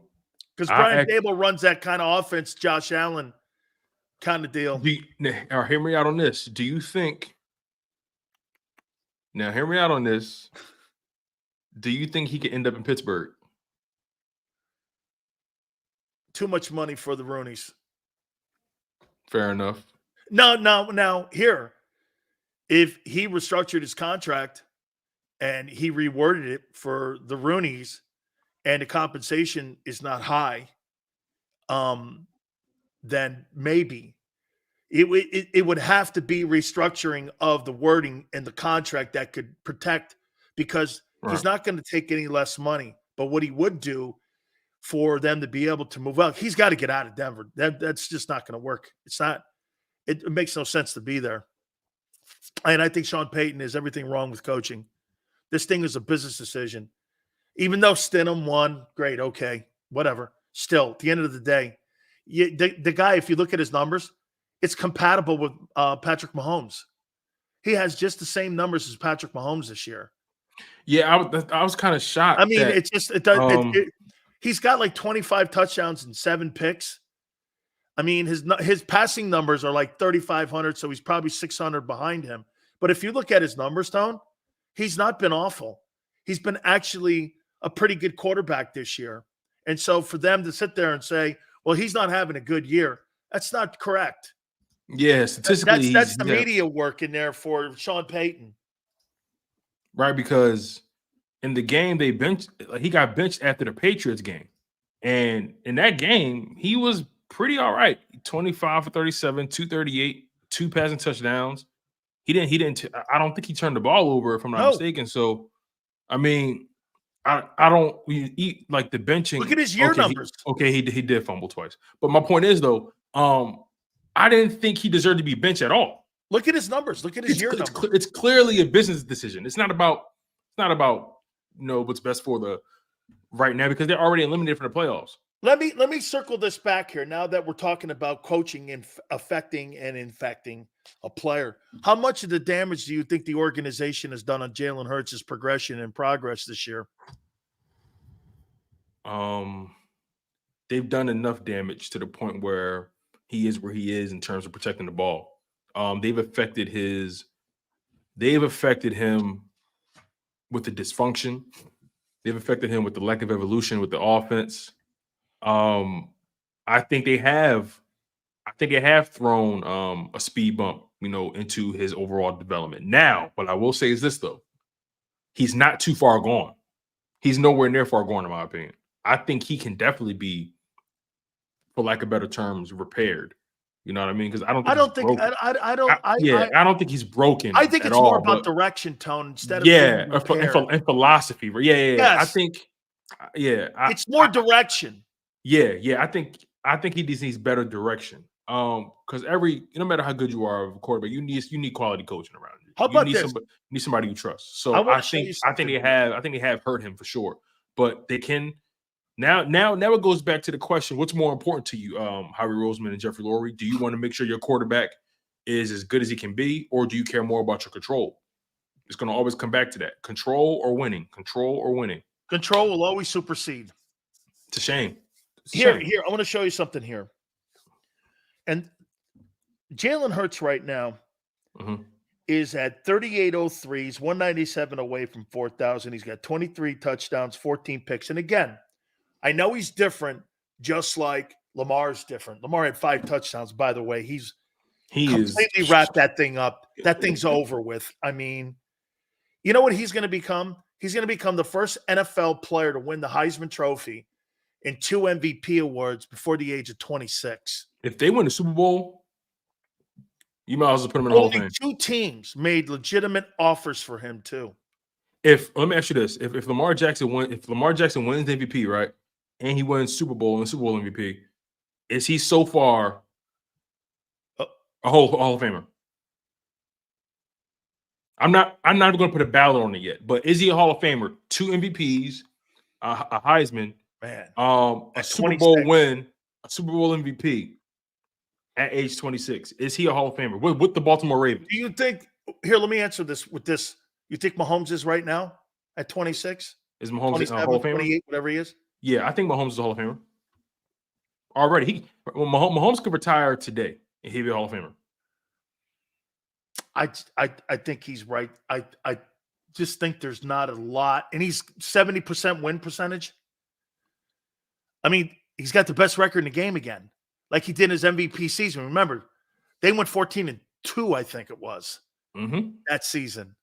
Speaker 1: Brian Dable runs that kind of offense, Josh Allen kind of deal.
Speaker 8: Hear me out on this. Do you think? Now, hear me out on this. Do you think he could end up in Pittsburgh?
Speaker 1: Too much money for the Rooneys.
Speaker 8: Fair enough.
Speaker 1: Now, here, if he restructured his contract and he reworded it for the Rooneys and the compensation is not high, then maybe. It would have to be restructuring of the wording in the contract that could protect, because he's not going to take any less money. But what he would do for them to be able to move out, he's got to get out of Denver. That's just not going to work. It's not. It makes no sense to be there. And I think Sean Payton is everything wrong with coaching. This thing is a business decision. Even though Stidham won, great, okay, whatever. Still, at the end of the day, the guy, if you look at his numbers, it's compatible with Patrick Mahomes. He has just the same numbers as Patrick Mahomes this year.
Speaker 8: Yeah, I was kind of shocked.
Speaker 1: I mean, he's got like 25 touchdowns and 7 picks. I mean, his passing numbers are like 3,500, so he's probably 600 behind him. But if you look at his numbers, Tone, he's not been awful. He's been actually a pretty good quarterback this year. And so for them to sit there and say, well, he's not having a good year, that's not correct.
Speaker 8: Yeah, statistically,
Speaker 1: that's the media work in there for Sean Payton.
Speaker 8: Right, because in the game he got benched after the Patriots game. And in that game, he was pretty all right. 25 for 37, 238, 2 passing touchdowns. I don't think he turned the ball over, if I'm not mistaken. So, I mean, I don't eat like the benching.
Speaker 1: Look at his year numbers.
Speaker 8: He did fumble twice. But my point is, though, I didn't think he deserved to be benched at all.
Speaker 1: Look at his numbers. Look at his year numbers.
Speaker 8: It's clearly a business decision. It's not about what's best for the right now, because they're already eliminated from the playoffs.
Speaker 1: Let me circle this back here now that we're talking about coaching and affecting and infecting a player. How much of the damage do you think the organization has done on Jalen Hurts' progression and progress this year?
Speaker 8: They've done enough damage to the point where he is where he is in terms of protecting the ball. They've affected him with the dysfunction. They've affected him with the lack of evolution with the offense. I think they have thrown a speed bump, into his overall development. Now, what I will say is this, though. He's not too far gone. He's nowhere near far gone, in my opinion. I think he can definitely be, for lack of better terms, repaired. You know what I mean? Because I don't think he's broken.
Speaker 1: I think it's more about direction, Tone, instead of
Speaker 8: and philosophy. Yeah.
Speaker 1: Yes. It's more direction.
Speaker 8: Yeah. I think he just needs better direction. Because no matter how good you are of a quarterback, you need quality coaching around you.
Speaker 1: How about
Speaker 8: this? You need somebody you trust. So I think they have hurt him for sure. But they can now it goes back to the question: what's more important to you, Howie Roseman and Jeffrey Lurie? Do you want to make sure your quarterback is as good as he can be, or do you care more about your control? It's going to always come back to that: control or winning. Control or winning.
Speaker 1: Control will always supersede.
Speaker 8: It's a shame.
Speaker 1: Here, I want to show you something here. And Jalen Hurts right now is at 38.03. He's 197 away from 4,000. He's got 23 touchdowns, 14 picks. And again, I know he's different, just like Lamar's different. Lamar had 5 touchdowns, by the way. He's
Speaker 8: He
Speaker 1: completely
Speaker 8: is
Speaker 1: wrap that thing up. That thing's over with. I mean, you know what he's going to become? He's going to become the first NFL player to win the Heisman Trophy and 2 MVP awards before the age of 26.
Speaker 8: If they win the Super Bowl, you might as well put him in the Hall of
Speaker 1: Only
Speaker 8: Fame.
Speaker 1: 2 teams made legitimate offers for him too.
Speaker 8: Let me ask you this: if Lamar Jackson wins the MVP, right, and he wins Super Bowl and Super Bowl MVP, is he so far a Hall of Famer? I'm not going to put a ballot on it yet, but is he a Hall of Famer? 2 MVPs, a Heisman,
Speaker 1: Man,
Speaker 8: a Super Bowl win, a Super Bowl MVP at age 26. Is he a Hall of Famer with the Baltimore Ravens?
Speaker 1: do you think? Here, let me answer this with this. You think Mahomes is right now at 26?
Speaker 8: Is Mahomes a
Speaker 1: 27,
Speaker 8: Hall of Famer?
Speaker 1: 28, whatever he is?
Speaker 8: Yeah, I think Mahomes is a Hall of Famer. Already, Mahomes could retire today and he'd be a Hall of Famer.
Speaker 1: I think he's right. I just think there's not a lot, and he's 70% win percentage. I mean, he's got the best record in the game again, like he did in his MVP season. Remember, they went 14-2, I think it was that season.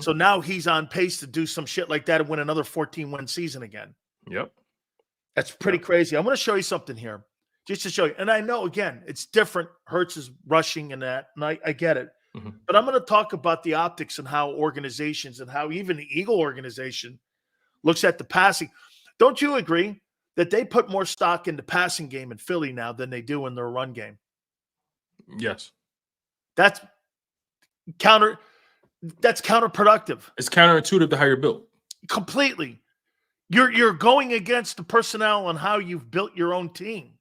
Speaker 1: So now he's on pace to do some shit like that and win another 14-win season again.
Speaker 8: Yep.
Speaker 1: That's pretty crazy. I'm going to show you something here just to show you. And I know, again, it's different. Hurts is rushing and that, and I get it. But I'm going to talk about the optics and how organizations and how even the Eagle organization looks at the passing. Don't you agree that they put more stock in the passing game in Philly now than they do in their run game?
Speaker 8: Yes.
Speaker 1: That's counterproductive.
Speaker 8: It's counterintuitive to how you're built.
Speaker 1: Completely. You're going against the personnel on how you've built your own team.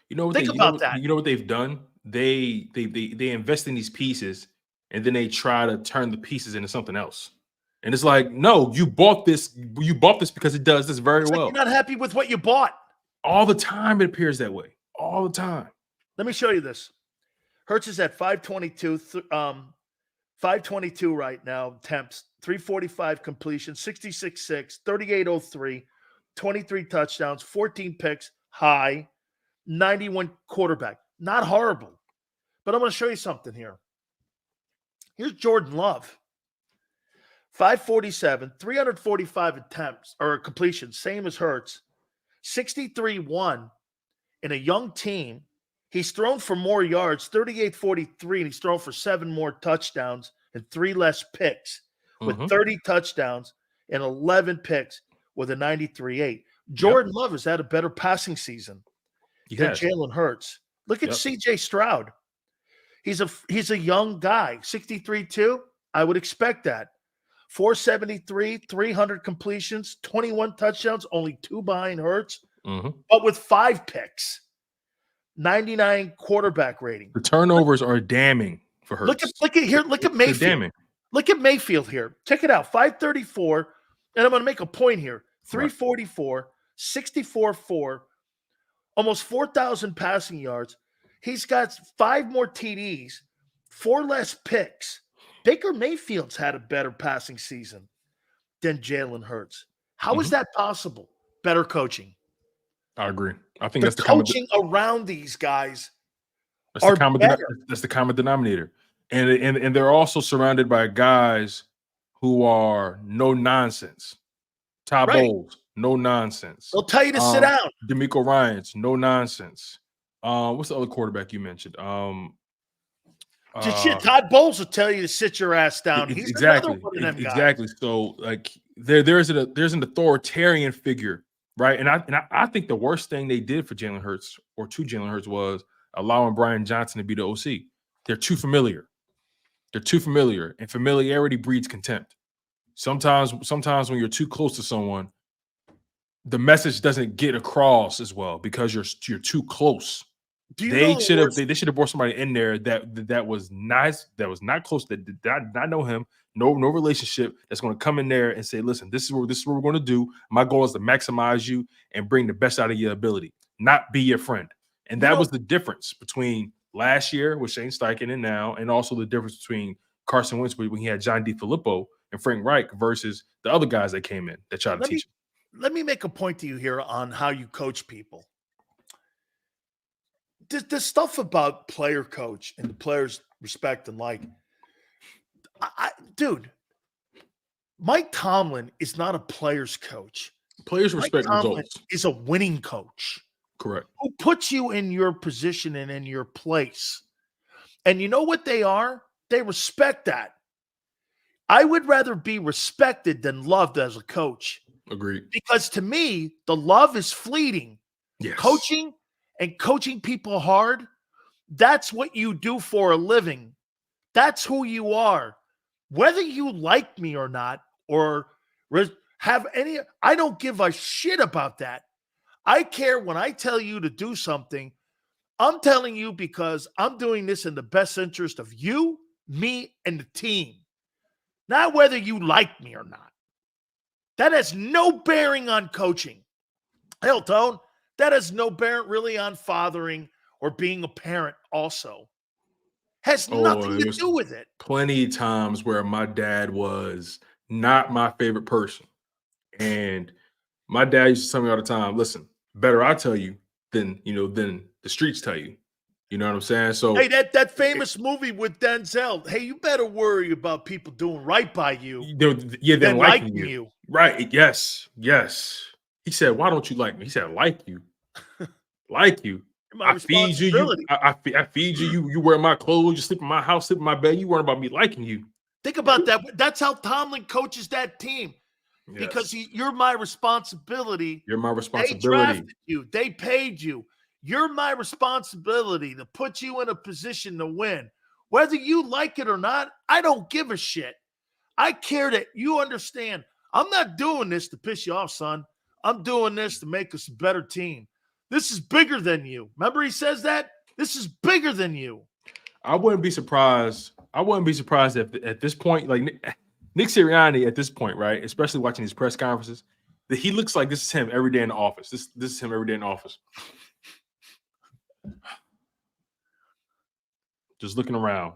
Speaker 8: You know what?
Speaker 1: Think about that.
Speaker 8: You know what they've done? They invest in these pieces and then they try to turn the pieces into something else. And it's like, no, you bought this because it does this very well.
Speaker 1: You're not happy with what you bought.
Speaker 8: All the time it appears that way. All the time.
Speaker 1: Let me show you this. Hurts is at 522, 522 right now, attempts, 345 completion, 66-6, 38-03, 23 touchdowns, 14 picks, high, 91 quarterback. Not horrible. But I'm going to show you something here. Here's Jordan Love. 547, 345 attempts or completions, same as Hurts. 63-1 in a young team. He's thrown for more yards, 38-43, and he's thrown for 7 more touchdowns and 3 less picks with 30 touchdowns and 11 picks with a 93-8. Jordan Love has had a better passing season than Jalen Hurts. Look at C.J. Stroud. He's a young guy, 63-2. I would expect that. 473, 300 completions, 21 touchdowns, only 2 behind Hurts, but with 5 picks. 99 quarterback rating.
Speaker 8: The turnovers are damning for Hurts.
Speaker 1: Look at here. Look at Mayfield.
Speaker 8: Damning.
Speaker 1: Look at Mayfield here. Check it out. 534, and I'm going to make a point here. 344, 64-4, almost 4,000 passing yards. He's got 5 more TDs, 4 less picks. Baker Mayfield's had a better passing season than Jalen Hurts. How is that possible? Better coaching.
Speaker 8: I agree. I think that's the
Speaker 1: coaching around these guys.
Speaker 8: That's the common denominator. And they're also surrounded by guys who are no nonsense. Todd Bowles, no nonsense.
Speaker 1: They'll tell you to sit down.
Speaker 8: D'Amico Ryans, no nonsense. What's the other quarterback you mentioned?
Speaker 1: Todd Bowles will tell you to sit your ass down. He's another one of them guys.
Speaker 8: Exactly. So like there's an authoritarian figure, right? And I think the worst thing they did for Jalen Hurts or to Jalen Hurts was allowing Brian Johnson to be the OC. They're too familiar. And familiarity breeds contempt. Sometimes when you're too close to someone, the message doesn't get across as well because you're too close. They should have brought somebody in there that was nice, that was not close, that did not know him, no relationship, that's going to come in there and say, listen, this is what we're going to do. My goal is to maximize you and bring the best out of your ability, not be your friend. And that was the difference between last year with Shane Steichen and now, and also the difference between Carson Wentz when he had John DeFilippo and Frank Reich versus the other guys that came in that tried to teach him.
Speaker 1: Let me make a point to you here on how you coach people. the stuff about player coach and the players respect and like, dude, Mike Tomlin is not a player's coach.
Speaker 8: Players
Speaker 1: Mike
Speaker 8: respect
Speaker 1: Tomlin
Speaker 8: results.
Speaker 1: is a winning coach.
Speaker 8: Correct.
Speaker 1: Who puts you in your position and in your place. And you know what they are? They respect that. I would rather be respected than loved as a coach.
Speaker 8: Agreed.
Speaker 1: Because to me, the love is fleeting.
Speaker 8: Yes.
Speaker 1: Coaching and coaching people hard, that's what you do for a living. That's who you are. Whether you like me or not, or have any, I don't give a shit about that. I care when I tell you to do something. I'm telling you because I'm doing this in the best interest of you, me, and the team. Not whether you like me or not. That has no bearing on coaching. Hell, Tone, that has no bearing really on fathering or being a parent also. Has nothing to do with it.
Speaker 8: Plenty of times where my dad was not my favorite person. And my dad used to tell me all the time, listen, better I tell you than the streets tell you. You know what I'm saying? So
Speaker 1: hey, that famous movie with Denzel, hey, you better worry about people doing right by you.
Speaker 8: Than liking
Speaker 1: you.
Speaker 8: Right. Yes. He said, why don't you like me? He said, like you. Like you. I feed you. I feed you. You wear my clothes. You sleep in my house, sleep in my bed. You worry about me liking you.
Speaker 1: Think about that. That's how Tomlin coaches that team. Yes. Because you're my responsibility.
Speaker 8: You're my responsibility.
Speaker 1: They drafted you. They paid you. You're my responsibility to put you in a position to win. Whether you like it or not, I don't give a shit. I care that you understand. I'm not doing this to piss you off, son. I'm doing this to make us a better team. This is bigger than you. Remember he says that? This is bigger than you.
Speaker 8: I wouldn't be surprised. If at this point, like Nick Sirianni at this point, right, especially watching his press conferences, that he looks like this is him every day in the office. This is him every day in the office. Just looking around,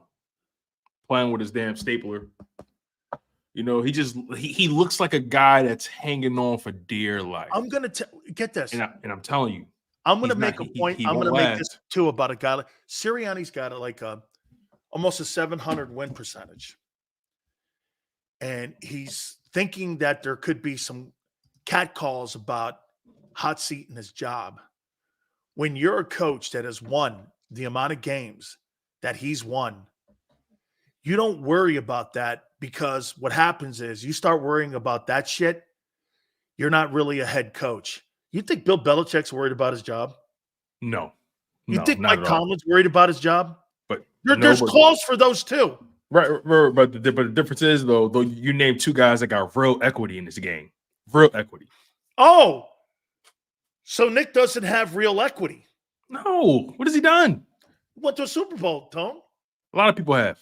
Speaker 8: playing with his damn stapler. You know, he looks like a guy that's hanging on for dear life.
Speaker 1: I'm gonna get this,
Speaker 8: and I'm telling you,
Speaker 1: I'm gonna make a point. I'm gonna make this too about a guy like Sirianni's got almost a 700 win percentage, and he's thinking that there could be some catcalls about hot seat in his job. When you're a coach that has won the amount of games that he's won, you don't worry about that, because what happens is you start worrying about that shit, you're not really a head coach. You think Bill Belichick's worried about his job?
Speaker 8: No.
Speaker 1: You think Mike Tomlin's worried about his job?
Speaker 8: But
Speaker 1: there's calls for those too.
Speaker 8: Right. But the difference is, though you name two guys that got real equity in this game. Real equity.
Speaker 1: Oh, so Nick doesn't have real equity.
Speaker 8: No. What has he done?
Speaker 1: Went to a Super Bowl, Tone.
Speaker 8: A lot of people have.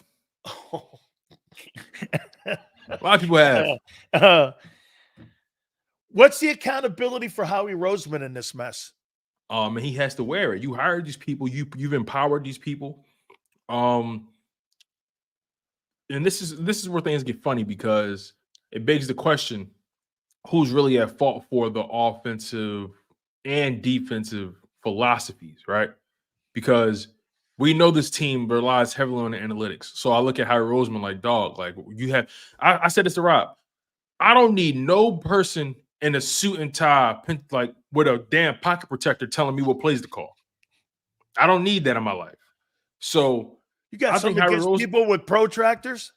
Speaker 8: A lot of people have.
Speaker 1: What's the accountability for Howie Roseman in this mess?
Speaker 8: And he has to wear it. You hired these people. You've empowered these people. And this is where things get funny, because it begs the question: who's really at fault for the offensive and defensive philosophies, right? Because we know this team relies heavily on the analytics. So I look at Howie Roseman like, dog, like you have. I said this to Rob. I don't need no person in a suit and tie, like with a damn pocket protector, telling me what plays to call. I don't need that in my life. So
Speaker 1: you got something against people with protractors?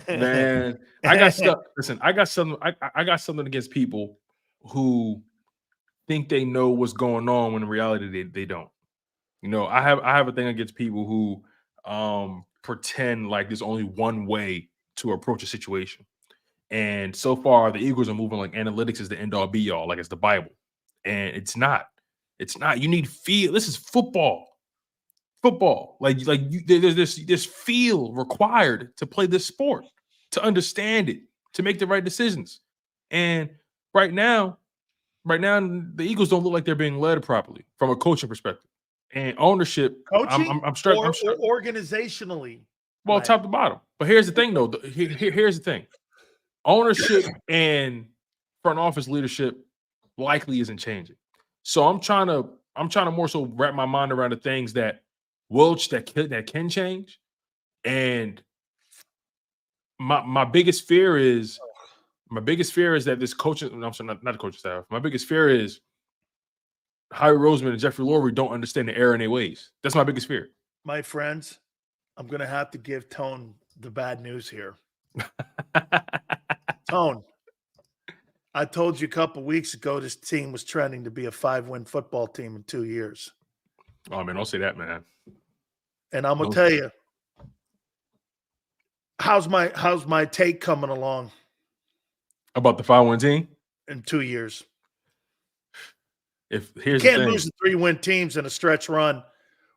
Speaker 8: Man, I got stuff. Listen, I got something against people who think they know what's going on when in reality they don't. You know, I have a thing against people who pretend like there's only one way to approach a situation. And so far, the Eagles are moving like analytics is the end all be all, like it's the Bible. And it's not. It's not. You need feel. This is football. Football. There's this feel required to play this sport, to understand it, to make the right decisions. And right now, the Eagles don't look like they're being led properly from a coaching perspective. And ownership,
Speaker 1: coaching,
Speaker 8: I'm struggling
Speaker 1: organizationally.
Speaker 8: Well, top to bottom. But here's the thing, though. Here's the thing. Ownership and front office leadership likely isn't changing. So I'm trying to more so wrap my mind around the things that that can change. And my biggest fear is that this coaching, I'm sorry, not the coaching staff. My biggest fear is Howie Roseman and Jeffrey Lurie don't understand the error in their ways. That's my biggest fear.
Speaker 1: My friends, I'm going to have to give Tone the bad news here. Tone, I told you a couple weeks ago this team was trending to be a 5-win football team in 2 years.
Speaker 8: Oh, man, don't say that, man.
Speaker 1: And I'm going to tell you, how's my take coming along
Speaker 8: About the 5-win team?
Speaker 1: in 2 years?
Speaker 8: Here's
Speaker 1: You
Speaker 8: the
Speaker 1: can't
Speaker 8: thing.
Speaker 1: lose the 3-win teams in a stretch run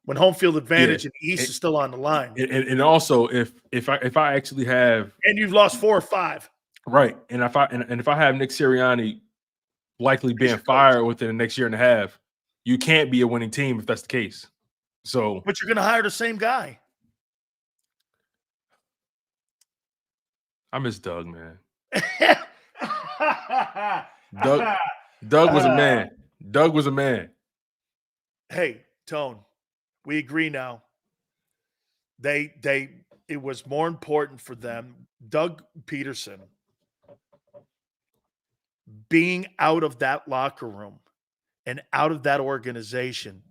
Speaker 1: when home field advantage in the East is still on the line.
Speaker 8: And also if I actually have,
Speaker 1: And you've lost 4 or 5.
Speaker 8: right, and if I have Nick Sirianni likely being fired within the next year and a half, you can't be a winning team if that's the case. So,
Speaker 1: But you're going to hire the same guy.
Speaker 8: I miss Doug, man. Doug was a man. Doug was a man.
Speaker 1: Hey, Tone, we agree now. It was more important for them. Doug Peterson being out of that locker room and out of that organization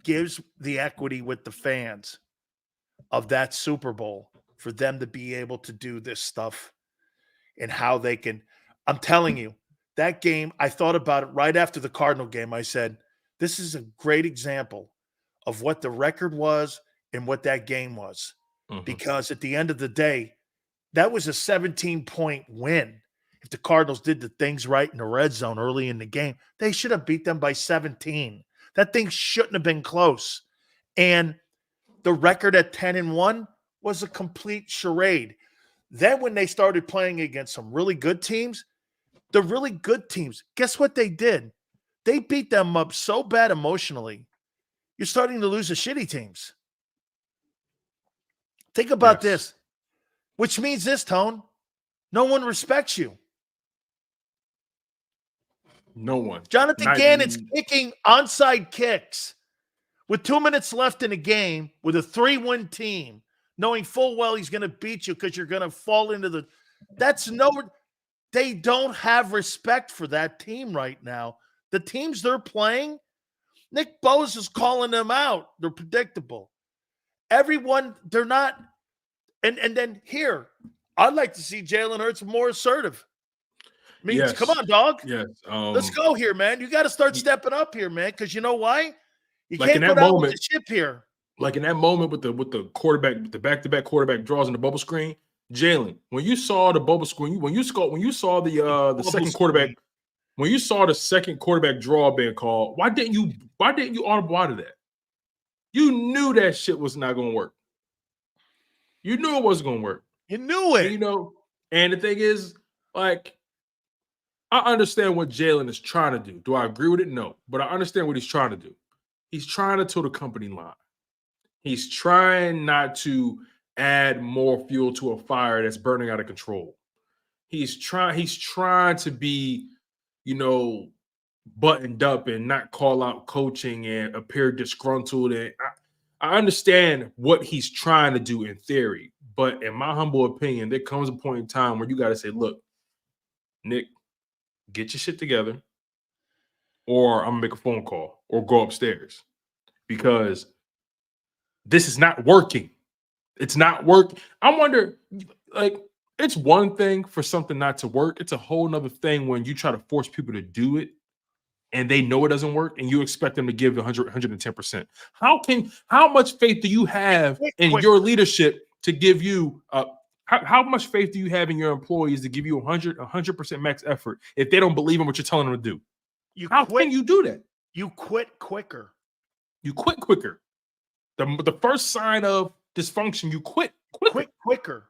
Speaker 1: gives the equity with the fans of that Super Bowl for them to be able to do this stuff and how they can. I'm telling you, that game, I thought about it right after the Cardinal game. I said, this is a great example of what the record was and what that game was.
Speaker 8: Mhm.
Speaker 1: Because at the end of the day, that was a 17-point win. If the Cardinals did the things right in the red zone early in the game, they should have beat them by 17. That thing shouldn't have been close. And the record at 10-1 was a complete charade. Then when they started playing against some really good teams, the really good teams, guess what they did? They beat them up so bad emotionally. You're starting to lose the shitty teams. Think about this, which means this, Tone. No one respects you.
Speaker 8: No one.
Speaker 1: Jonathan Gannon's kicking onside kicks with 2 minutes left in the game with a 3-win team, knowing full well he's going to beat you because you're going to fall into the – they don't have respect for that team right now. The teams they're playing, Nick Bosa is calling them out. They're predictable. Everyone, they're not – and then here, I'd like to see Jalen Hurts more assertive. I mean,
Speaker 8: Yes.
Speaker 1: come on, dog.
Speaker 8: Yes.
Speaker 1: Let's go here, man. You got to start stepping up here, man, because you know why? You
Speaker 8: Like in
Speaker 1: can't go
Speaker 8: that
Speaker 1: down
Speaker 8: moment-
Speaker 1: with the ship here.
Speaker 8: Like in that moment with the quarterback, the back-to-back quarterback draws in the bubble screen, Jalen, when you saw the bubble screen, when you saw the second quarterback, when you saw the second quarterback draw being called, why didn't you audible out of that? You knew that shit was not going to work. You knew it wasn't going to work.
Speaker 1: You knew it.
Speaker 8: And, and the thing is, like, I understand what Jalen is trying to do. Do I agree with it? No. But I understand what he's trying to do. He's trying to toe the company line. He's trying not to add more fuel to a fire that's burning out of control. He's trying to be, buttoned up and not call out coaching and appear disgruntled. And I understand what he's trying to do in theory. But in my humble opinion, there comes a point in time where you got to say, look, Nick, get your shit together, or I'm going to make a phone call or go upstairs, because this is not working. It's not working. I wonder, like, it's one thing for something not to work. It's a whole nother thing when you try to force people to do it and they know it doesn't work and you expect them to give 110%. How much faith do you have in your leadership to give you how much faith do you have in your employees to give you 100% max effort if they don't believe in what you're telling them to do? How can you do that?
Speaker 1: You quit quicker.
Speaker 8: You quit quicker. The first sign of dysfunction, you quit
Speaker 1: quicker.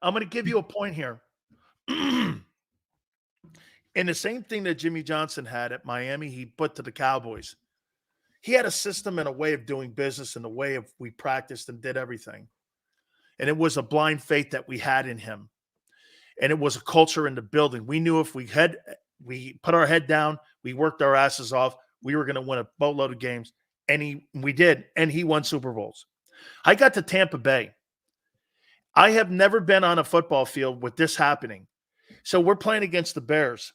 Speaker 1: I'm going to give you a point here. And the same thing that Jimmy Johnson had at Miami, he put to the Cowboys. He had a system and a way of doing business and the way of we practiced and did everything. And it was a blind faith that we had in him. And it was a culture in the building. We knew if we put our head down, we worked our asses off, we were going to win a boatload of games. And we did. And he won Super Bowls. I got to Tampa Bay. I have never been on a football field with this happening. So we're playing against the Bears.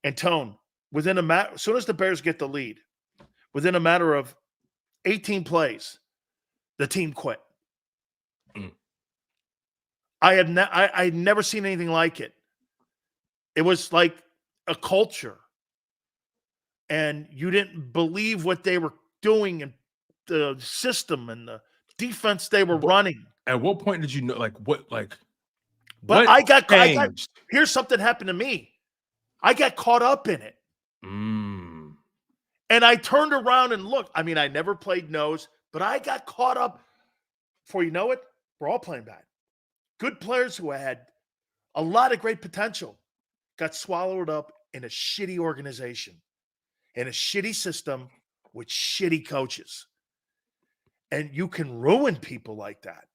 Speaker 1: And Tone, as soon as the Bears get the lead, within a matter of 18 plays, the team quit. I had never seen anything like it. It was like a culture. And you didn't believe what they were doing and the system and the defense they were running.
Speaker 8: At what point did you know,
Speaker 1: But here's something happened to me. I got caught up in it. And I turned around and looked. I mean, I never played nose, but I got caught up. Before you know it, we're all playing bad. Good players who had a lot of great potential got swallowed up in a shitty organization, in a shitty system with shitty coaches. And you can ruin people like that.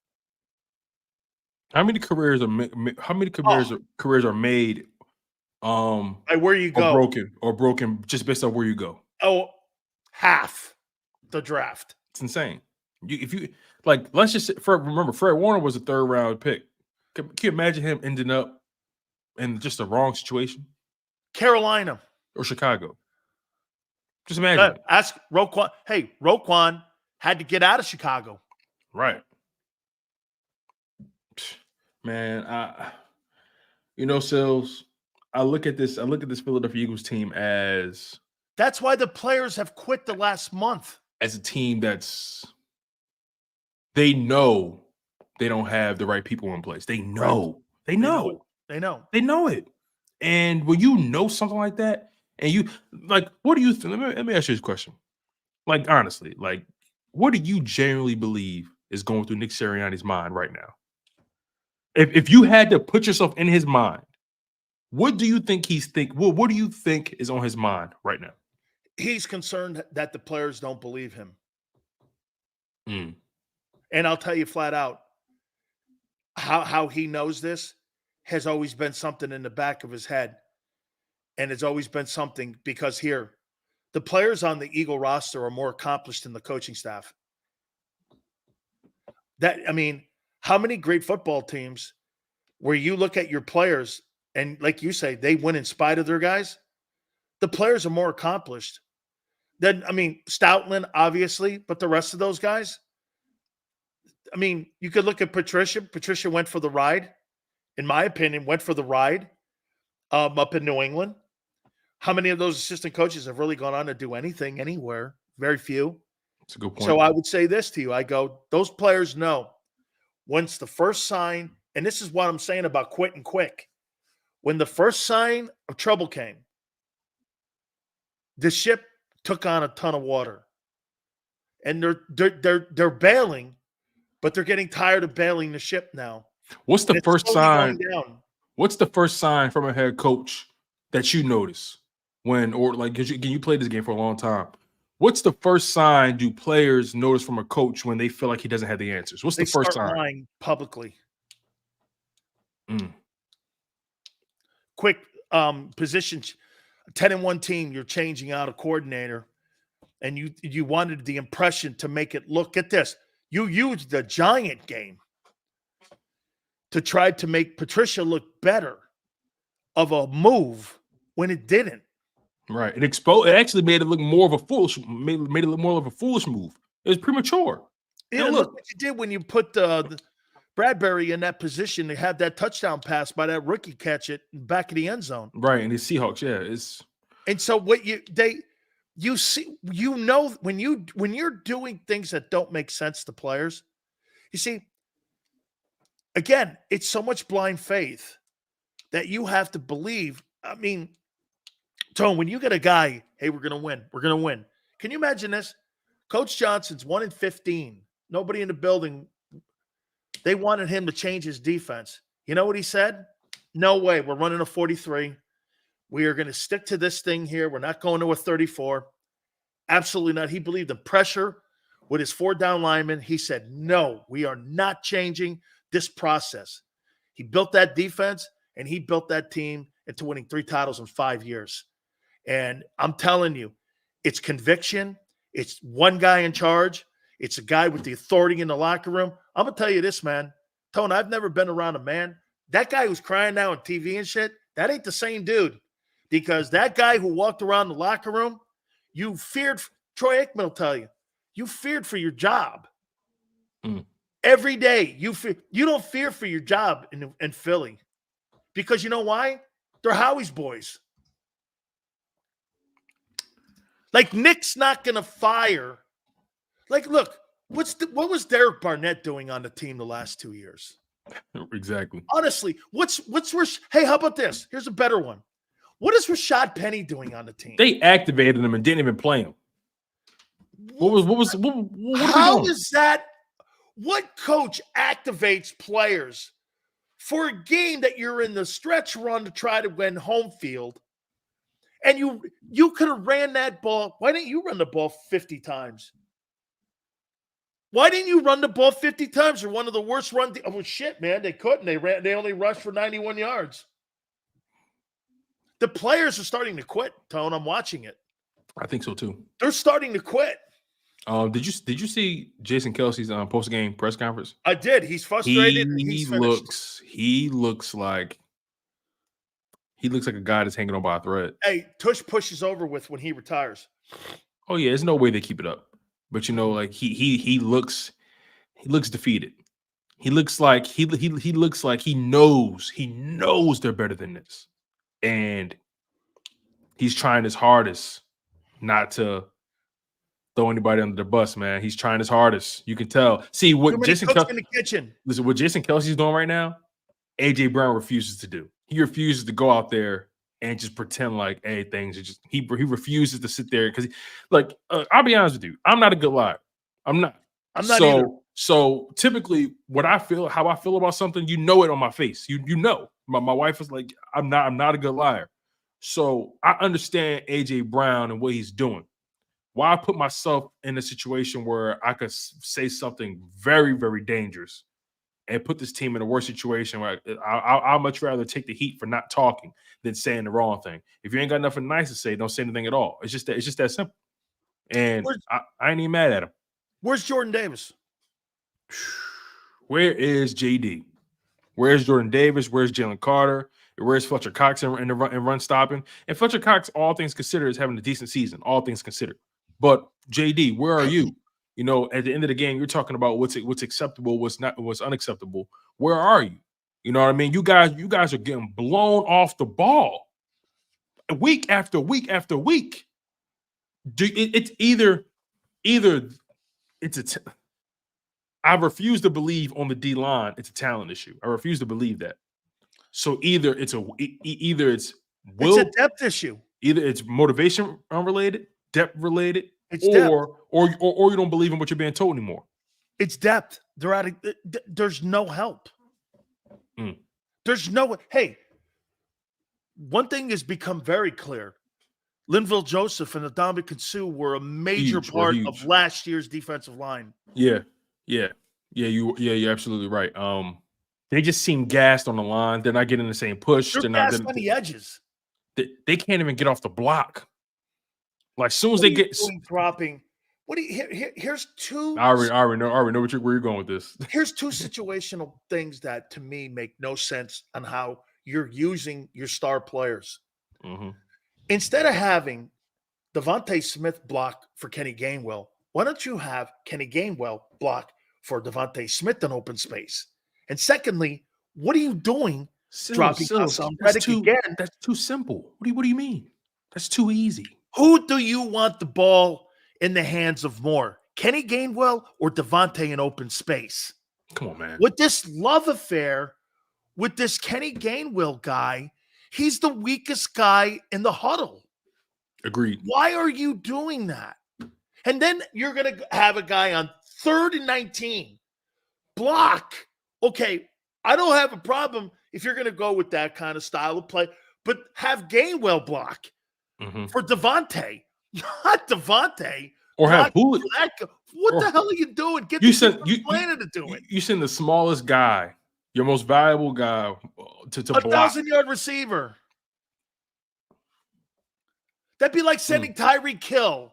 Speaker 8: How many careers are made
Speaker 1: by where you go,
Speaker 8: or broken just based on where you go?
Speaker 1: Oh, half the draft.
Speaker 8: It's insane. Let's just remember, Fred Warner was a 3rd round pick. Can you imagine him ending up in just the wrong situation?
Speaker 1: Carolina
Speaker 8: or Chicago. Just imagine.
Speaker 1: Ask Roquan. Hey, Roquan had to get out of Chicago.
Speaker 8: Right. Man, Sills, I look at this Philadelphia Eagles team as
Speaker 1: that's why the players have quit the last month.
Speaker 8: As a team they know they don't have the right people in place. They know. They know it. And when you know something like that, and you what do you think? Let me ask you this question. Honestly, what do you genuinely believe is going through Nick Sirianni's mind right now? If you had to put yourself in his mind, what do you think what do you think is on his mind right now?
Speaker 1: He's concerned that the players don't believe him. And I'll tell you flat out, how he knows this has always been something in the back of his head. And it's always been something because the players on the Eagle roster are more accomplished than the coaching staff. How many great football teams where you look at your players and, like you say, they win in spite of their guys? The players are more accomplished. Stoutland, obviously, but the rest of those guys, you could look at Patricia. Patricia went for the ride, in my opinion, up in New England. How many of those assistant coaches have really gone on to do anything anywhere? Very few.
Speaker 8: That's a good point.
Speaker 1: So I would say this to you. Those players know once the first sign, and this is what I'm saying about quitting quick. When the first sign of trouble came, the ship took on a ton of water. And they're bailing, but they're getting tired of bailing the ship now.
Speaker 8: What's the first sign? What's the first sign from a head coach that you notice because you played this game for a long time? What's the first sign do players notice from a coach when they feel like he doesn't have the answers? What's the first sign?
Speaker 1: Lying publicly. Quick position, 10-1 team. You're changing out a coordinator, and you wanted the impression to make it look. Get this. You used the Giant game to try to make Patricia look better of a move when it didn't.
Speaker 8: Right. It actually made it look more of a foolish move. It was premature.
Speaker 1: Yeah, look what you did when you put the Bradbury in that position to have that touchdown pass by that rookie catch it back of the end zone.
Speaker 8: Right. And the Seahawks,
Speaker 1: and so what you see, when you're doing things that don't make sense to players, you see, again, it's so much blind faith that you have to believe. Tone, when you get a guy, hey, we're going to win. Can you imagine this? Coach Johnson's 1-15. Nobody in the building. They wanted him to change his defense. You know what he said? No way. We're running a 43. We are going to stick to this thing here. We're not going to a 34. Absolutely not. He believed in pressure with his 4-down linemen. He said, no, we are not changing this process. He built that defense, and he built that team into winning 3 titles in 5 years. And I'm telling you, It's conviction. It's one guy in charge. It's a guy with the authority in the locker room. I'm going to tell you this, man. Tone, I've never been around a man. That guy who's crying now on TV and shit, that ain't the same dude. Because that guy who walked around the locker room, you feared, Troy Aikman will tell you, you feared for your job. Every day, you don't fear for your job in Philly. Because you know why? They're Howie's boys. Like, Nick's not going to fire. Like, look, what was Derek Barnett doing on the team the last 2 years?
Speaker 8: Exactly.
Speaker 1: Honestly, what's hey, how about this? Here's a better one. What is Rashad Penny doing on the team?
Speaker 8: They activated him and didn't even play him.
Speaker 1: How is that? What coach activates players for a game that you're in the stretch run to try to win home field? And you could have ran that ball. Why didn't you run the ball 50 times? Why didn't you run the ball 50 times? You're one of the worst run. Oh, shit, man. They couldn't. They only rushed for 91 yards. The players are starting to quit, Tone. I'm watching it.
Speaker 8: I think so, too.
Speaker 1: They're starting to quit.
Speaker 8: Did you see Jason Kelsey's post-game press conference?
Speaker 1: I did. He's frustrated. He
Speaker 8: looks like a guy that's hanging on by a thread.
Speaker 1: Hey, Tush pushes over with when he retires.
Speaker 8: Oh yeah, there's no way they keep it up. But you know, like he looks defeated. He looks like he knows they're better than this, and he's trying his hardest not to throw anybody under the bus. Man, he's trying his hardest. You can tell. See what Jason Kelsey in the kitchen. Listen, what Jason Kelsey's doing right now, AJ Brown refuses to do. He refuses to go out there and just pretend like, hey, things are just. He refuses to sit there because, I'll be honest with you, I'm not a good liar. I'm not either. So typically, how I feel about something, you know it on my face. You know, my wife is like, I'm not a good liar. So I understand AJ Brown and what he's doing. Why I put myself in a situation where I could say something very, very dangerous and put this team in a worse situation where I'll much rather take the heat for not talking than saying the wrong thing. If you ain't got nothing nice to say, don't say anything at all. It's just that simple. And I ain't even mad at him.
Speaker 1: Where's Jordan Davis?
Speaker 8: Where is JD? Where's Jordan Davis? Where's Jalen Carter? Where's Fletcher Cox in run stopping? And Fletcher Cox, all things considered, is having a decent season. All things considered. But JD, where are you? You know, at the end of the game, you're talking about what's acceptable, what's unacceptable. Where are you? You know what I mean? You guys are getting blown off the ball week after week after week. It's either I refuse to believe on the D line it's a talent issue. I refuse to believe that. So either it's a depth issue. Either it's motivation unrelated, depth related. Or you don't believe in what you're being told anymore.
Speaker 1: It's depth. There's no help. There's no. Hey, one thing has become very clear. Linville Joseph and Ndamukong Suh were a major part of last year's defensive line.
Speaker 8: Yeah. You're absolutely right. They just seem gassed on the line. They're not getting the same push.
Speaker 1: They're gassed on the edges.
Speaker 8: They can't even get off the block. Like, as soon as they get
Speaker 1: dropping, here's two.
Speaker 8: I already know where you're going with this.
Speaker 1: Here's two situational things that to me make no sense on how you're using your star players.
Speaker 8: Mm-hmm.
Speaker 1: Instead of having Devontae Smith block for Kenny Gainwell, why don't you have Kenny Gainwell block for Devontae Smith in open space? And secondly, what are you doing dropping Hassan Reddick again?
Speaker 8: That's too simple. What do you mean? That's too easy.
Speaker 1: Who do you want the ball in the hands of more? Kenny Gainwell or Devontae in open space?
Speaker 8: Come on, man.
Speaker 1: With this love affair with this Kenny Gainwell guy, he's the weakest guy in the huddle.
Speaker 8: Agreed.
Speaker 1: Why are you doing that? And then you're going to have a guy on 3rd and 19 block. Okay, I don't have a problem if you're going to go with that kind of style of play, but have Gainwell block.
Speaker 8: Mm-hmm.
Speaker 1: For Devontae, not Devontae.
Speaker 8: Or have Hulu.
Speaker 1: What the hell are you doing? Get
Speaker 8: the
Speaker 1: planner to do it.
Speaker 8: You send the smallest guy, your most valuable guy, to block.
Speaker 1: 1,000-yard receiver. That'd be like sending Tyreek Hill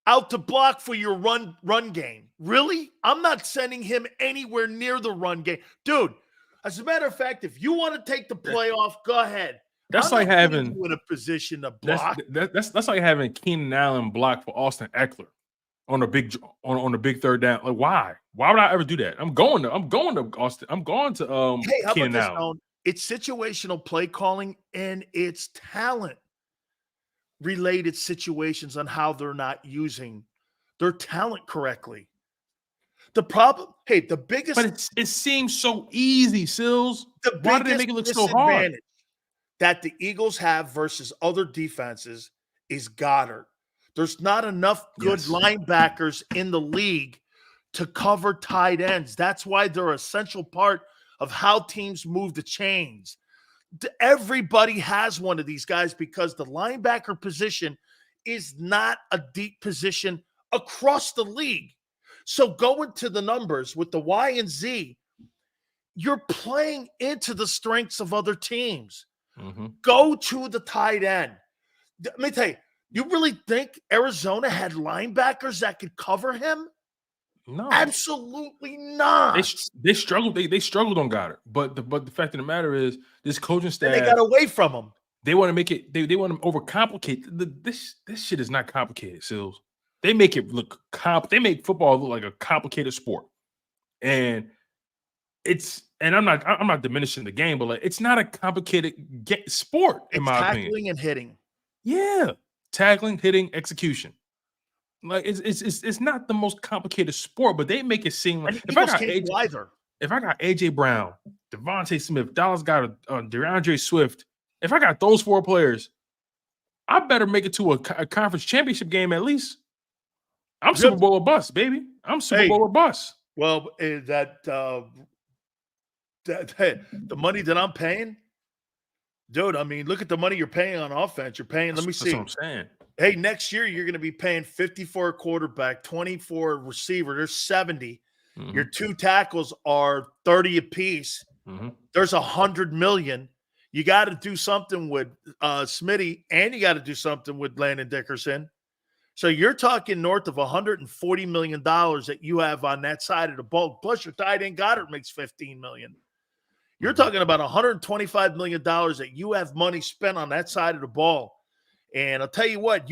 Speaker 1: out to block for your run game. Really? I'm not sending him anywhere near the run game. Dude, as a matter of fact, if you want to take the playoff, go ahead.
Speaker 8: That's
Speaker 1: I'm
Speaker 8: like
Speaker 1: not putting
Speaker 8: having
Speaker 1: you in a position to block.
Speaker 8: that's like having Keenan Allen block for Austin Eckler on a big third down. Like, why? Why would I ever do that? I'm going to Austin. I'm going to
Speaker 1: Hey, how
Speaker 8: Keenan
Speaker 1: about this,
Speaker 8: Allen.
Speaker 1: Owen? It's situational play calling and it's talent related situations on how they're not using their talent correctly. The problem, the biggest,
Speaker 8: But it seems so easy, Sills.
Speaker 1: the
Speaker 8: Why do they
Speaker 1: biggest
Speaker 8: make it look so hard?
Speaker 1: disadvantage that the Eagles have versus other defenses is Goddard. There's not enough good linebackers in the league to cover tight ends. That's why they're an essential part of how teams move the chains. Everybody has one of these guys because the linebacker position is not a deep position across the league. So going to the numbers with the Y and Z, you're playing into the strengths of other teams.
Speaker 8: Mm-hmm.
Speaker 1: Go to the tight end. Let me tell you, you really think Arizona had linebackers that could cover him?
Speaker 8: No,
Speaker 1: absolutely not.
Speaker 8: They struggled. They struggled on Goddard. But the fact of the matter is, this coaching staff,
Speaker 1: and they got away from him.
Speaker 8: They want to make it. They want to overcomplicate. This shit is not complicated, Sills. They make it look They make football look like a complicated sport, and it's. And I'm not diminishing the game, but like it's not a complicated sport in my opinion.
Speaker 1: Tackling and hitting.
Speaker 8: Yeah, tackling, hitting, execution. Like it's not the most complicated sport, but they make it seem like if I got AJ Brown, Devontae Smith, Dallas Goedert, DeAndre Swift, if I got those four players, I better make it to a conference championship game at least. I'm Super Bowl or bust, baby. I'm Super Bowl or bust.
Speaker 1: Well, the money that I'm paying, dude. I mean, look at the money you're paying on offense. You're paying. Let me see.
Speaker 8: That's what I'm saying.
Speaker 1: Hey, next year you're going to be paying 50 for a quarterback, 20 for a receiver. There's 70. Mm-hmm. Your two tackles are 30 apiece.
Speaker 8: Mm-hmm.
Speaker 1: There's $100 million. You got to do something with Smitty, and you got to do something with Landon Dickerson. So you're talking north of $140 million that you have on that side of the ball. Plus your tight end Goddard makes $15 million. You're talking about $125 million that you have money spent on that side of the ball. And I'll tell you what,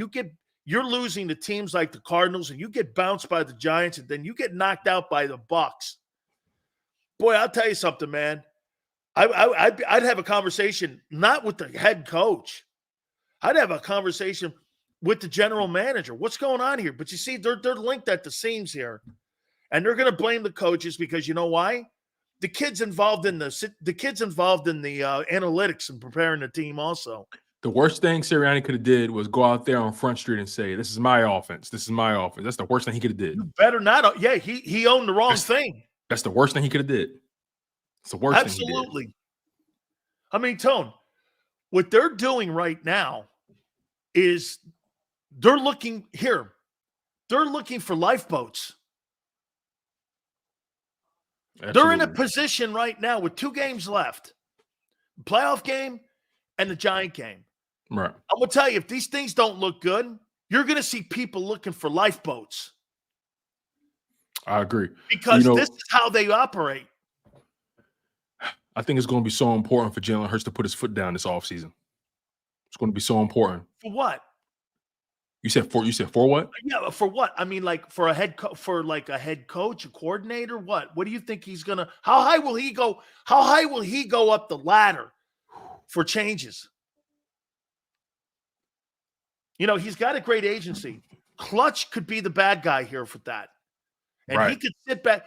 Speaker 1: you're losing to teams like the Cardinals, and you get bounced by the Giants, and then you get knocked out by the Bucs. Boy, I'll tell you something, man. I'd have a conversation not with the head coach. I'd have a conversation with the general manager. What's going on here? But you see, they're linked at the seams here, and they're going to blame the coaches because you know why? The kids involved in the analytics and preparing the team also.
Speaker 8: The worst thing Sirianni could have did was go out there on Front Street and say, "This is my offense. This is my offense." That's the worst thing he could have did.
Speaker 1: You better not. Yeah, he owned the wrong thing.
Speaker 8: That's the worst thing he could have did. It's the worst thing he did.
Speaker 1: Absolutely. I mean, Tone, what they're doing right now is they're looking here. They're looking for lifeboats. Absolutely. They're in a position right now with 2 games left, playoff game and the Giant game.
Speaker 8: Right.
Speaker 1: I'm going to tell you, if these things don't look good, you're going to see people looking for lifeboats.
Speaker 8: I agree.
Speaker 1: Because this is how they operate.
Speaker 8: I think it's going to be so important for Jalen Hurts to put his foot down this offseason. It's going to be so important.
Speaker 1: For what?
Speaker 8: You said for what?
Speaker 1: Yeah, for what? I mean, like for a head coach, a coordinator. What do you think he's gonna? How high will he go? How high will he go up the ladder for changes? You know, he's got a great agency. Clutch could be the bad guy here for that, and he could sit back.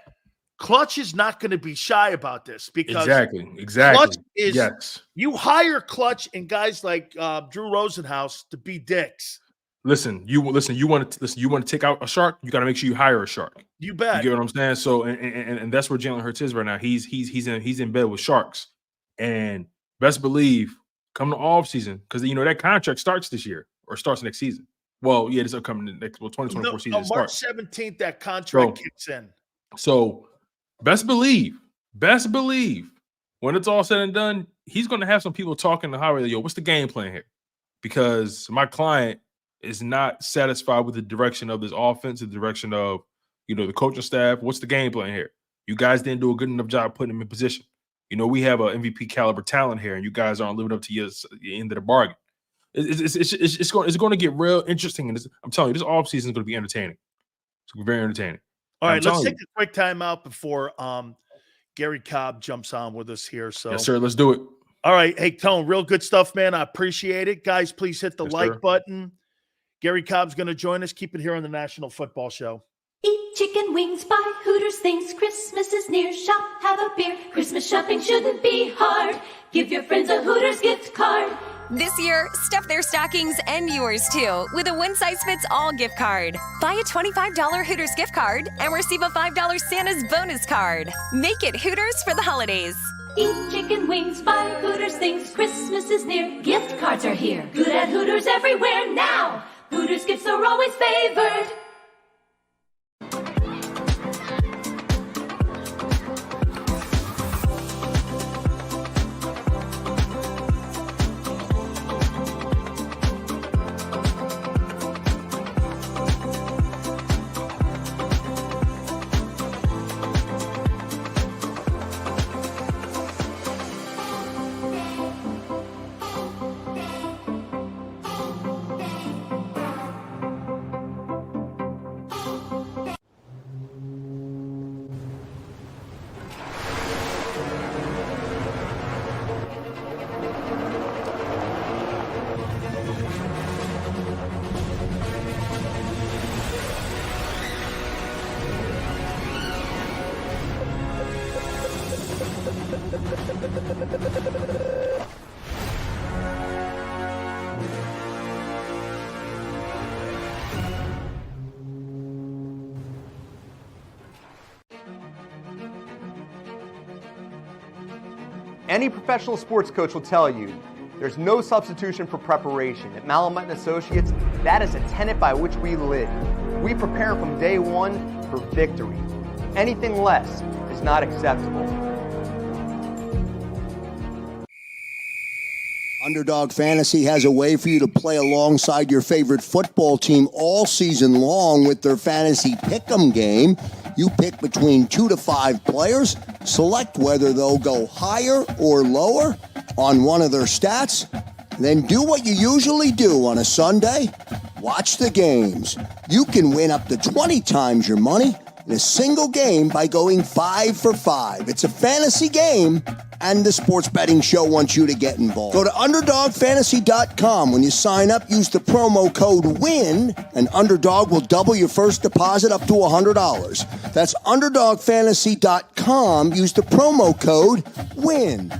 Speaker 1: Clutch is not going to be shy about this because
Speaker 8: exactly.
Speaker 1: Clutch is you hire Clutch and guys like Drew Rosenhaus to be dicks.
Speaker 8: Listen, you want to take out a shark, you got to make sure you hire a shark.
Speaker 1: You bet.
Speaker 8: You get what I'm saying? So and that's where Jalen Hurts is right now. He's in bed with sharks. And best believe come the off season, because that contract starts this year or starts next season. Well, yeah, this upcoming 2024 season.
Speaker 1: March 17th, that contract kicks in.
Speaker 8: So best believe, when it's all said and done, he's going to have some people talking to Howie, yo, what's the game plan here? Because my client is not satisfied with the direction of this offense, the direction of, the coaching staff. What's the game plan here? You guys didn't do a good enough job putting him in position. We have an MVP caliber talent here, and you guys aren't living up to your end of the bargain. It's going to get real interesting. And I'm telling you, this offseason is going to be entertaining. It's going to be very entertaining.
Speaker 1: All right, let's take a quick timeout before Gary Cobb jumps on with us here. So,
Speaker 8: yes, sir, let's do it.
Speaker 1: All right. Hey, Tone, real good stuff, man. I appreciate it. Guys, please hit the like button. Gary Cobb's going to join us. Keep it here on the National Football Show.
Speaker 3: Eat chicken wings, buy Hooters things. Christmas is near. Shop, have a beer. Christmas shopping shouldn't be hard. Give your friends a Hooters gift card.
Speaker 4: This year, stuff their stockings and yours too with a one-size-fits-all gift card. Buy a $25 Hooters gift card and receive a $5 Santa's bonus card. Make it Hooters for the holidays.
Speaker 3: Eat chicken wings, buy Hooters things. Christmas is near. Gift cards are here. Good at Hooters everywhere now. Hooters gifts are always favored.
Speaker 5: Any professional sports coach will tell you there's no substitution for preparation. At Malamut & Associates, that is a tenet by which we live. We prepare from day one for victory. Anything less is not acceptable.
Speaker 6: Underdog Fantasy has a way for you to play alongside your favorite football team all season long with their fantasy pick'em game. You pick between 2 to 5 players, select whether they'll go higher or lower on one of their stats, then do what you usually do on a Sunday, watch the games. You can win up to 20 times your money in a single game by going 5 for 5. It's a fantasy game, and the Sports Betting Show wants you to get involved. Go to UnderdogFantasy.com. When you sign up, use the promo code WIN, and Underdog will double your first deposit up to $100. That's UnderdogFantasy.com. Use the promo code WIN.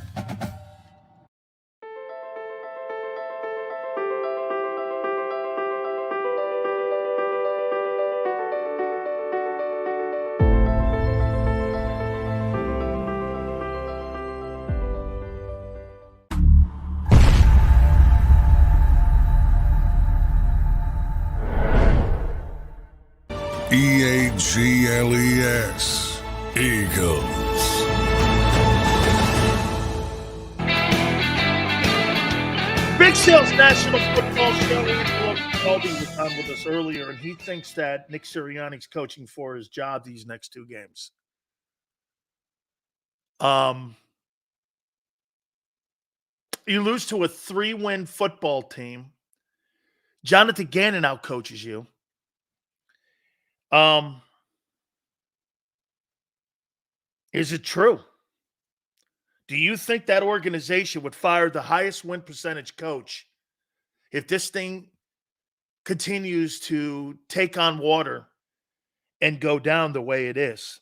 Speaker 7: EAGLES, Eagles.
Speaker 1: Big Sales National Football Show. Colby was on with us earlier, and he thinks that Nick Sirianni's coaching for his job these next 2 games. You lose to a 3-win football team. Jonathan Gannon outcoaches you. Is it true? Do you think that organization would fire the highest win percentage coach if this thing continues to take on water and go down the way it is?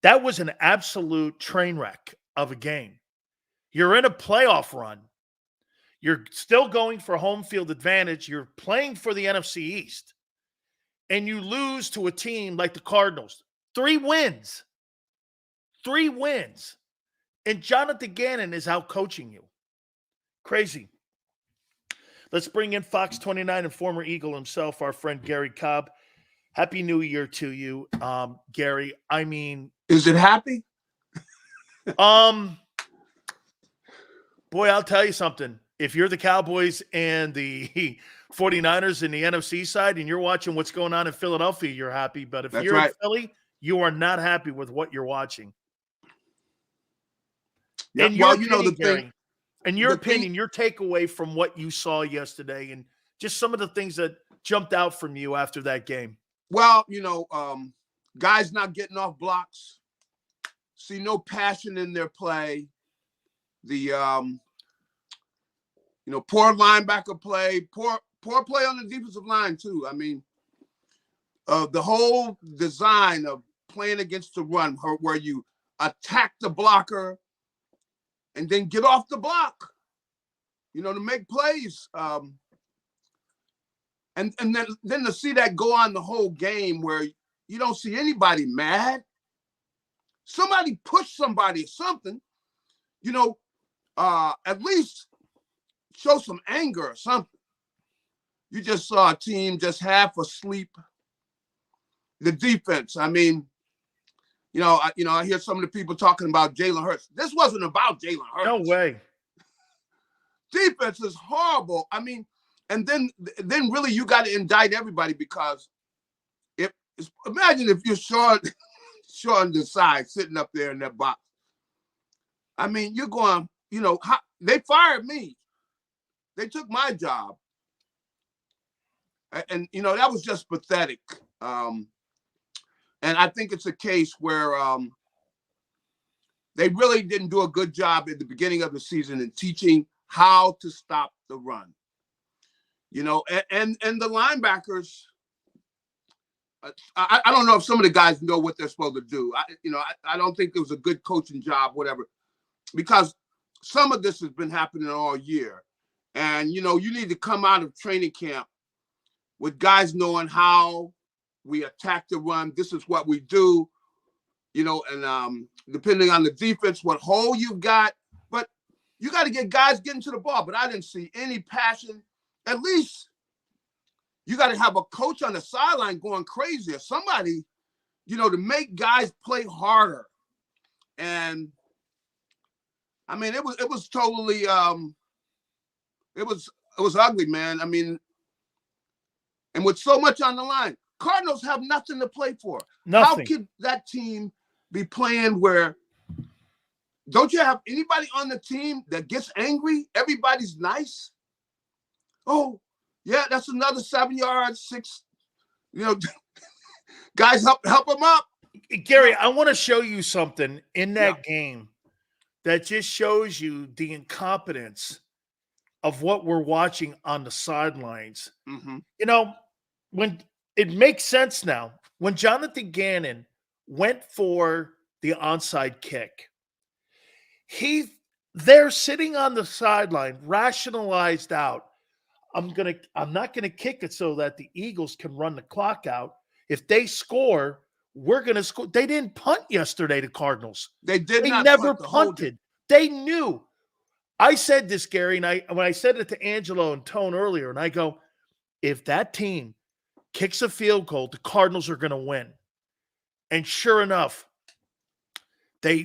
Speaker 1: That was an absolute train wreck of a game. You're in a playoff run. You're still going for home field advantage. You're playing for the NFC East. And you lose to a team like the Cardinals. 3 wins. 3 wins. And Jonathan Gannon is out coaching you. Crazy. Let's bring in Fox 29 and former Eagle himself, our friend Gary Cobb. Happy New Year to you, Gary. I mean,
Speaker 9: is it happy?
Speaker 1: Boy, I'll tell you something. if you're the Cowboys and the 49ers in the NFC side and you're watching what's going on in Philadelphia, you're happy. But if you're in Philly, you are not happy with what you're watching.
Speaker 9: Yeah,
Speaker 1: In your
Speaker 9: well,
Speaker 1: opinion,
Speaker 9: you know, the
Speaker 1: Gary,
Speaker 9: thing,
Speaker 1: in your opinion, your takeaway from what you saw yesterday and just some of the things that jumped out from you after that game.
Speaker 9: well, you know, guys not getting off blocks, see no passion in their play. The, you know, poor linebacker play, poor play on the defensive line too. I mean, the whole design of playing against the run, where you attack the blocker and then get off the block, you know, to make plays. And then to see that go on the whole game where you don't see anybody mad. Somebody push somebody or something, you know, at least show some anger or something. You just saw a team just half asleep. The defense, I mean, I hear some of the people talking about Jalen Hurts. This wasn't about Jalen Hurts.
Speaker 1: No way.
Speaker 9: Defense is horrible. I mean, and then really you got to indict everybody, because imagine if you're Sean Desai sitting up there in that box. I mean, you're going, they fired me. They took my job. And that was just pathetic. And I think it's a case where they really didn't do a good job at the beginning of the season in teaching how to stop the run. And the linebackers, I don't know if some of the guys know what they're supposed to do. I don't think it was a good coaching job, whatever, because some of this has been happening all year. And, you need to come out of training camp with guys knowing how we attack the run. This is what we do, and depending on the defense, what hole you've got. But you got to get guys getting to the ball. But I didn't see any passion. At least you got to have a coach on the sideline going crazy, or somebody, to make guys play harder. And I mean, it was totally it was ugly, man. I mean, and with so much on the line, Cardinals have nothing to play for.
Speaker 1: Nothing.
Speaker 9: How could that team be playing where don't you have anybody on the team that gets angry? Everybody's nice. Oh, yeah, that's another 7 yards, 6. Guys, help them up.
Speaker 1: Gary, I want to show you something in that game that just shows you the incompetence of what we're watching on the sidelines.
Speaker 9: Mm-hmm.
Speaker 1: When it makes sense now, when Jonathan Gannon went for the onside kick, they're sitting on the sideline, rationalized out. I'm not gonna kick it so that the Eagles can run the clock out. If they score, we're gonna score. They didn't punt yesterday, the Cardinals.
Speaker 9: They
Speaker 1: never punted. They knew. I said this, Gary, and when I said it to Angelo and Tone earlier, and I go, if that team kicks a field goal, the Cardinals are gonna win. And sure enough, they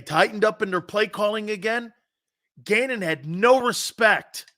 Speaker 1: tightened up in their play calling again. Gannon had no respect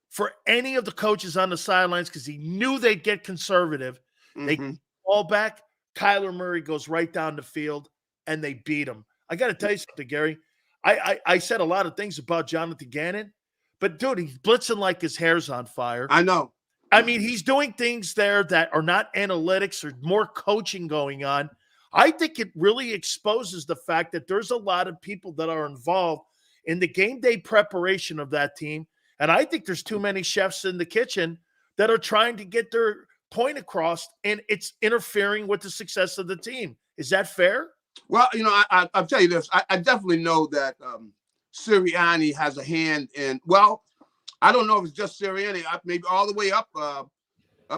Speaker 1: for any of the coaches on the sidelines because he knew they'd get conservative. Mm-hmm. They get the ball back. Kyler Murray goes right down the field, and they beat him. I got to tell you something, Gary. I said a lot of things about Jonathan Gannon, but, dude, he's blitzing like his hair's on fire.
Speaker 9: I know.
Speaker 1: I mean, he's doing things there that are not analytics or more coaching going on. I think it really exposes the fact that there's a lot of people that are involved in the game day preparation of that team. And I think there's too many chefs in the kitchen that are trying to get their point across, and it's interfering with the success of the team. Is that fair?
Speaker 9: Well, I'll tell you this. I definitely know that Sirianni has a hand in, well, I don't know if it's just Sirianni, maybe all the way up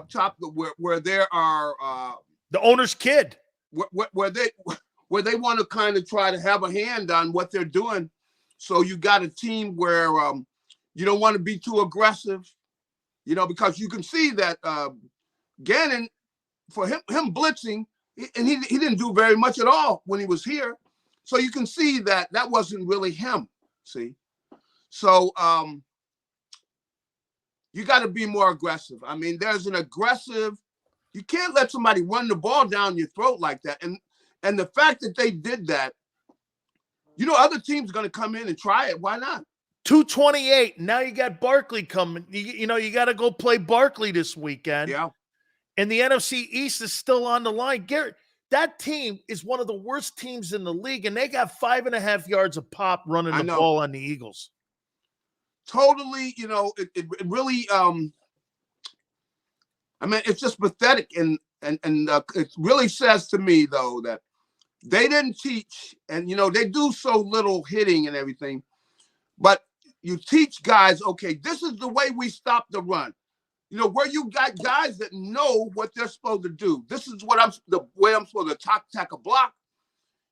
Speaker 9: top where there are
Speaker 1: the owner's kid.
Speaker 9: Where they want to kind of try to have a hand on what they're doing. So you got a team where you don't want to be too aggressive, because you can see that Gannon, for him blitzing, and he didn't do very much at all when he was here. So you can see that wasn't really him, see? So, you got to be more aggressive. I mean, there's an aggressive. You can't let somebody run the ball down your throat like that. And the fact that they did that, you know, other teams are going to come in and try it. Why not?
Speaker 1: 228. Now you got Barkley coming. You know, you got to go play Barkley this weekend.
Speaker 9: Yeah.
Speaker 1: And the NFC East is still on the line. Garrett, that team is one of the worst teams in the league, and they got 5.5 yards of pop running the ball on the Eagles.
Speaker 9: Totally, you know, it really, I mean, it's just pathetic. And it really says to me, though, that they didn't teach, and, you know, they do so little hitting and everything, but you teach guys, okay, this is the way we stop the run. You know, where you got guys that know what they're supposed to do. This is what the way I'm supposed to attack a block.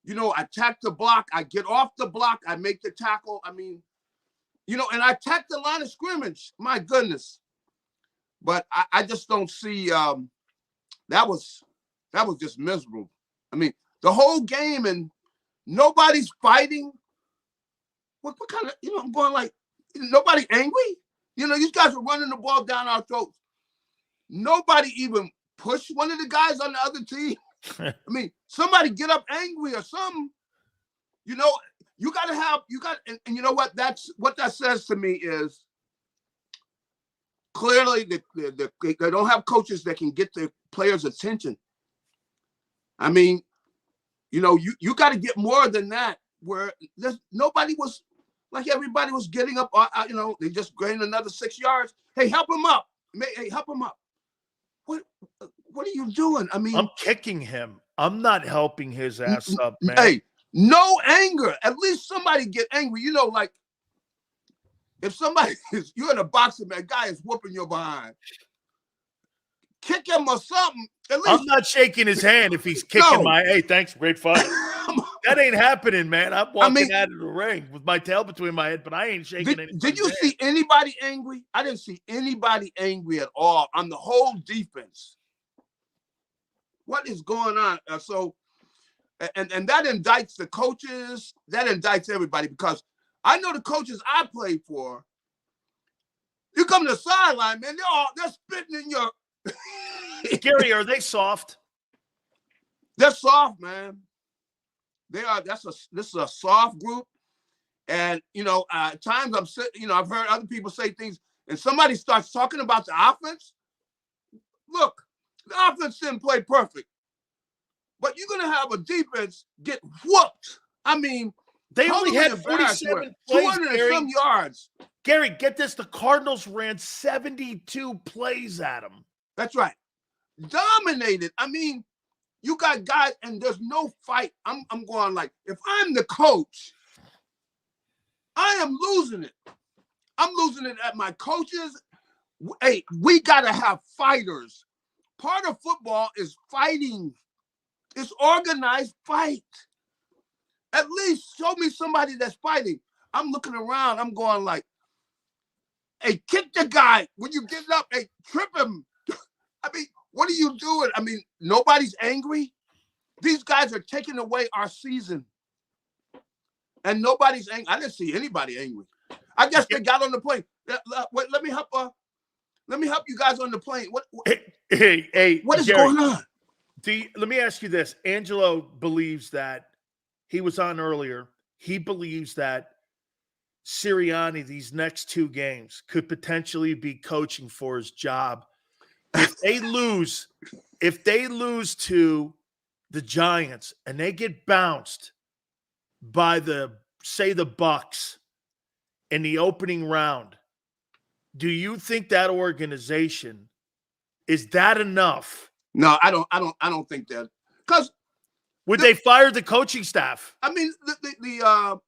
Speaker 9: You know, I attack the block, I get off the block, I make the tackle. I mean, you know, and I attack the line of scrimmage. My goodness. But I just don't see that was just miserable. I mean, the whole game, and nobody's fighting. What kind of, you know, I'm going like, nobody angry? You know, these guys are running the ball down our throats. Nobody even pushed one of the guys on the other team. I mean, somebody get up angry or something. You know, you got to have, and you know what? That's what that says to me is clearly they don't have coaches that can get their players' attention. I mean, you know, you got to get more than that, where nobody was, like everybody was getting up, you know, they just gained another 6 yards. Hey, help him up. Hey, help him up. What are you doing? I mean,
Speaker 1: I'm kicking him. I'm not helping his ass up, man.
Speaker 9: Hey, no anger. At least somebody get angry. You know, like if somebody you're in a boxing, man, guy is whooping your behind. Kick him or something. At least
Speaker 1: I'm not shaking his hand if he's kicking my. Hey, thanks, great fight. That ain't happening, man. I'm walking out of the ring with my tail between my head, but I ain't shaking anything.
Speaker 9: Did you see anybody angry? I didn't see anybody angry at all on the whole defense. What is going on? So, and that indicts the coaches. That indicts everybody, because I know the coaches I played for. You come to the sideline, man. They're spitting in your.
Speaker 1: Gary, are they soft?
Speaker 9: They're soft, man. They are. This is a soft group, and you know, at times I've heard other people say things, and somebody starts talking about the offense. Look, the offense didn't play perfect, but you're gonna have a defense get whooped. I mean,
Speaker 1: they only had 47 plays,
Speaker 9: 200 and some yards.
Speaker 1: Gary, get this: the Cardinals ran 72 plays at them.
Speaker 9: That's right, dominated. I mean. You got guys, and there's no fight. I'm going like, if I'm the coach, I am losing it. I'm losing it at my coaches. Hey, we got to have fighters. Part of football is fighting. It's organized fight. At least show me somebody that's fighting. I'm looking around. I'm going like, hey, kick the guy. When you get up, hey, trip him. I mean, what are you doing? I mean, nobody's angry. These guys are taking away our season. And nobody's angry. I didn't see anybody angry. I guess they got on the plane. Wait, let me help you guys on the plane. What is
Speaker 1: Gary,
Speaker 9: going on?
Speaker 1: Let me ask you this. Angelo believes that he was on earlier. He believes that Sirianni, these next 2 games, could potentially be coaching for his job. If they lose to the Giants and they get bounced by the Bucks in the opening round, do you think that organization is that enough?
Speaker 9: No, I don't think that. Because
Speaker 1: would they fire the coaching staff?
Speaker 9: I mean, the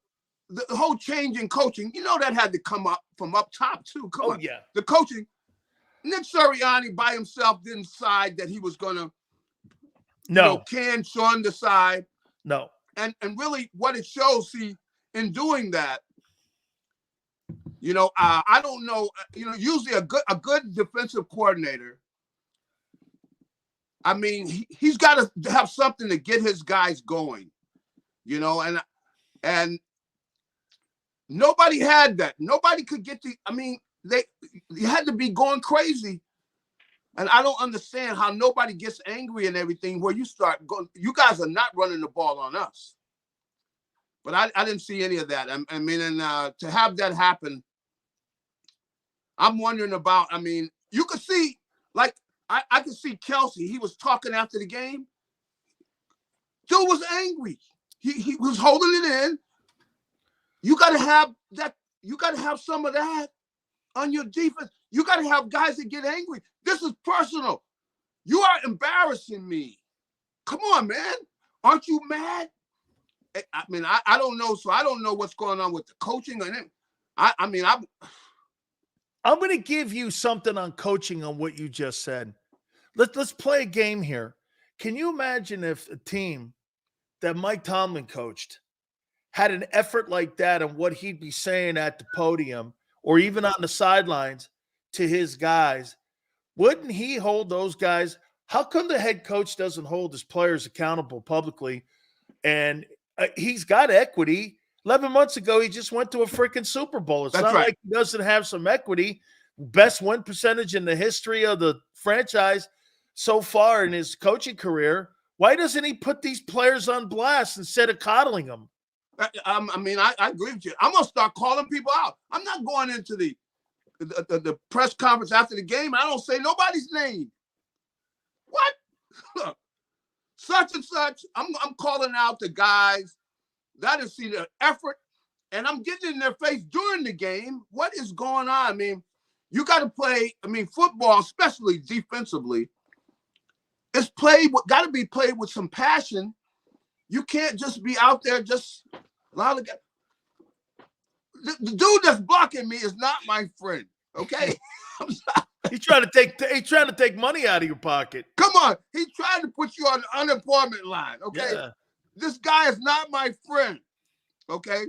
Speaker 9: whole change in coaching, you know, that had to come up from up top too. Come on.
Speaker 1: Yeah.
Speaker 9: The coaching. Nick Sirianni by himself didn't decide that he was going to, can Sean decide?
Speaker 1: No.
Speaker 9: And really what it shows, see, in doing that, you know, I don't know, you know, usually a good defensive coordinator, I mean, he's got to have something to get his guys going, you know, and nobody had that. Nobody could get you had to be going crazy. And I don't understand how nobody gets angry and everything where you start going, you guys are not running the ball on us. But I didn't see any of that. I mean, and to have that happen, I'm wondering about, I mean, you could see, like, I could see Kelsey. He was talking after the game. Dude was angry. He was holding it in. You got to have that. You got to have some of that on your defense. You got to have guys that get angry. This is personal. You are embarrassing me. Come on, man. Aren't you mad? I mean, I don't know. So I don't know what's going on with the coaching. I mean, I'm
Speaker 1: going to give you something on coaching on what you just said. Let's play a game here. Can you imagine if a team that Mike Tomlin coached had an effort like that and what he'd be saying at the podium or even on the sidelines to his guys? Wouldn't he hold those guys? How come the head coach doesn't hold his players accountable publicly? And he's got equity. 11 months ago, he just went to a freaking Super Bowl. It's not like he doesn't have some equity. Best win percentage in the history of the franchise so far in his coaching career. Why doesn't he put these players on blast instead of coddling them?
Speaker 9: I mean, I agree with you. I'm going to start calling people out. I'm not going into the press conference after the game. I don't say nobody's name. What? Such and such. I'm calling out the guys that didn't see the effort, and I'm getting in their face during the game. What is going on? I mean, you got to play. I mean, football, especially defensively, it's got to be played with some passion. You can't just be out there just the dude that's blocking me is not my friend. Okay, I'm sorry.
Speaker 1: He's trying to take money out of your pocket.
Speaker 9: Come on, he's trying to put you on the unemployment line. Okay, yeah. This guy is not my friend. Okay.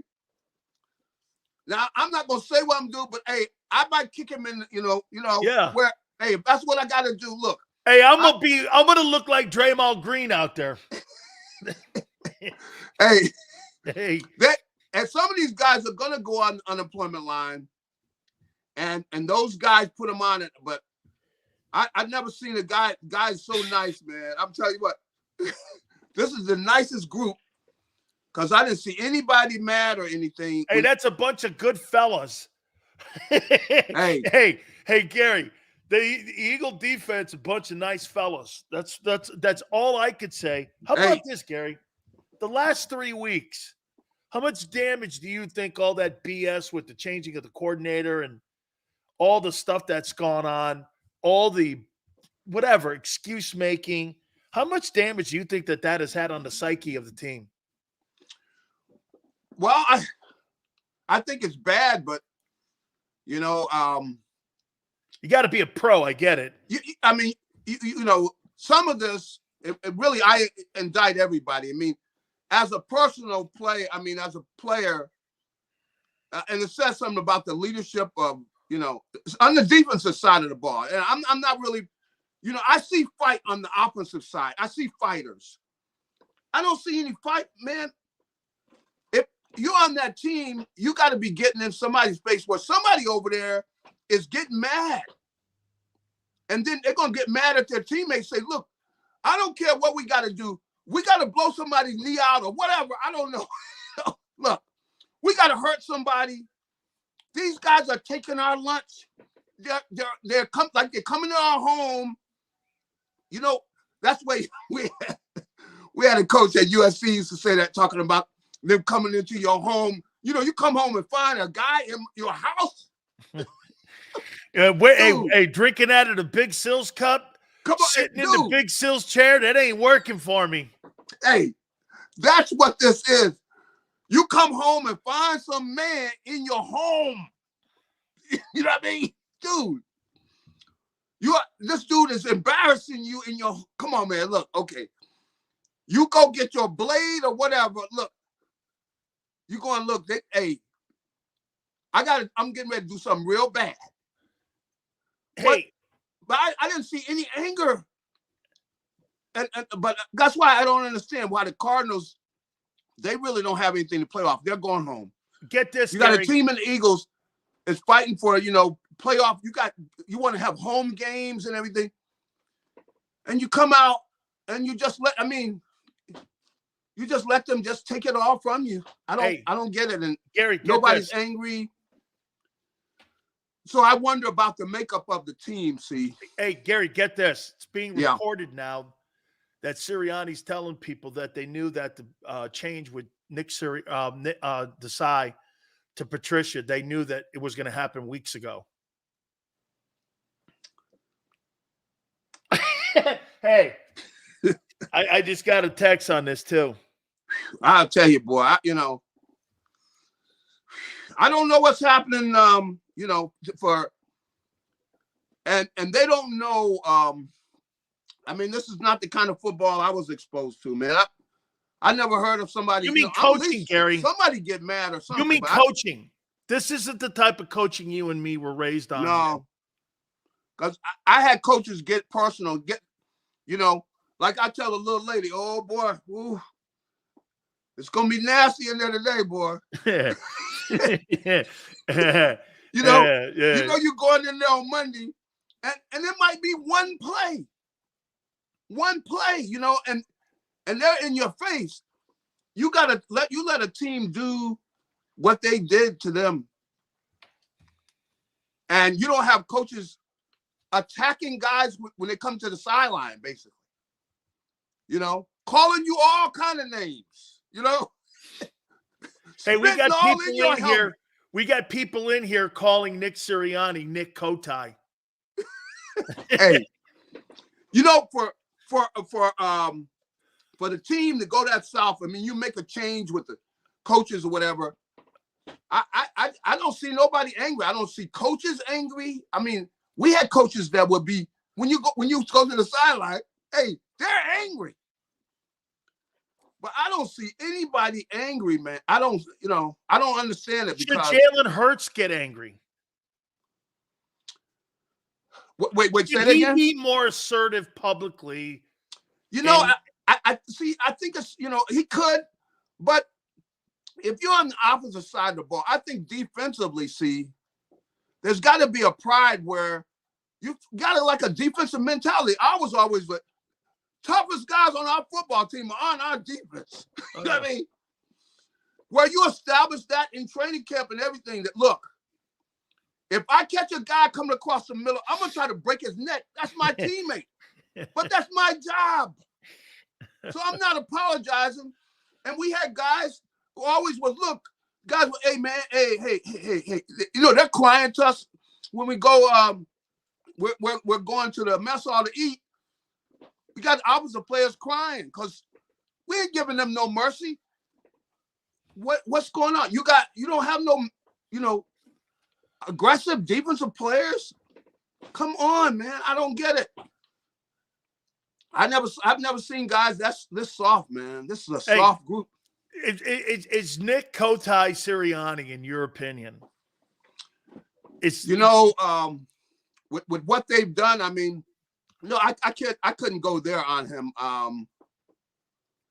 Speaker 9: Now I'm not gonna say what I'm doing, but hey, I might kick him in. Where hey, if that's what I got to do. Look.
Speaker 1: Hey, I'm gonna look like Draymond Green out there.
Speaker 9: Hey,
Speaker 1: and
Speaker 9: some of these guys are gonna go on the unemployment line, and those guys put them on it. But I've never seen a guy's so nice, man. I'm telling you what, this is the nicest group because I didn't see anybody mad or anything.
Speaker 1: Hey, that's a bunch of good fellas. hey, Gary. The Eagle defense, a bunch of nice fellas. That's all I could say. How about this, Gary? The last 3 weeks, how much damage do you think all that BS with the changing of the coordinator and all the stuff that's gone on, all the whatever excuse making, how much damage do you think that has had on the psyche of the team?
Speaker 9: Well, I think it's bad, but you got
Speaker 1: to be a pro. I get it.
Speaker 9: I mean, some of this, it really, I indict everybody. I mean, as a personal play, I mean, as a player, and it says something about the leadership of, on the defensive side of the ball. And I'm not really, I see fight on the offensive side. I see fighters. I don't see any fight, man. If you're on that team, you got to be getting in somebody's face where somebody over there is getting mad. And then they're going to get mad at their teammates, say, look, I don't care what we got to do. We got to blow somebody's knee out or whatever. I don't know. Look, we got to hurt somebody. These guys are taking our lunch. They're coming to our home. That's why we had a coach at USC used to say that, talking about them coming into your home. You come home and find a guy in your house.
Speaker 1: Drinking out of the Big Sills cup, sitting in the Big Sills chair, that ain't working for me.
Speaker 9: Hey, that's what this is. You come home and find some man in your home. You know what I mean? Dude, this dude is embarrassing you in your, come on, man, look, okay. You go get your blade or whatever, look. You're going to look, hey, I'm getting ready to do something real bad. But I didn't see any anger. But that's why I don't understand why the Cardinals, they really don't have anything to play off. They're going home.
Speaker 1: Get this,
Speaker 9: you got a team in the Eagles is fighting for, playoff. You want to have home games and everything, and you come out and you just let. I mean, you just let them just take it all from you. I don't get it. And
Speaker 1: Gary,
Speaker 9: nobody's angry. So I wonder about the makeup of the team. See,
Speaker 1: hey, Gary, get this. It's being reported now that Sirianni's telling people that they knew that the change with Desai to Patricia, they knew that it was going to happen weeks ago. Hey, I just got a text on this too.
Speaker 9: I'll tell you, boy. I don't know what's happening. And they don't know. I mean, this is not the kind of football I was exposed to, man. I never heard of somebody.
Speaker 1: You mean coaching, Gary?
Speaker 9: Somebody get mad or something.
Speaker 1: You mean coaching? This isn't the type of coaching you and me were raised on.
Speaker 9: No, because I had coaches get personal. Like I tell a little lady, "Oh boy, ooh, it's gonna be nasty in there today, boy." You going in there on Monday, and it might be one play, and they're in your face. You gotta let a team do what they did to them, and you don't have coaches attacking guys when they come to the sideline, basically. Calling you all kind of names.
Speaker 1: Hey, we got people in here. We got people in here calling Nick Sirianni Nick Kotai.
Speaker 9: Hey, for the team to go that south, I mean, you make a change with the coaches or whatever. I don't see nobody angry. I don't see coaches angry. I mean, we had coaches that would be when you go to the sideline, hey, they're angry. But I don't see anybody angry, man. I don't understand it.
Speaker 1: Should
Speaker 9: because
Speaker 1: Jalen Hurts get angry?
Speaker 9: Wait, say that
Speaker 1: Should
Speaker 9: again?
Speaker 1: he be more assertive publicly?
Speaker 9: I see. I think it's he could, but if you're on the opposite side of the ball, I think defensively, there's got to be a pride where you got like a defensive mentality. I was always the toughest guys on our football team are on our defense. You know what I mean? Where you establish that in training camp and everything, that look, if I catch a guy coming across the middle, I'm going to try to break his neck. That's my teammate. But that's my job. So I'm not apologizing. And we had guys who always was, look, guys were, hey, man, hey. They're crying to us when we go, we're going to the mess hall to eat. We got opposite players crying because we ain't giving them no mercy. What's going on? You don't have no, aggressive defensive players? Come on, man. I don't get it. I've never seen guys that's this soft, man. This is a soft group.
Speaker 1: It's Nick Kotai Sirianni, in your opinion? It's with what they've done. I mean, no, I couldn't go there on him.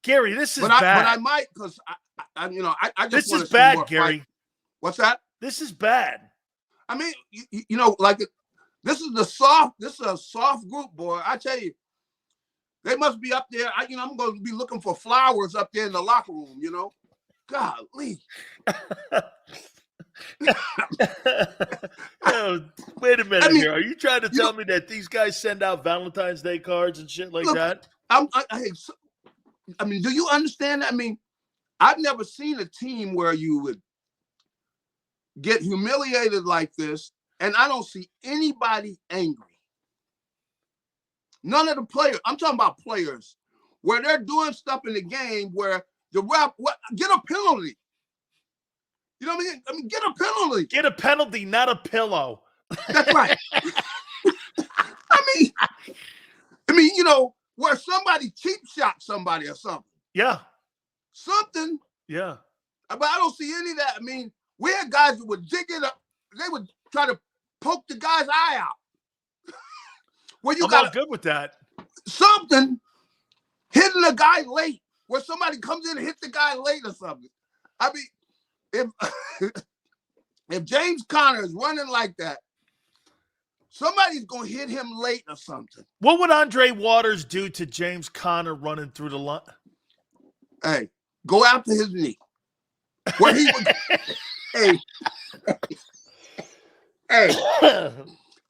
Speaker 1: Gary, this is
Speaker 9: bad.
Speaker 1: But
Speaker 9: I might, because I just
Speaker 1: this
Speaker 9: is
Speaker 1: bad, Gary.
Speaker 9: Fight. What's that?
Speaker 1: This is bad.
Speaker 9: I mean, this is a soft group, boy. I tell you, they must be up there. I'm going to be looking for flowers up there in the locker room. Golly.
Speaker 1: Wait a minute here. Are you trying to tell me that these guys send out Valentine's Day cards and shit like that?
Speaker 9: I mean, do you understand that? I mean, I've never seen a team where you would get humiliated like this, and I don't see anybody angry. None of the players. I'm talking about players where they're doing stuff in the game where the ref get a penalty. You know what I mean? I mean, get a penalty.
Speaker 1: Get a penalty, not a pillow.
Speaker 9: That's right. I mean, where somebody cheap shot somebody or something.
Speaker 1: Yeah.
Speaker 9: Something.
Speaker 1: Yeah.
Speaker 9: But I don't see any of that. I mean, we had guys that would dig it up. They would try to poke the guy's eye out. Well,
Speaker 1: I'm not good with that.
Speaker 9: Something hitting a guy late, where somebody comes in and hits the guy late or something. I mean, if James Conner is running like that, Somebody's going to hit him late or something.
Speaker 1: What would Andre Waters do to James Conner running through the line?
Speaker 9: Hey, go after his knee. Where he would, hey,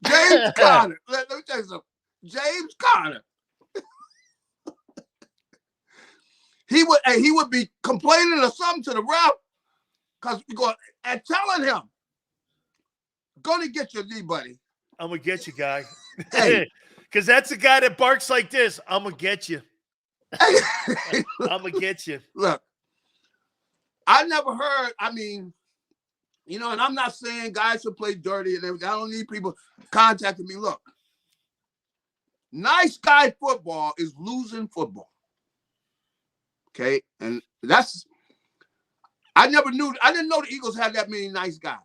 Speaker 9: James Conner. Let me tell you something. James Conner. He would be complaining or something to the ref because we go and telling him, "Gonna get your knee, buddy.
Speaker 1: I'm gonna get you, guy."
Speaker 9: Hey,
Speaker 1: because that's the guy that barks like this. I'm gonna get you.
Speaker 9: hey.
Speaker 1: I'm gonna get you.
Speaker 9: Look, I never heard. I mean, you know, and I'm not saying guys should play dirty and everything. I don't need people contacting me. Look, nice guy football is losing football. Okay, and that's I didn't know the Eagles had that many nice guys.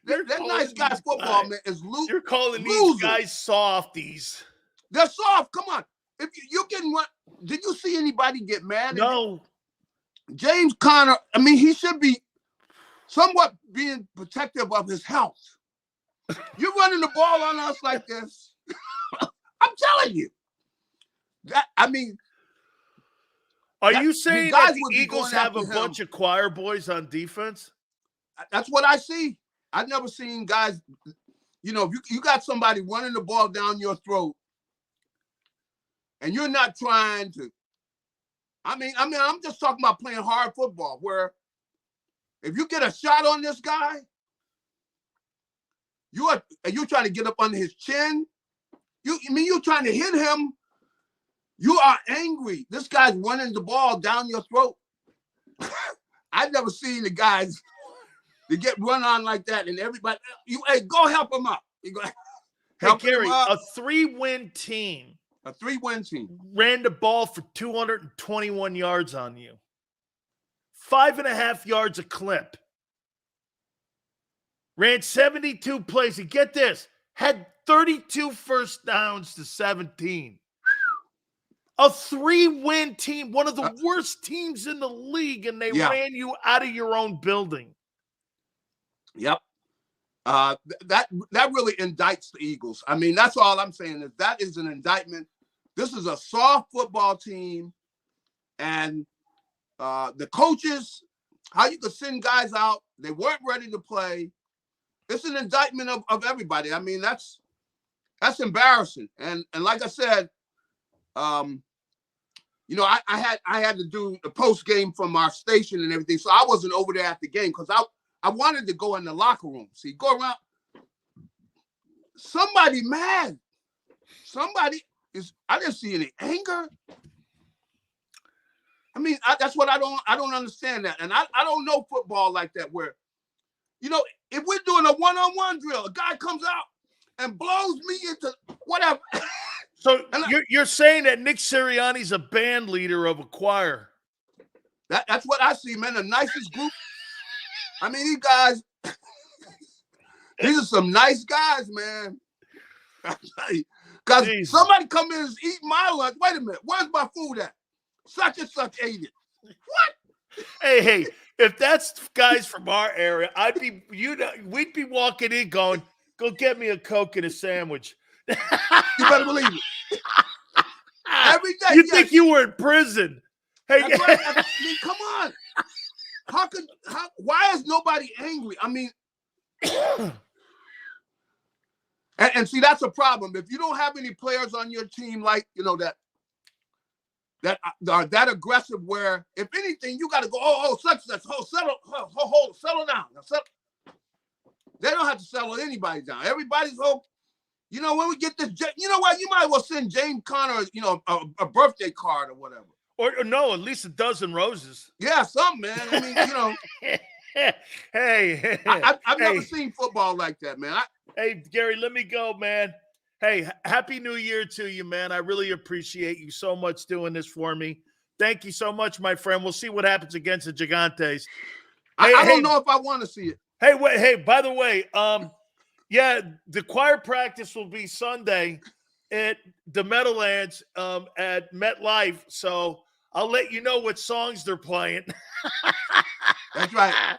Speaker 9: That nice guys football, man, is losing.
Speaker 1: You're calling these guys softies.
Speaker 9: They're soft. Come on. If you can run, did you see anybody get mad?
Speaker 1: No.
Speaker 9: James Conner, I mean, he should be somewhat being protective of his health. You're running the ball on us like this. I'm telling you. That I mean,
Speaker 1: are you saying that the Eagles have a bunch of choir boys on defense?
Speaker 9: That's what I see. I've never seen guys, you know, if you got somebody running the ball down your throat and you're not trying to. I mean, I'm just talking about playing hard football where if you get a shot on this guy, you're trying to get up under his chin. You're trying to hit him. You are angry. This guy's running the ball down your throat. I've never seen the guys to get run on like that, and everybody, hey, go help him out. You go,
Speaker 1: hey, Gary, a 3-win team.
Speaker 9: A 3-win team
Speaker 1: ran the ball for 221 yards on you. 5.5 yards a clip. Ran 72 plays. And get this, had 32 first downs to 17. A 3-win team, one of the worst teams in the league, and they ran you out of your own building.
Speaker 9: Yep. That really indicts the Eagles. I mean, that's all I'm saying is that is an indictment. This is a soft football team, and the coaches, how you could send guys out, they weren't ready to play. It's an indictment of everybody. I mean, that's embarrassing. And like I said, you know, I had to do the post game from our station and everything, so I wasn't over there at the game because I wanted to go in the locker room. See, go around. Somebody mad. Somebody is. I didn't see any anger. I mean, that's what I don't understand that, and I don't know football like that. Where, you know, if we're doing a one-on-one drill, a guy comes out and blows me into whatever.
Speaker 1: So you're saying that Nick Sirianni's a band leader of a choir?
Speaker 9: That's what I see, man. The nicest group. I mean, these guys, these are some nice guys, man. Because somebody come in and eat my lunch. Wait a minute, where's my food at? Such and such ate it. What?
Speaker 1: Hey, if that's guys from our area, we'd be walking in going, go get me a Coke and a sandwich.
Speaker 9: You better believe it. Every day.
Speaker 1: You think you were in prison. Hey,
Speaker 9: right. I mean, come on. Why is nobody angry? I mean, and see, that's a problem. If you don't have any players on your team, like, you know, that are that aggressive, where if anything, you got to go, such, settle down. They don't have to settle anybody down. Everybody's you know, when we get this, you know what? You might as well send James Conner, you know, a birthday card or whatever.
Speaker 1: Or no, at least a dozen roses.
Speaker 9: Yeah, something, man. I mean, you know.
Speaker 1: Hey.
Speaker 9: I've never seen football like that, man.
Speaker 1: Hey, Gary, let me go, man. Hey, Happy New Year to you, man. I really appreciate you so much doing this for me. Thank you so much, my friend. We'll see what happens against the Gigantes.
Speaker 9: I don't know if I want to see it.
Speaker 1: Hey, wait, hey, by the way, yeah, the choir practice will be Sunday at the Meadowlands at MetLife. So I'll let you know what songs they're playing.
Speaker 9: That's right.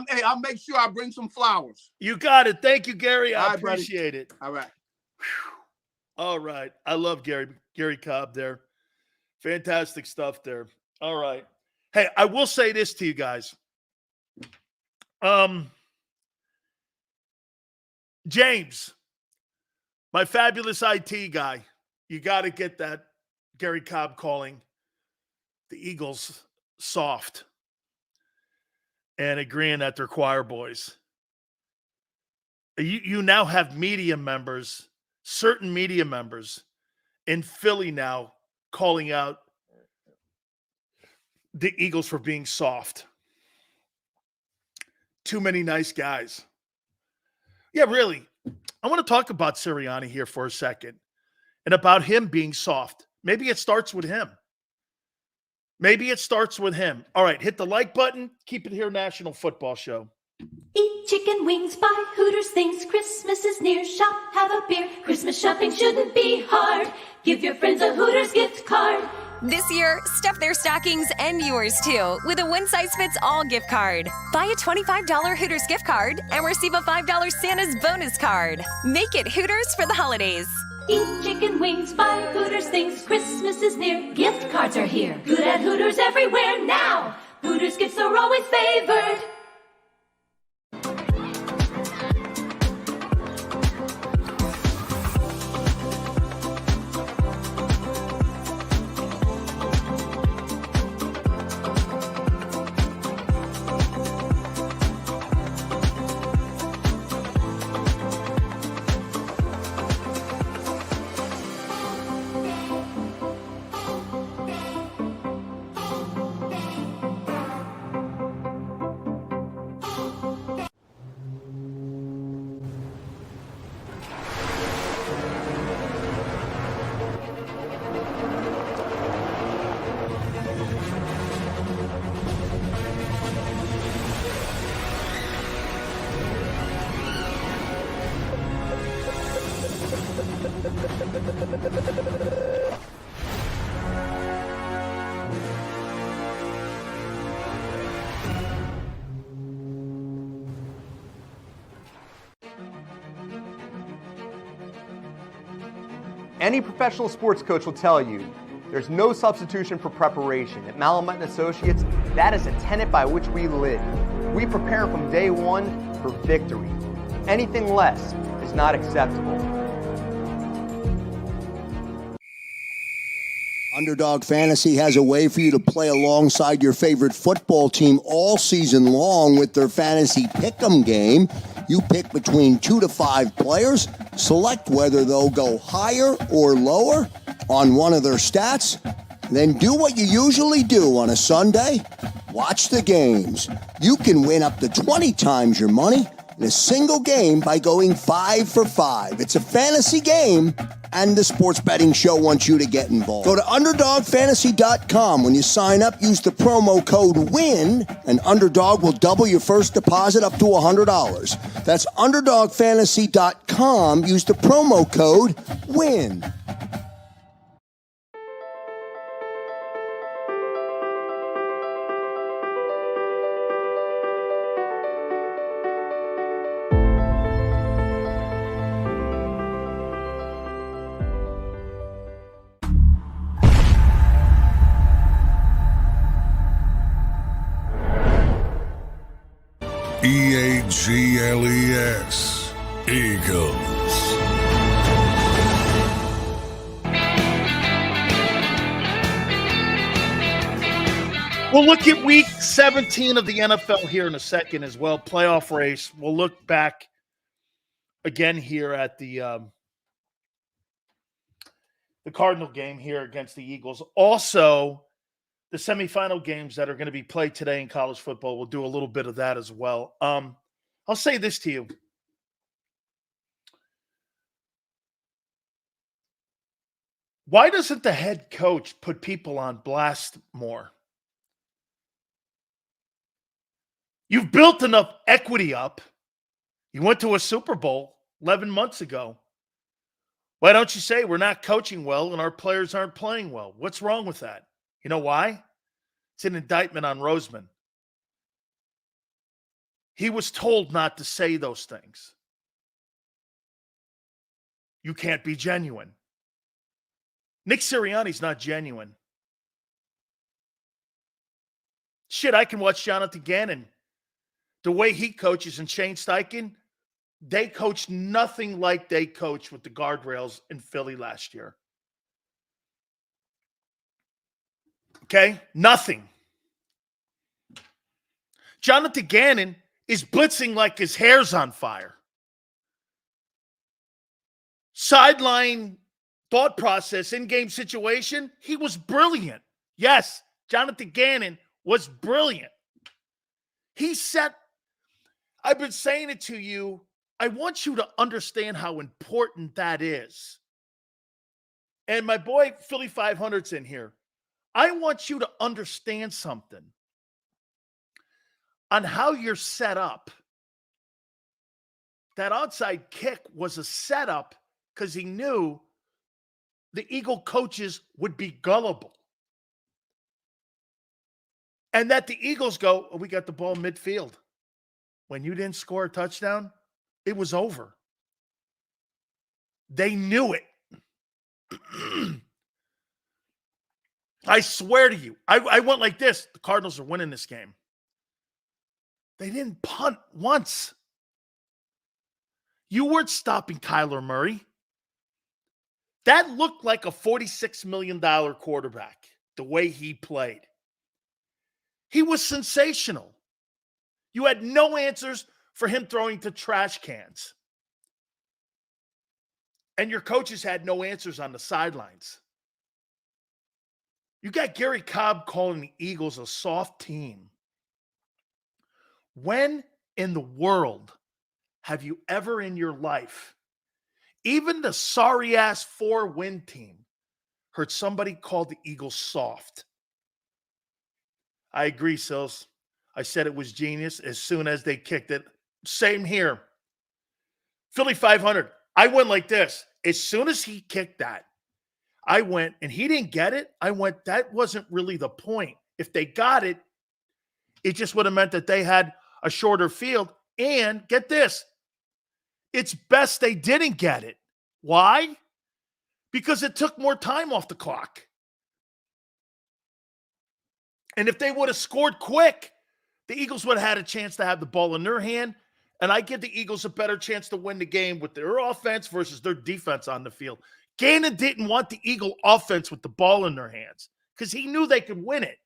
Speaker 9: Hey, I'll make sure I bring some flowers.
Speaker 1: You got it. Thank you, Gary. I
Speaker 9: All right, buddy.
Speaker 1: appreciate it.
Speaker 9: All right.
Speaker 1: All right. I love Gary Cobb there. Fantastic stuff there. All right. Hey, I will say this to you guys. James, my fabulous IT guy, you got to get that Gary Cobb calling the Eagles soft and agreeing that they're choir boys. You now have media members, certain media members in Philly now calling out the Eagles for being soft. Too many nice guys. Yeah, really. I want to talk about Sirianni here for a second and about him being soft. Maybe it starts with him. Maybe it starts with him. All right, hit the like button. Keep it here, National Football Show.
Speaker 3: Eat chicken wings, buy Hooters things. Christmas is near. Shop, have a beer. Christmas shopping shouldn't be hard. Give your friends a Hooters gift card.
Speaker 4: This year, stuff their stockings and yours too with a one-size-fits-all gift card. Buy a $25 Hooters gift card and receive a $5 Santa's bonus card. Make it Hooters for the holidays.
Speaker 3: Eat chicken wings, buy Hooters things. Christmas is near. Gift cards are here. Good at Hooters everywhere now. Hooters gifts are always favored.
Speaker 5: Any professional sports coach will tell you there's no substitution for preparation. At Malamut & Associates, that is a tenet by which we live. We prepare from day one for victory. Anything less is not acceptable.
Speaker 6: Underdog Fantasy has a way for you to play alongside your favorite football team all season long with their fantasy pick'em game. You pick between 2 to 5 players, select whether they'll go higher or lower on one of their stats, then do what you usually do on a Sunday, watch the games. You can win up to 20 times your money in a single game by going 5 for 5. It's a fantasy game, and the Sports Betting Show wants you to get involved. Go to UnderdogFantasy.com. When you sign up, use the promo code WIN, and Underdog will double your first deposit up to $100. That's UnderdogFantasy.com. Use the promo code WIN.
Speaker 7: EAGLES, Eagles.
Speaker 1: We'll look at week 17 of the NFL here in a second as well. Playoff race. We'll look back again here at the Cardinal game here against the Eagles. Also, the semifinal games that are going to be played today in college football. We'll do a little bit of that as well. I'll say this to you. Why doesn't the head coach put people on blast more? You've built enough equity up. You went to a Super Bowl 11 months ago. Why don't you say we're not coaching well and our players aren't playing well? What's wrong with that? You know why? It's an indictment on Roseman. He was told not to say those things. You can't be genuine. Nick Sirianni's not genuine. Shit, I can watch Jonathan Gannon. The way he coaches and Shane Steichen, they coach nothing like they coached with the guardrails in Philly last year. Okay? Nothing. Jonathan Gannon is blitzing like his hair's on fire. Sideline thought process, in-game situation, he was brilliant. Yes, Jonathan Gannon was brilliant. He set, I've been saying it to you, I want you to understand how important that is. And my boy Philly 500's in here. I want you to understand something on how you're set up. That onside kick was a setup because he knew the Eagle coaches would be gullible. And that the Eagles go, oh, we got the ball midfield. When you didn't score a touchdown, it was over. They knew it. I swear to you, I went like this. The Cardinals are winning this game. They didn't punt once. You weren't stopping Kyler Murray. That looked like a $46 million quarterback, the way he played. He was sensational. You had no answers for him throwing to trash cans. And your coaches had no answers on the sidelines. You got Gary Cobb calling the Eagles a soft team. When in the world have you ever in your life, even the sorry-ass 4-win team, heard somebody call the Eagles soft? I agree, Sills. I said it was genius as soon as they kicked it. Same here. Philly 500. I went like this. As soon as he kicked that, I went, and he didn't get it. I went, that wasn't really the point. If they got it, it just would have meant that they had a shorter field. And get this, it's best they didn't get it. Why? Because it took more time off the clock. And if they would have scored quick, the Eagles would have had a chance to have the ball in their hand. And I give the Eagles a better chance to win the game with their offense versus their defense on the field. Gannon didn't want the Eagle offense with the ball in their hands because he knew they could win it.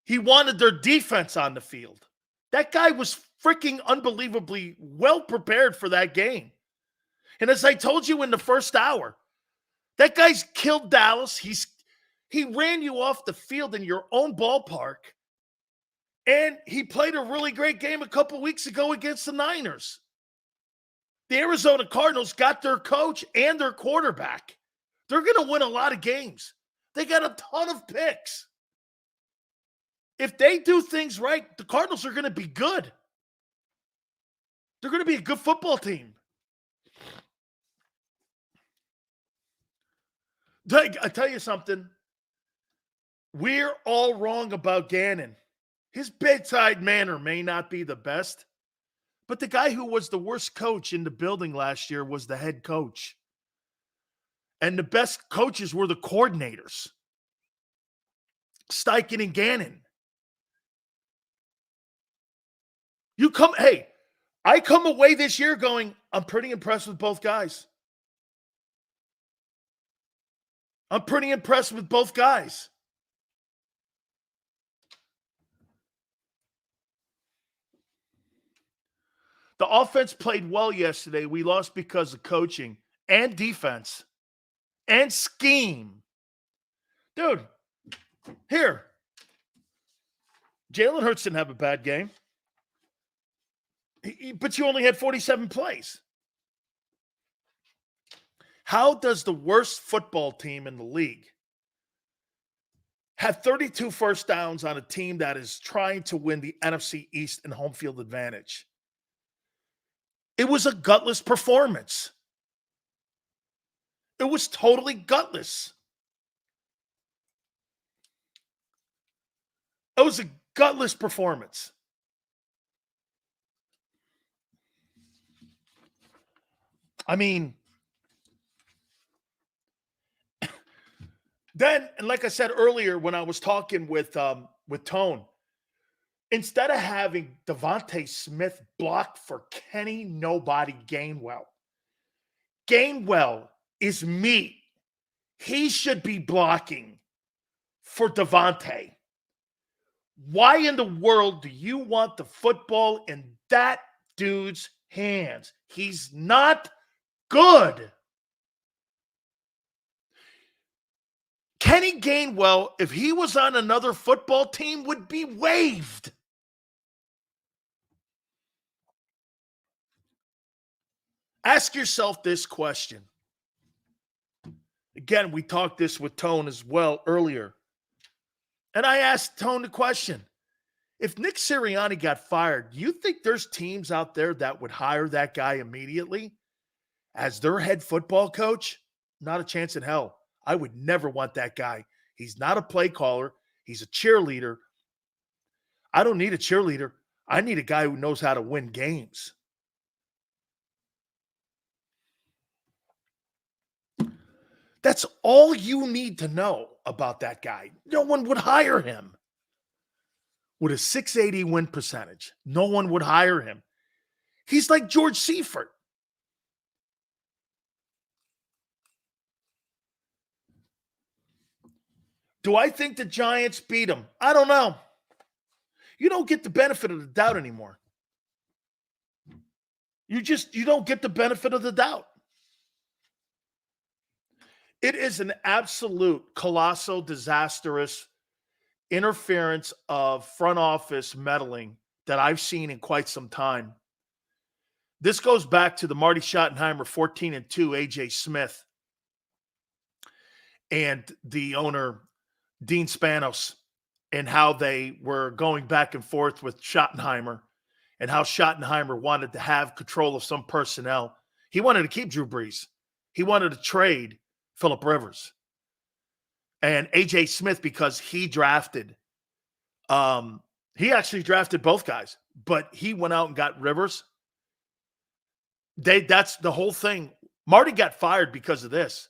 Speaker 1: He wanted their defense on the field. That guy was freaking unbelievably well prepared for that game. And as I told you in the first hour, that guy's killed Dallas. He ran you off the field in your own ballpark. And he played a really great game a couple weeks ago against the Niners. The Arizona Cardinals got their coach and their quarterback. They're going to win a lot of games. They got a ton of picks. If they do things right, the Cardinals are going to be good. They're going to be a good football team. I tell you something. We're all wrong about Gannon. His bedside manner may not be the best, but the guy who was the worst coach in the building last year was the head coach. And the best coaches were the coordinators. Steichen and Gannon. I come away this year going, I'm pretty impressed with both guys. I'm pretty impressed with both guys. The offense played well yesterday. We lost because of coaching and defense and scheme. Dude, here. Jalen Hurts didn't have a bad game. But you only had 47 plays. How does the worst football team in the league have 32 first downs on a team that is trying to win the NFC East and home field advantage? It was a gutless performance. It was totally gutless. It was a Gutless performance. I mean, then, and like I said earlier when I was talking with Tone, instead of having Devontae Smith blocked for Kenny Nobody Gainwell, Gainwell is meat. He should be blocking for Devontae. Why in the world do you want the football in that dude's hands? He's not good. Kenny Gainwell, if he was on another football team, would be waived. Ask yourself this question. Again, we talked this with Tone as well earlier. And I asked Tone the question. If Nick Sirianni got fired, do you think there's teams out there that would hire that guy immediately as their head football coach? Not a chance in hell. I would never want that guy. He's not a play caller. He's a cheerleader. I don't need a cheerleader. I need a guy who knows how to win games. That's all you need to know about that guy. No one would hire him. With a 680 win percentage, no one would hire him. He's like George Seifert. Do I think the Giants beat him? I don't know. You don't get the benefit of the doubt anymore. You don't get the benefit of the doubt. It is an absolute colossal, disastrous interference of front office meddling that I've seen in quite some time. This goes back to the Marty Schottenheimer 14-2 AJ Smith and the owner Dean Spanos, and how they were going back and forth with Schottenheimer, and how Schottenheimer wanted to have control of some personnel. He wanted to keep Drew Brees. He wanted to trade Phillip Rivers. And AJ Smith, because he drafted, he actually drafted both guys, but he went out and got Rivers. That's the whole thing. Marty got fired because of this.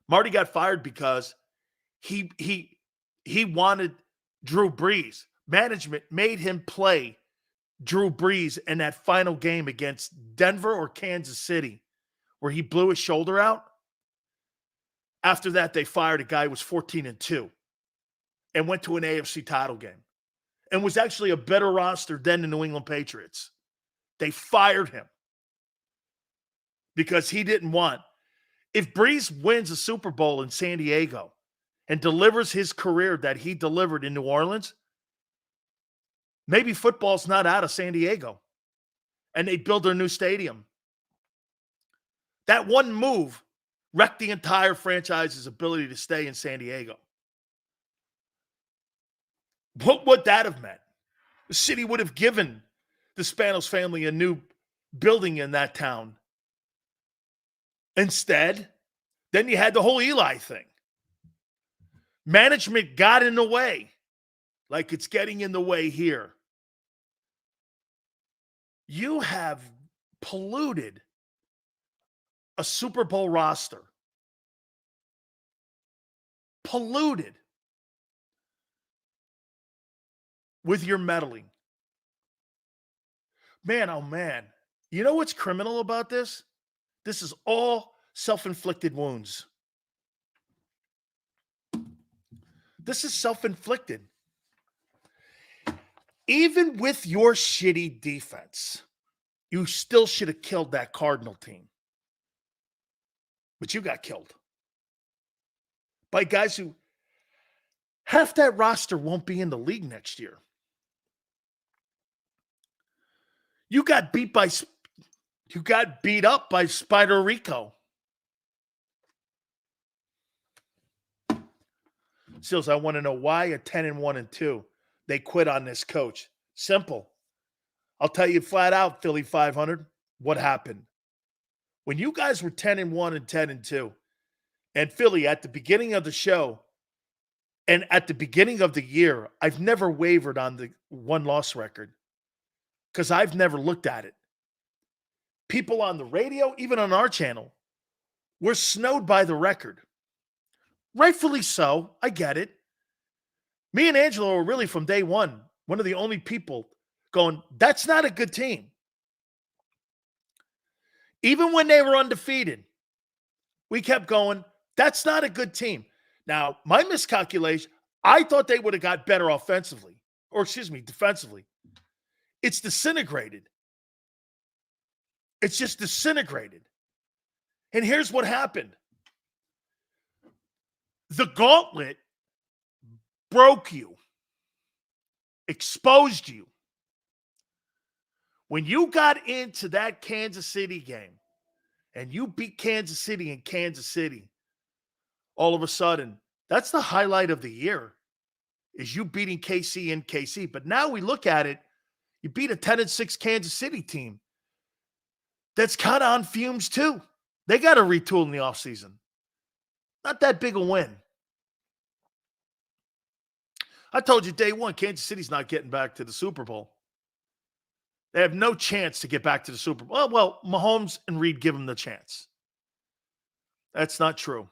Speaker 1: Marty got fired because he wanted Drew Brees. Management made him play Drew Brees in that final game against Denver or Kansas City, where he blew his shoulder out. After that, they fired a guy who was 14-2 and went to an AFC title game and was actually a better roster than the New England Patriots. They fired him because he didn't want. If Brees wins a Super Bowl in San Diego and delivers his career that he delivered in New Orleans, maybe football's not out of San Diego and they build their new stadium. That one move wrecked the entire franchise's ability to stay in San Diego. What would that have meant? The city would have given the Spanos family a new building in that town. Instead, then you had the whole Eli thing. Management got in the way, like it's getting in the way here. You have polluted a Super Bowl roster. Polluted with your meddling. Man, oh man. You know what's criminal about this? This is all self-inflicted wounds. This is self-inflicted. Even with your shitty defense, you still should have killed that Cardinal team. But you got killed by guys who half that roster won't be in the league next year. You got beat up by Spider Rico. Seals, I want to know why a 10-1-2 they quit on this coach. Simple. I'll tell you flat out, Philly 500, what happened. When you guys were 10-1 and 10-2, and Philly at the beginning of the show And at the beginning of the year, I've never wavered on the one-loss record because I've never looked at it. People on the radio, even on our channel, were snowed by the record. Rightfully so. I get it. Me and Angelo were really from day one of the only people going, that's not a good team. Even when they were undefeated, we kept going, that's not a good team. Now, my miscalculation, I thought they would have got better offensively, defensively. It's disintegrated. It's just disintegrated. And here's what happened. The gauntlet broke you, exposed you. When you got into that Kansas City game and you beat Kansas City in Kansas City, all of a sudden, that's the highlight of the year, is you beating KC in KC. But now we look at it, you beat a 10-6 Kansas City team that's kind of on fumes too. They got to retool in the offseason. Not that big a win. I told you day one, Kansas City's not getting back to the Super Bowl. They have no chance to get back to the Super Bowl. Well, Mahomes and Reed give them the chance. That's not true.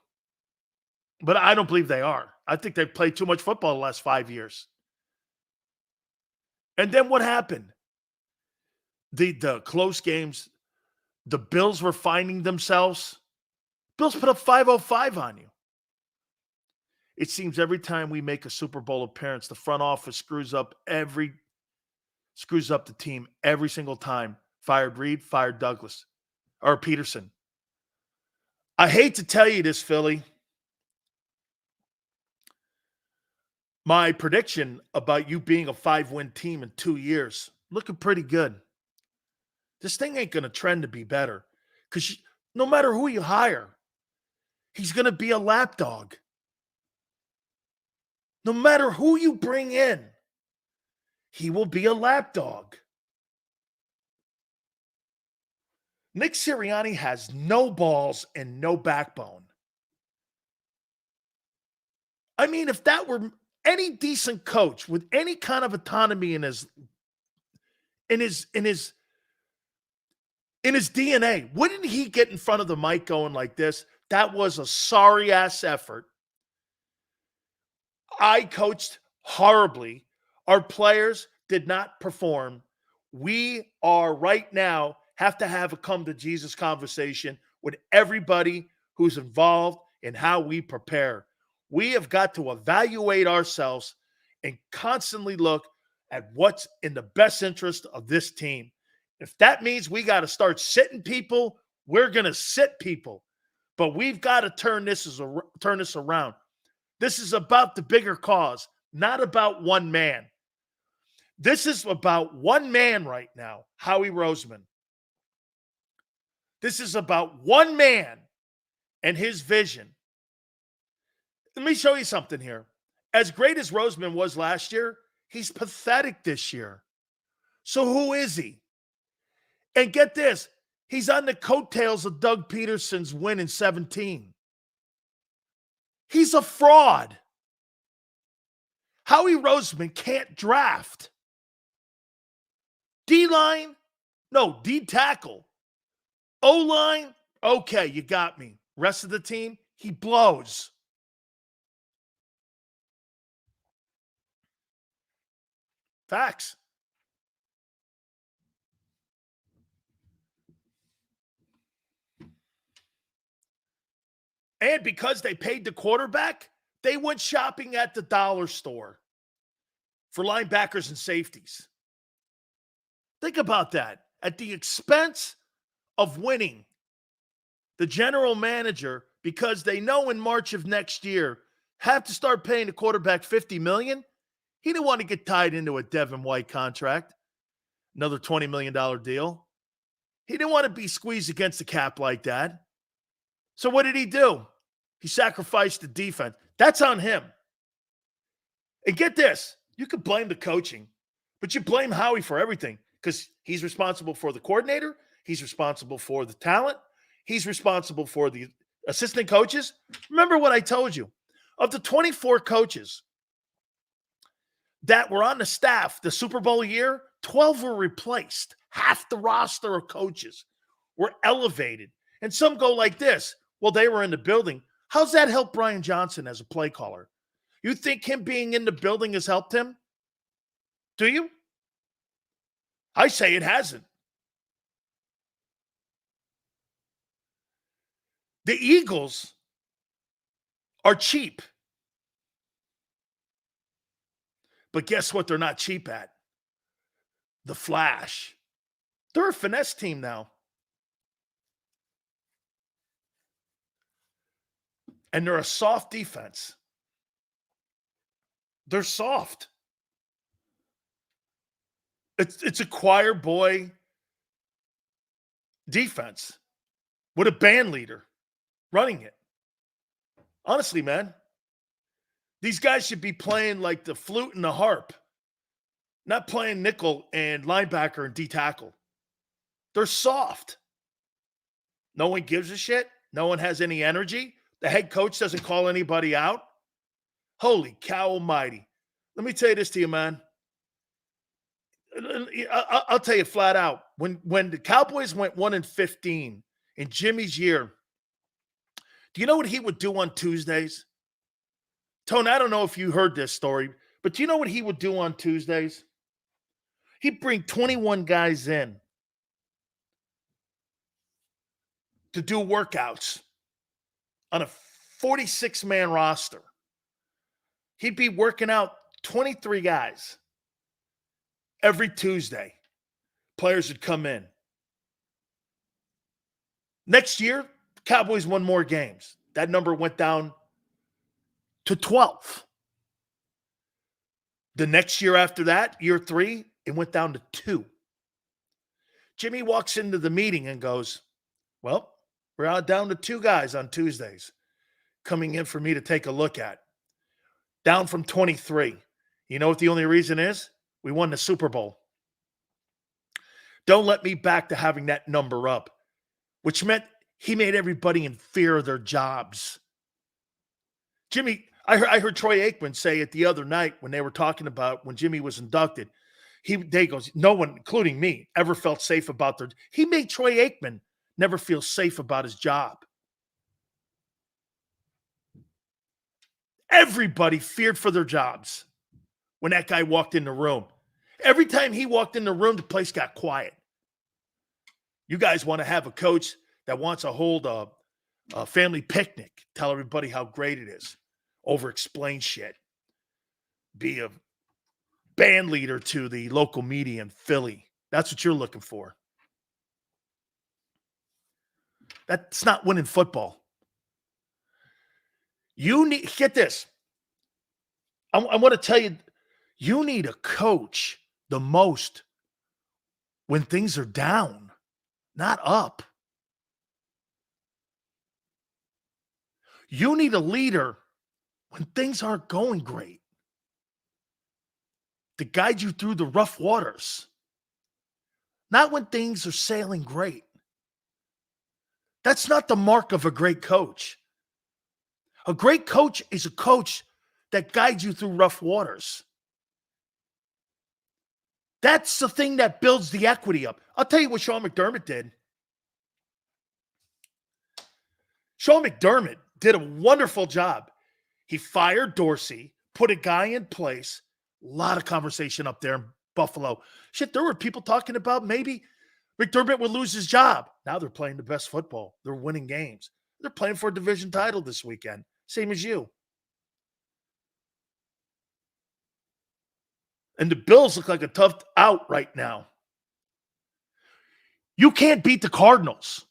Speaker 1: But I don't believe they are. I think they've played too much football the last 5 years. And then what happened? The close games, the Bills were finding themselves. Bills put up 505 on you. It seems every time we make a Super Bowl appearance, the front office screws up the team every single time. Fired Reed, fired Douglas or Peterson. I hate to tell you this, Philly. My prediction about you being a 5-win team in 2 years, looking pretty good. This thing ain't going to trend to be better because no matter who you hire, he's going to be a lapdog. No matter who you bring in, he will be a lapdog. Nick Sirianni has no balls and no backbone. I mean, if that were any decent coach with any kind of autonomy in his DNA, wouldn't he get in front of the mic going like this? That was a sorry-ass effort. I coached horribly. Our players did not perform. We are right now have to have a come-to-Jesus conversation with everybody who's involved in how we prepare. We have got to evaluate ourselves and constantly look at what's in the best interest of this team. If that means we got to start sitting people, we're going to sit people. But we've got to turn this around. This is about the bigger cause, not about one man. This is about one man right now, Howie Roseman. This is about one man and his vision. Let me show you something here. As great as Roseman was last year, he's pathetic this year. So who is he? And get this, he's on the coattails of Doug Peterson's win in 2017. He's a fraud. Howie Roseman can't draft. D-line? No, D-tackle. O-line? Okay, you got me. Rest of the team? He blows. Facts. And because they paid the quarterback, they went shopping at the dollar store for linebackers and safeties. Think about that. At the expense of winning, the general manager, because they know in March of next year, have to start paying the quarterback $50 million. He didn't want to get tied into a Devin White contract, another $20 million deal. He didn't want to be squeezed against the cap like that. So what did he do? He sacrificed the defense. That's on him. And get this, you could blame the coaching, but you blame Howie for everything because he's responsible for the coordinator. He's responsible for the talent. He's responsible for the assistant coaches. Remember what I told you. Of the 24 coaches that were on the staff the Super Bowl year, 12 were replaced. Half the roster of coaches were elevated. And some go like this. Well, they were in the building. How's that help Brian Johnson as a play caller? You think him being in the building has helped him? Do you? I say it hasn't. The Eagles are cheap. But guess what they're not cheap at? The flash. They're a finesse team now. And they're a soft defense. They're soft. It's a choir boy defense with a band leader running it. Honestly, man, these guys should be playing like the flute and the harp, not playing nickel and linebacker and D-tackle. They're soft. No one gives a shit. No one has any energy. The head coach doesn't call anybody out. Holy cow almighty. Let me tell you this to you, man. I'll tell you flat out. When the Cowboys went 1-15 in Jimmy's year, do you know what he would do on Tuesdays? Tone, I don't know if you heard this story, but do you know what he would do on Tuesdays? He'd bring 21 guys in to do workouts on a 46-man roster. He'd be working out 23 guys every Tuesday. Players would come in. Next year, Cowboys won more games. That number went down to 12. The next year after that, year 3, it went down to 2. Jimmy walks into the meeting and goes, well, we're down to 2 guys on Tuesdays coming in for me to take a look at. Down from 23. You know what the only reason is? We won the Super Bowl. Don't let me back to having that number up, which meant he made everybody in fear of their jobs. Jimmy, I heard Troy Aikman say it the other night when they were talking about when Jimmy was inducted. They goes, no one, including me, ever felt safe about their. He made Troy Aikman never feel safe about his job. Everybody feared for their jobs when that guy walked in the room. Every time he walked in the room, the place got quiet. You guys want to have a coach that wants to hold a family picnic, tell everybody how great it is, over-explain shit, be a band leader to the local media in Philly. That's what you're looking for. That's not winning football. You need, get this. I want to tell you, you need a coach the most when things are down, not up. You need a leader when things aren't going great to guide you through the rough waters, not when things are sailing great. That's not the mark of a great coach. A great coach is a coach that guides you through rough waters. That's the thing that builds the equity up. I'll tell you what Sean McDermott did. Sean McDermott did a wonderful job. He fired Dorsey, put a guy in place. A lot of conversation up there in Buffalo. Shit, there were people talking about maybe McDermott would lose his job. Now they're playing the best football. They're winning games. They're playing for a division title this weekend. Same as you. And the Bills look like a tough out right now. You can't beat the Cardinals.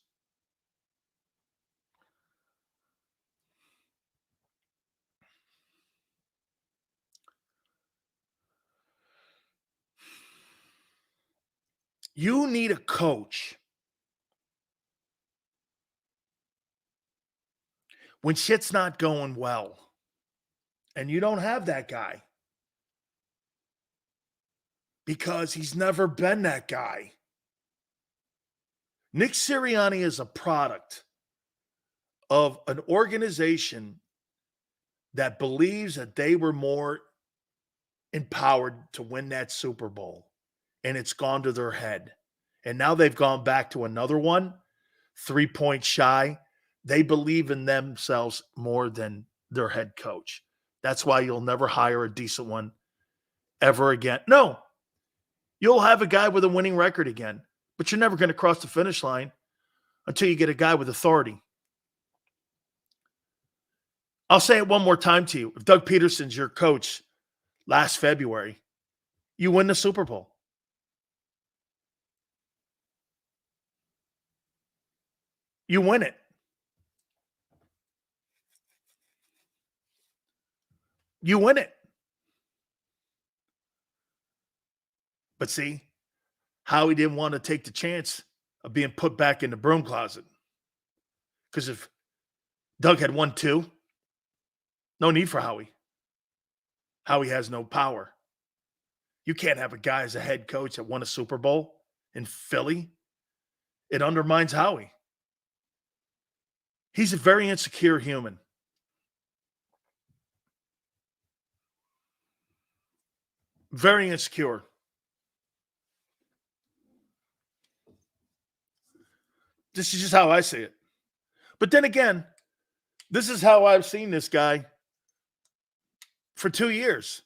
Speaker 1: You need a coach when shit's not going well. And you don't have that guy. Because he's never been that guy. Nick Sirianni is a product of an organization that believes that they were more empowered to win that Super Bowl, and it's gone to their head. And now they've gone back to another one, 3 points shy. They believe in themselves more than their head coach. That's why you'll never hire a decent one ever again. No, you'll have a guy with a winning record again, but you're never going to cross the finish line until you get a guy with authority. I'll say it one more time to you. If Doug Peterson's your coach last February, you win the Super Bowl. You win it. You win it. But see, Howie didn't want to take the chance of being put back in the broom closet. Because if Doug had won 2, no need for Howie. Howie has no power. You can't have a guy as a head coach that won a Super Bowl in Philly. It undermines Howie. He's a very insecure human. Very insecure. This is just how I see it. But then again, this is how I've seen this guy for 2 years.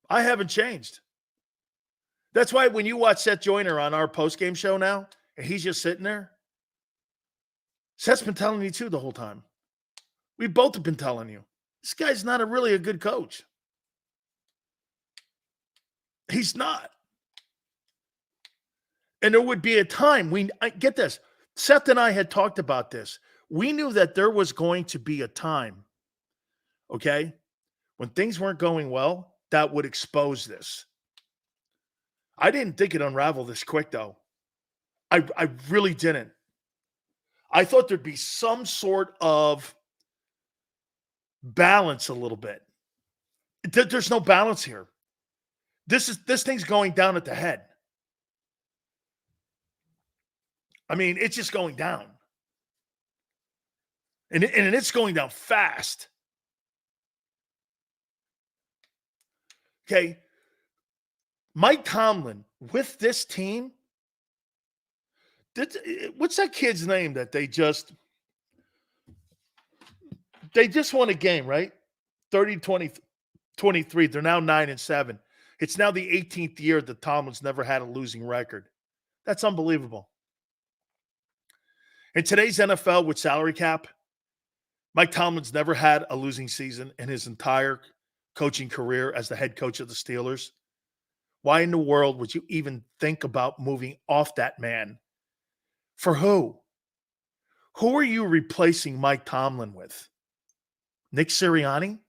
Speaker 1: I haven't changed. That's why when you watch Seth Joyner on our postgame show now, and he's just sitting there, Seth's been telling you too the whole time. We both have been telling you. This guy's not really a good coach. He's not. And there would be a time, get this, Seth and I had talked about this. We knew that there was going to be a time, okay, when things weren't going well, that would expose this. I didn't think it unraveled this quick, though. I really didn't. I thought there'd be some sort of balance a little bit. There's no balance here. This thing's going down at the head. I mean, it's just going down. And it's going down fast. Okay. Mike Tomlin with this team. What's that kid's name that they just won a game, right? 30-23. They're now 9-7. It's now the 18th year that Tomlin's never had a losing record. That's unbelievable. In today's NFL with salary cap, Mike Tomlin's never had a losing season in his entire coaching career as the head coach of the Steelers. Why in the world would you even think about moving off that man? For who? Who are you replacing Mike Tomlin with? Nick Sirianni?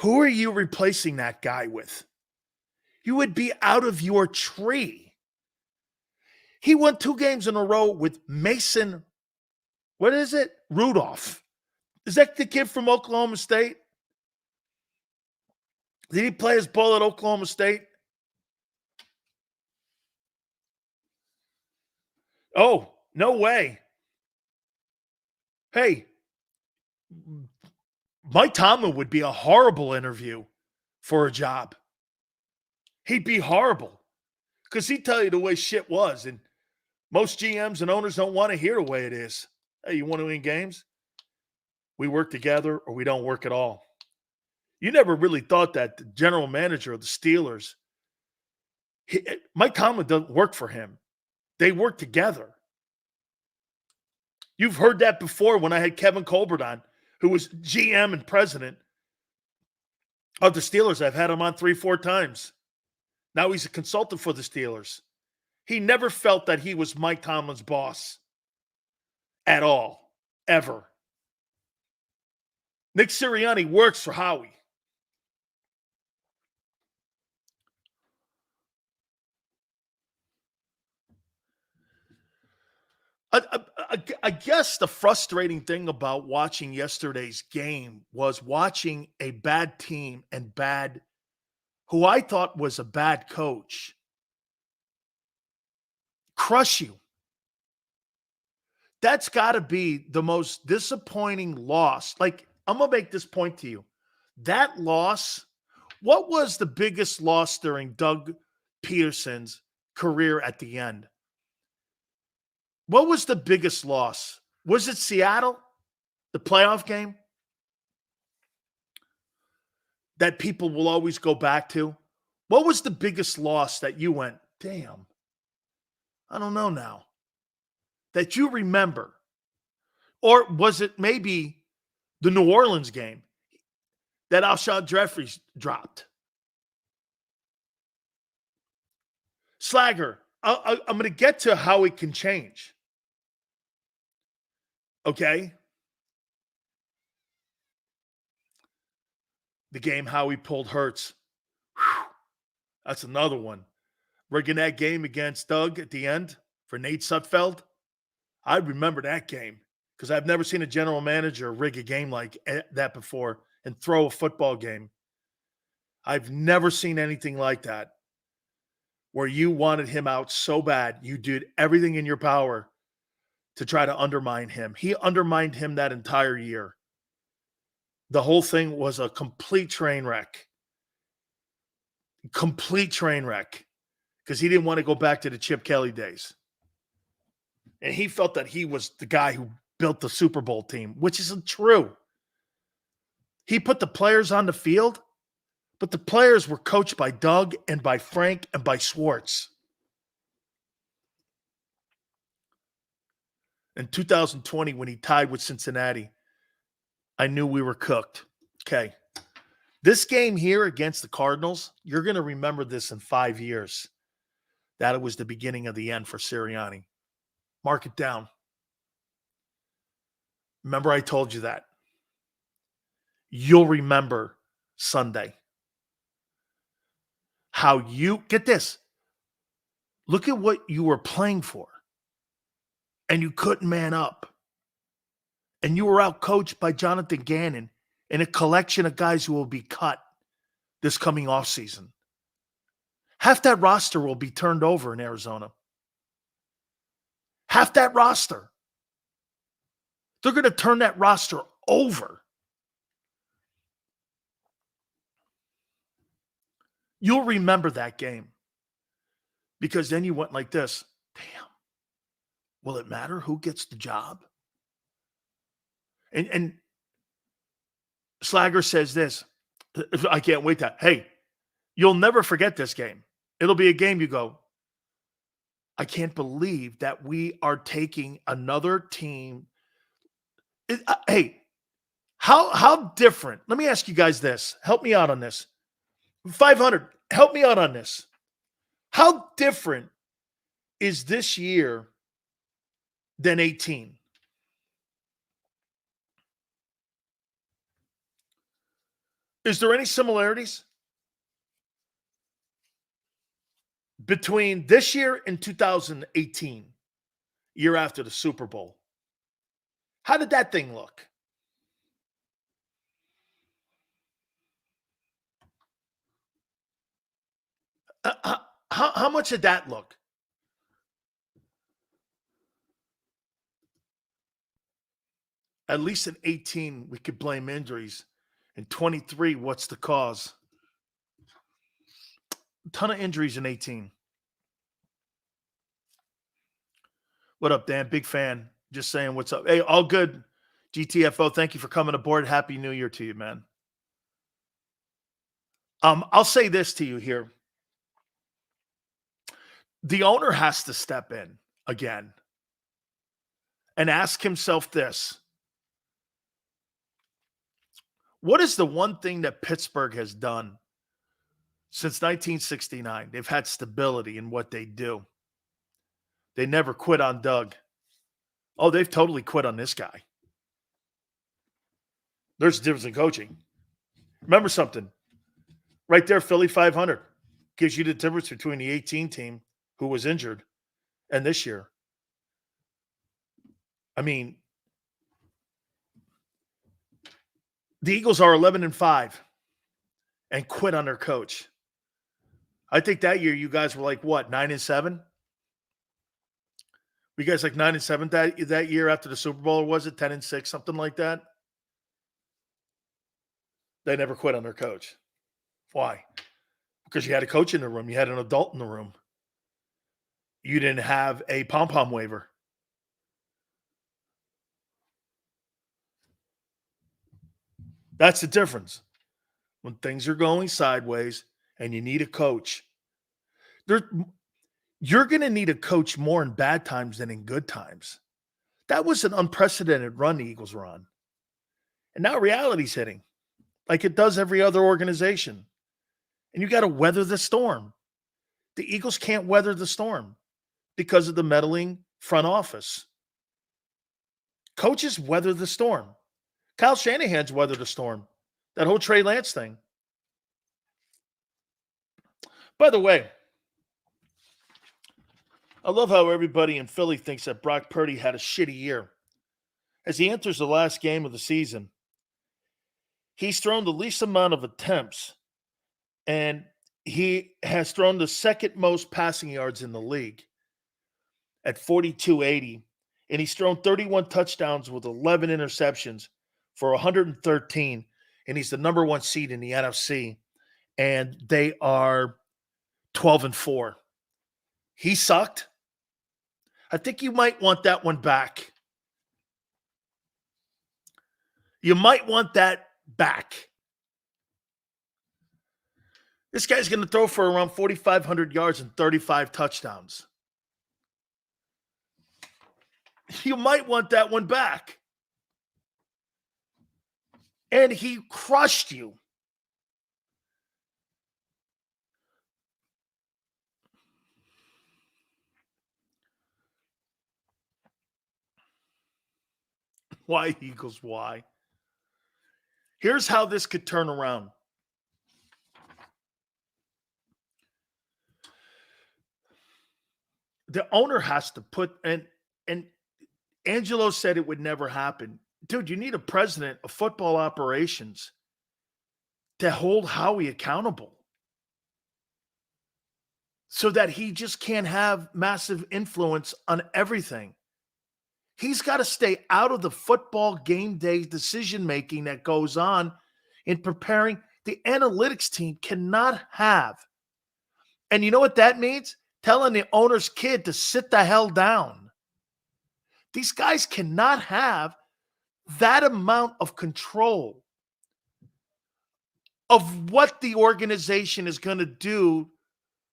Speaker 1: Who are you replacing that guy with? You would be out of your tree. He won 2 games in a row with Mason, what is it? Rudolph. Is that the kid from Oklahoma State? Did he play his ball at Oklahoma State? Oh, no way. Hey, Mike Tomlin would be a horrible interview for a job. He'd be horrible because he'd tell you the way shit was. And most GMs and owners don't want to hear the way it is. Hey, you want to win games? We work together or we don't work at all. You never really thought that the general manager of the Steelers, Mike Tomlin doesn't work for him. They work together. You've heard that before when I had Kevin Colbert on, who was GM and president of the Steelers. I've had him on 3-4 times. Now he's a consultant for the Steelers. He never felt that he was Mike Tomlin's boss at all, ever. Nick Sirianni works for Howie. I guess the frustrating thing about watching yesterday's game was watching a bad team and who I thought was a bad coach, crush you. That's got to be the most disappointing loss. Like, I'm going to make this point to you. That loss, what was the biggest loss during Doug Peterson's career at the end? What was the biggest loss? Was it Seattle? The playoff game? That people will always go back to? What was the biggest loss that you went, damn, I don't know now, that you remember? Or was it maybe the New Orleans game that Alshon Jeffries dropped? Slagger, I'm going to get to how it can change. Okay? The game Howie pulled Hurts. Whew. That's another one. Rigging that game against Doug at the end for Nate Sudfeld. I remember that game because I've never seen a general manager rig a game like that before and throw a football game. I've never seen anything like that where you wanted him out so bad. You did everything in your power to try to undermine him. He undermined him that entire year. The whole thing was a complete train wreck. Complete train wreck. Because he didn't want to go back to the Chip Kelly days. And he felt that he was the guy who built the Super Bowl team, which isn't true. He put the players on the field, but the players were coached by Doug and by Frank and by Schwartz. In 2020, when he tied with Cincinnati, I knew we were cooked. Okay. This game here against the Cardinals, you're going to remember this in 5 years. That it was the beginning of the end for Sirianni. Mark it down. Remember I told you that. You'll remember Sunday. How you, get this, look at what you were playing for. And you couldn't man up. And you were out-coached by Jonathan Gannon and a collection of guys who will be cut this coming offseason. Half that roster will be turned over in Arizona. Half that roster. They're going to turn that roster over. You'll remember that game. Because then you went like this. Damn. Will it matter who gets the job? And Slagger says this. I can't wait to. Hey, you'll never forget this game. It'll be a game you go, I can't believe that we are taking another team. Hey, how different? Let me ask you guys this. Help me out on this. 500, help me out on this. How different is this year than 18? Is there any similarities between this year and 2018, year after the Super Bowl? How did that thing look? How much did that look? At least in 18, we could blame injuries. In 23, what's the cause? A ton of injuries in 18. What up, Dan? Big fan. Just saying what's up. Hey, all good. GTFO, thank you for coming aboard. Happy New Year to you, man. I'll say this to you here. The owner has to step in again and ask himself this. What is the one thing that Pittsburgh has done since 1969? They've had stability in what they do. They never quit on Doug. Oh, they've totally quit on this guy. There's a difference in coaching. Remember something. Right there, Philly 500 gives you the difference between the 18 team who was injured and this year. I mean, the Eagles are 11-5 and quit on their coach. I think that year you guys were like, what, 9-7? You guys like 9-7 that year after the Super Bowl, or was it 10-6, something like that? They never quit on their coach. Why? Because you had a coach in the room. You had an adult in the room. You didn't have a pom-pom waiver. That's the difference. When things are going sideways and you need a coach, you're going to need a coach more in bad times than in good times. That was an unprecedented run the Eagles were on. And now reality's hitting like it does every other organization. And you got to weather the storm. The Eagles can't weather the storm because of the meddling front office. Coaches weather the storm. Kyle Shanahan's weathered the storm. That whole Trey Lance thing. By the way, I love how everybody in Philly thinks that Brock Purdy had a shitty year. As he enters the last game of the season, he's thrown the least amount of attempts, and he has thrown the second most passing yards in the league at 4,280, and he's thrown 31 touchdowns with 11 interceptions for 113, and he's the number one seed in the NFC, and they are 12-4. He sucked. I think you might want that one back. You might want that back. This guy's going to throw for around 4,500 yards and 35 touchdowns. You might want that one back. And he crushed you. Why, Eagles? Why? Here's how this could turn around. The owner has to put, and Angelo said it would never happen. Dude, you need a president of football operations to hold Howie accountable so that he just can't have massive influence on everything. He's got to stay out of the football game day decision-making that goes on in preparing. The analytics team cannot have. And you know what that means? Telling the owner's kid to sit the hell down. These guys cannot have that amount of control of what the organization is going to do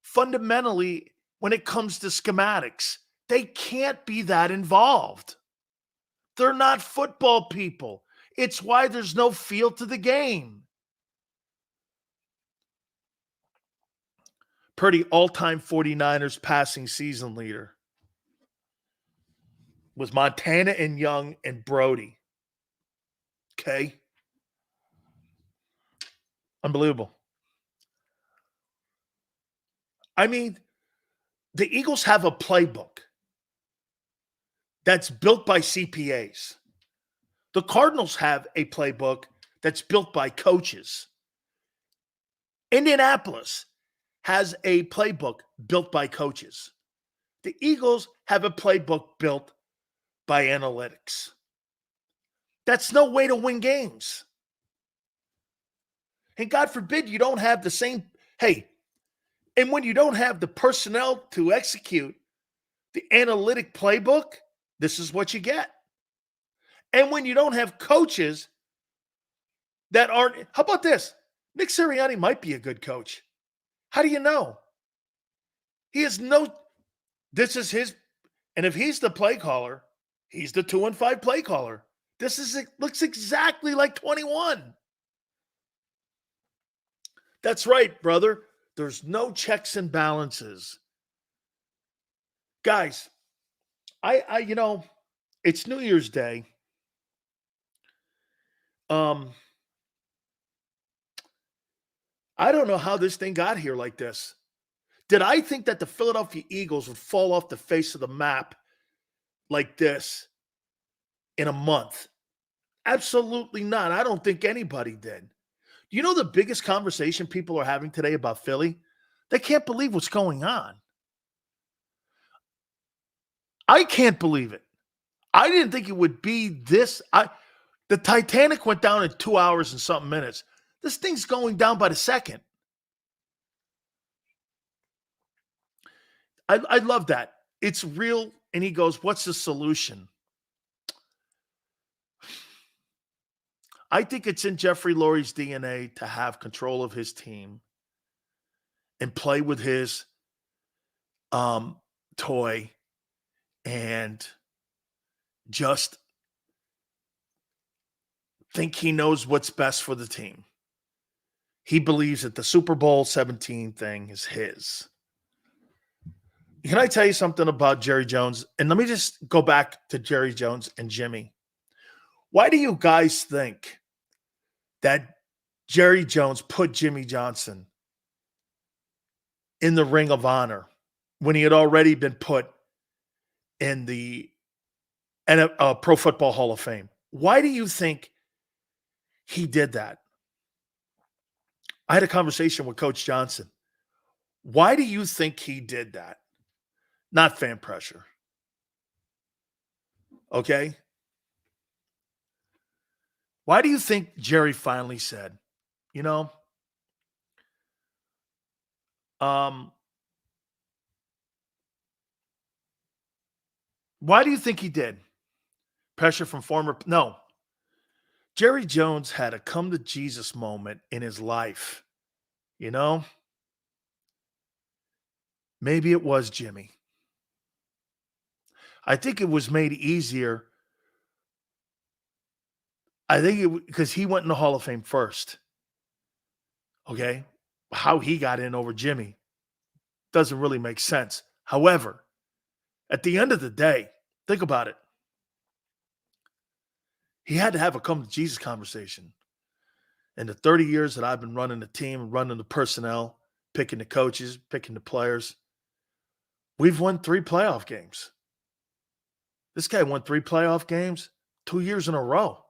Speaker 1: fundamentally when it comes to schematics. They can't be that involved. They're not football people. It's why there's no feel to the game. Purdy, all-time 49ers passing season leader, was Montana and Young and Brody. Okay? Unbelievable. I mean, the Eagles have a playbook that's built by CPAs. The Cardinals have a playbook that's built by coaches. Indianapolis has a playbook built by coaches. The Eagles have a playbook built by analytics. That's no way to win games. And God forbid you don't have the same, and when you don't have the personnel to execute the analytic playbook, this is what you get. And when you don't have coaches that aren't, how about this? Nick Sirianni might be a good coach. How do you know? He has this is his, and if he's the play caller, he's the 2-5 play caller. Looks exactly like 21. That's right, brother. There's no checks and balances. Guys, it's New Year's Day. I don't know how this thing got here like this. Did I think that the Philadelphia Eagles would fall off the face of the map like this in a month? Absolutely not. I don't think anybody did. You know the biggest conversation people are having today about Philly? They can't believe what's going on. I can't believe it. I didn't think it would be this. The Titanic went down in 2 hours and something minutes. This thing's going down by the second. I love that. It's real. And he goes, what's the solution? I think it's in Jeffrey Lurie's DNA to have control of his team and play with his toy and just think he knows what's best for the team. He believes that the Super Bowl 17 thing is his. Can I tell you something about Jerry Jones? And let me just go back to Jerry Jones and Jimmy. Why do you guys think that Jerry Jones put Jimmy Johnson in the Ring of Honor when he had already been put in the Pro Football Hall of Fame? Why do you think he did that? I had a conversation with Coach Johnson. Why do you think he did that? Not fan pressure. Okay? Why do you think Jerry finally said, you know, why do you think he did? Pressure from former? No. Jerry Jones had a come to Jesus moment in his life. You know? Maybe it was Jimmy. I think it was made easier. I think it because he went in the Hall of Fame first. Okay? How he got in over Jimmy doesn't really make sense. However, at the end of the day, think about it. He had to have a come to Jesus conversation. In the 30 years that I've been running the team, running the personnel, picking the coaches, picking the players, we've won 3 playoff games. This guy won 3 playoff games 2 years in a row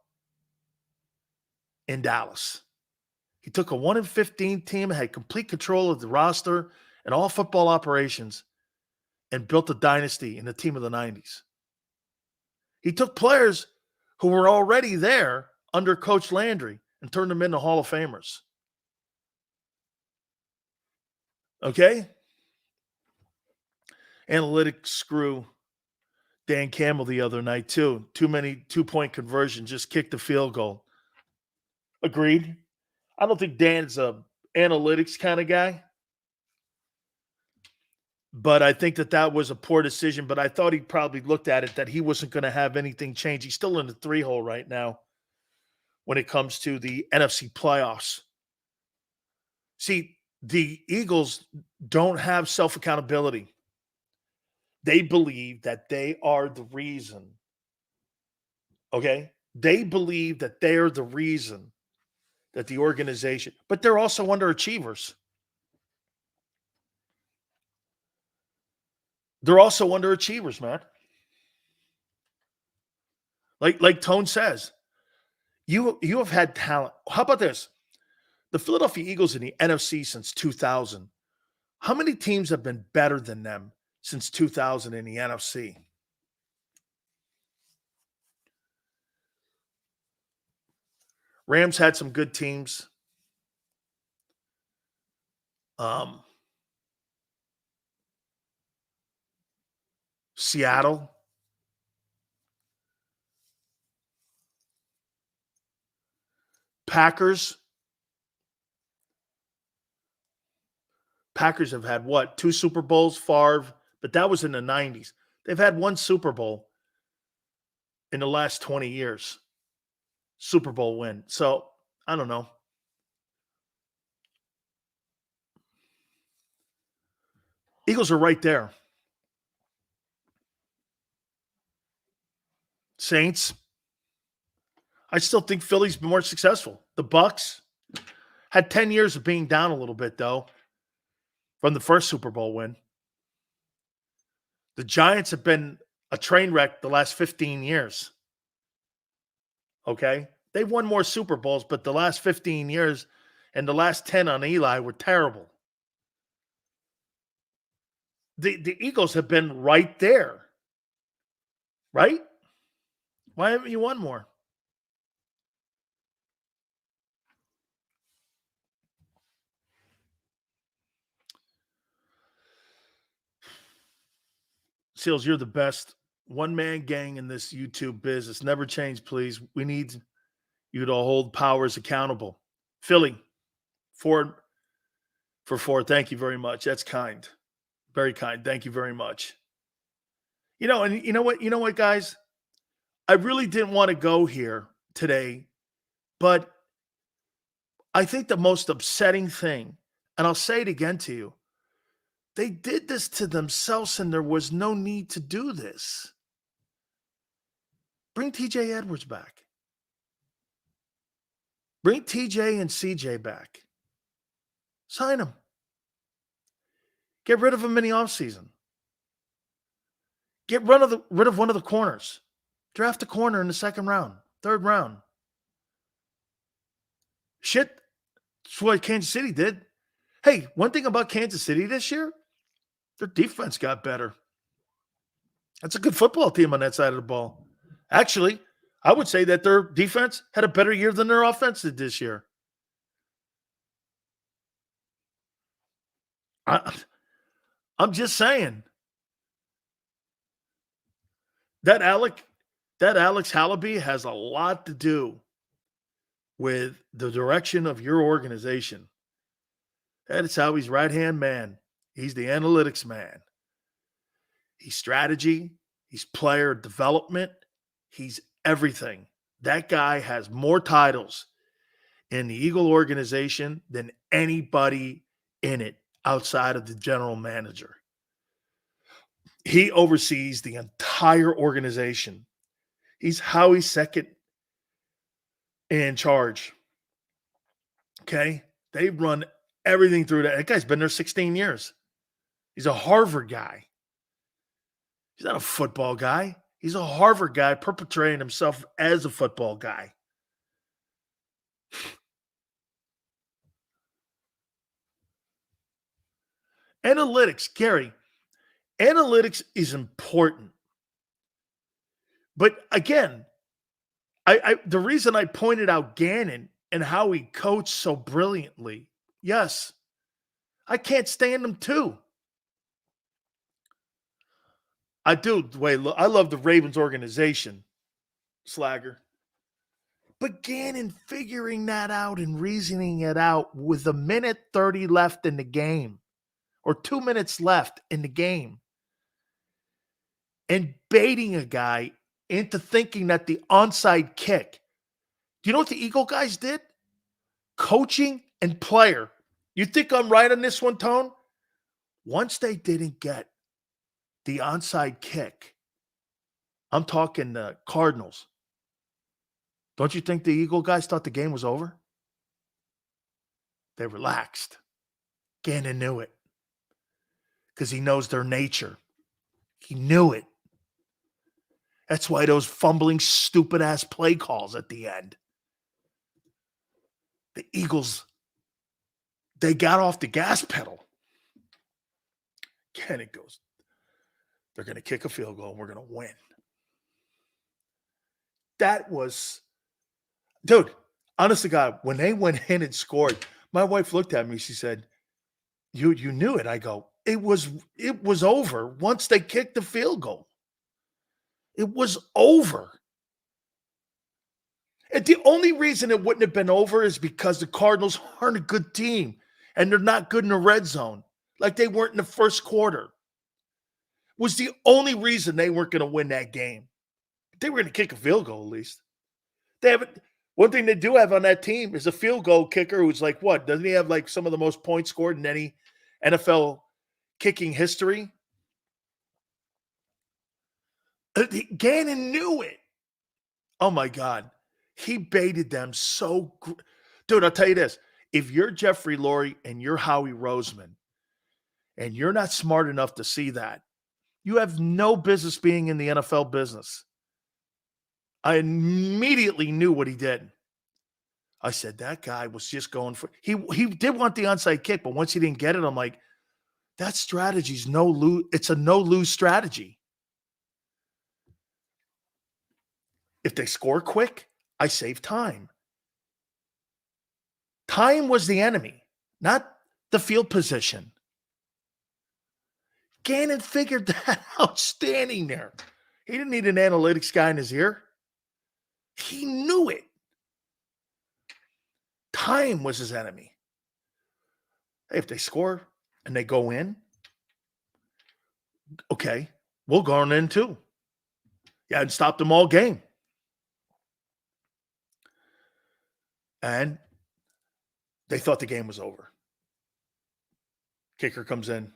Speaker 1: in Dallas. He took a 1-15 team, had complete control of the roster and all football operations, and built a dynasty in the team of the 90s. He took players who were already there under Coach Landry and turned them into Hall of Famers. Okay? Analytics screw Dan Campbell the other night, too. Too many two-point conversions, just kicked the field goal. Agreed. I don't think Dan's a analytics kind of guy. But I think that was a poor decision. But I thought he probably looked at it that he wasn't going to have anything change. He's still in the 3-hole right now when it comes to the NFC playoffs. See, the Eagles don't have self-accountability. They believe that they are the reason. Okay? They believe that they're the reason that the organization, but they're also underachievers. They're also underachievers, man. Like Tone says, you have had talent. How about this? The Philadelphia Eagles in the NFC since 2000. How many teams have been better than them since 2000 in the NFC? Rams had some good teams. Seattle. Packers. Packers have had what? 2 Super Bowls, Favre, but that was in the 90s. They've had 1 Super Bowl in the last 20 years. Super Bowl win. So, I don't know. Eagles are right there. Saints. I still think Philly's been more successful. The Bucks had 10 years of being down a little bit, though, from the first Super Bowl win. The Giants have been a train wreck the last 15 years. Okay? They've won more Super Bowls, but the last 15 years and the last 10 on Eli were terrible. The Eagles have been right there. Right? Why haven't you won more? Seals, you're the best one-man gang in this YouTube business. Never change, please. We need you to hold powers accountable. Philly, Ford for 4. Thank you very much. That's kind. Very kind. Thank you very much. And you know what, guys? I really didn't want to go here today, but I think the most upsetting thing, and I'll say it again to you, they did this to themselves and there was no need to do this. Bring TJ Edwards back. Bring TJ and CJ back. Sign them. Get rid of them in the offseason. Get rid of one of the corners. Draft a corner in the second round, third round. Shit, that's what Kansas City did. Hey, one thing about Kansas City this year, their defense got better. That's a good football team on that side of the ball. Actually, I would say that their defense had a better year than their offense did this year. I'm just saying. That Alex Halaby has a lot to do with the direction of your organization. That is how he's right-hand man. He's the analytics man. He's strategy. He's player development. He's everything. That guy has more titles in the Eagle organization than anybody in it outside of the general manager. He oversees the entire organization. He's Howie's second in charge. Okay? They run everything through that. That guy's been there 16 years. He's a Harvard guy. He's not a football guy. He's a Harvard guy perpetrating himself as a football guy. Analytics, Gary. Analytics is important. But again, the reason I pointed out Gannon and how he coached so brilliantly, yes, I can't stand him too. I do. I love the Ravens organization, Slagger. But Gannon figuring that out and reasoning it out with 1:30 left in the game, or 2 minutes left in the game, and baiting a guy into thinking that the onside kick. Do you know what the Eagle guys did? Coaching and player. You think I'm right on this one, Tone? Once they didn't get the onside kick, I'm talking the Cardinals. Don't you think the Eagle guys thought the game was over? They relaxed. Gannon knew it because he knows their nature. He knew it. That's why those fumbling, stupid-ass play calls at the end. The Eagles, they got off the gas pedal. Gannon goes, they're going to kick a field goal and we're going to win. That was, dude, honest to God, when they went in and scored, my wife looked at me. She said, you knew it. I go, it was over once they kicked the field goal. It was over. And the only reason it wouldn't have been over is because the Cardinals aren't a good team and they're not good in the red zone like they weren't in the first quarter. Was the only reason they weren't going to win that game. They were going to kick a field goal at least. They haven't. One thing they do have on that team is a field goal kicker who's like, what? Doesn't he have like some of the most points scored in any NFL kicking history? Gannon knew it. Oh, my God. He baited them so dude, I'll tell you this. If you're Jeffrey Lurie and you're Howie Roseman and you're not smart enough to see that, you have no business being in the NFL business. I immediately knew what he did. I said, that guy was just going for – he did want the onside kick, but once he didn't get it, I'm like, that strategy's no lose. It's a no-lose strategy. If they score quick, I save time. Time was the enemy, not the field position. Gannon figured that out standing there. He didn't need an analytics guy in his ear. He knew it. Time was his enemy. Hey, if they score and they go in, okay, we'll go on in too. Yeah, and stopped them all game. And they thought the game was over. Kicker comes in.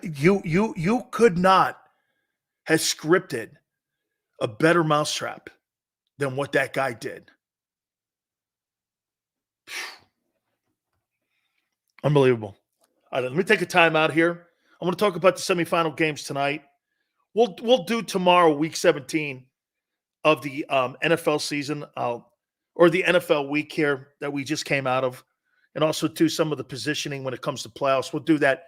Speaker 1: You could not have scripted a better mousetrap than what that guy did. Unbelievable. All right, let me take a time out here. I want to talk about the semifinal games tonight. We'll do tomorrow, week 17 of the NFL season, or the NFL week here that we just came out of, and also do some of the positioning when it comes to playoffs. We'll do that.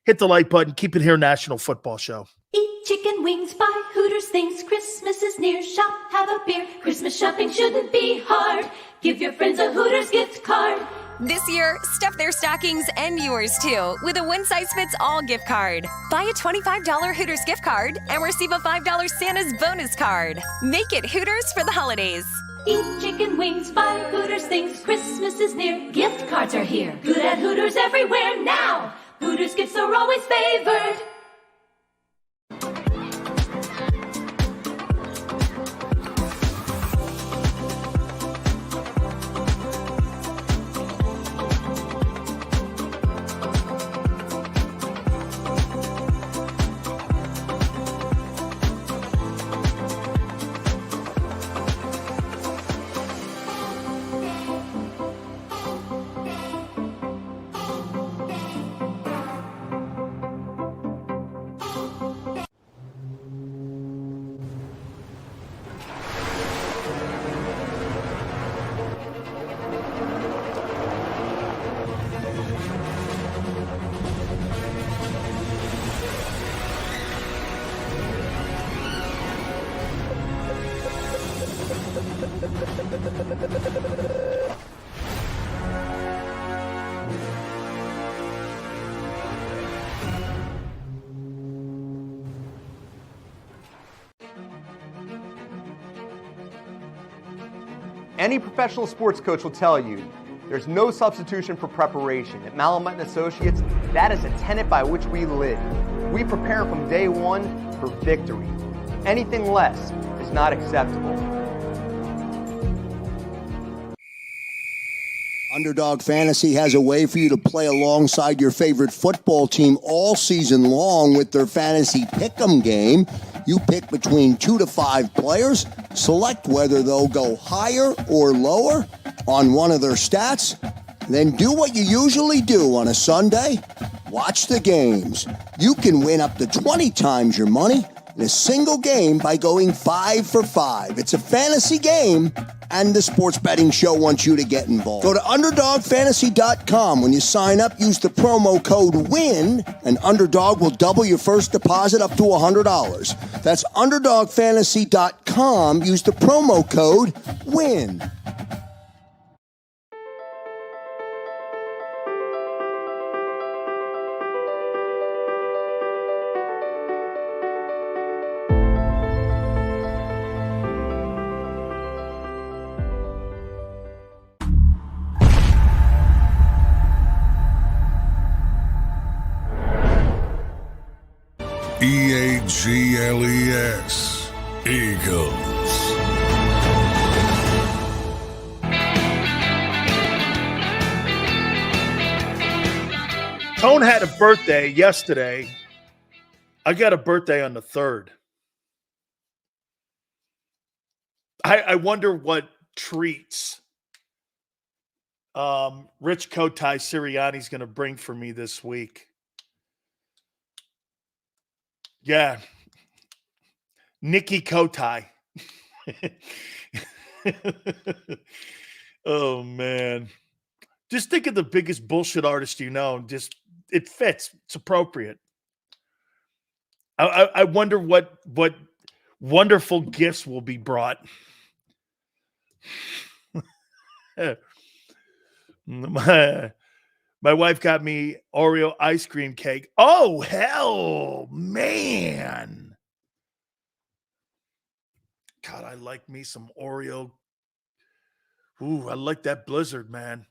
Speaker 1: Hit the like button. Keep it here, National Football Show.
Speaker 3: Eat chicken wings, buy Hooters things. Christmas is near. Shop, have a beer. Christmas shopping shouldn't be hard. Give your friends a Hooters gift card.
Speaker 4: This year, stuff their stockings and yours too with a one-size-fits-all gift card. Buy a $25 Hooters gift card and receive a $5 Santa's bonus card. Make it Hooters for the holidays.
Speaker 3: Eat chicken wings, buy Hooters things. Christmas is near. Gift cards are here. Good at Hooters everywhere now. Hooters gifts are always favored.
Speaker 5: Any professional sports coach will tell you there's no substitution for preparation. At Malamut & Associates, that is a tenet by which we live. We prepare from day one for victory. Anything less is not acceptable.
Speaker 6: Underdog Fantasy has a way for you to play alongside your favorite football team all season long with their fantasy pick'em game. You pick between 2 to 5 players, select whether they'll go higher or lower on one of their stats, then do what you usually do on a Sunday, watch the games. You can win up to 20 times your money in a single game by going 5 for 5. It's a fantasy game, and the Sports Betting Show wants you to get involved. Go to UnderdogFantasy.com. When you sign up, use the promo code WIN, and Underdog will double your first deposit up to $100. That's UnderdogFantasy.com. Use the promo code WIN.
Speaker 7: EAGLES, Eagles.
Speaker 1: Tone had a birthday yesterday. I got a birthday on the 3rd. I wonder what treats Rich Kotai Sirianni's going to bring for me this week. Yeah. Nikki Kotai. Oh, man. Just think of the biggest bullshit artist you know. Just it fits. It's appropriate. I wonder what wonderful gifts will be brought. My wife got me Oreo ice cream cake. Oh, hell, man. God, I like me some Oreo. Ooh, I like that Blizzard, man.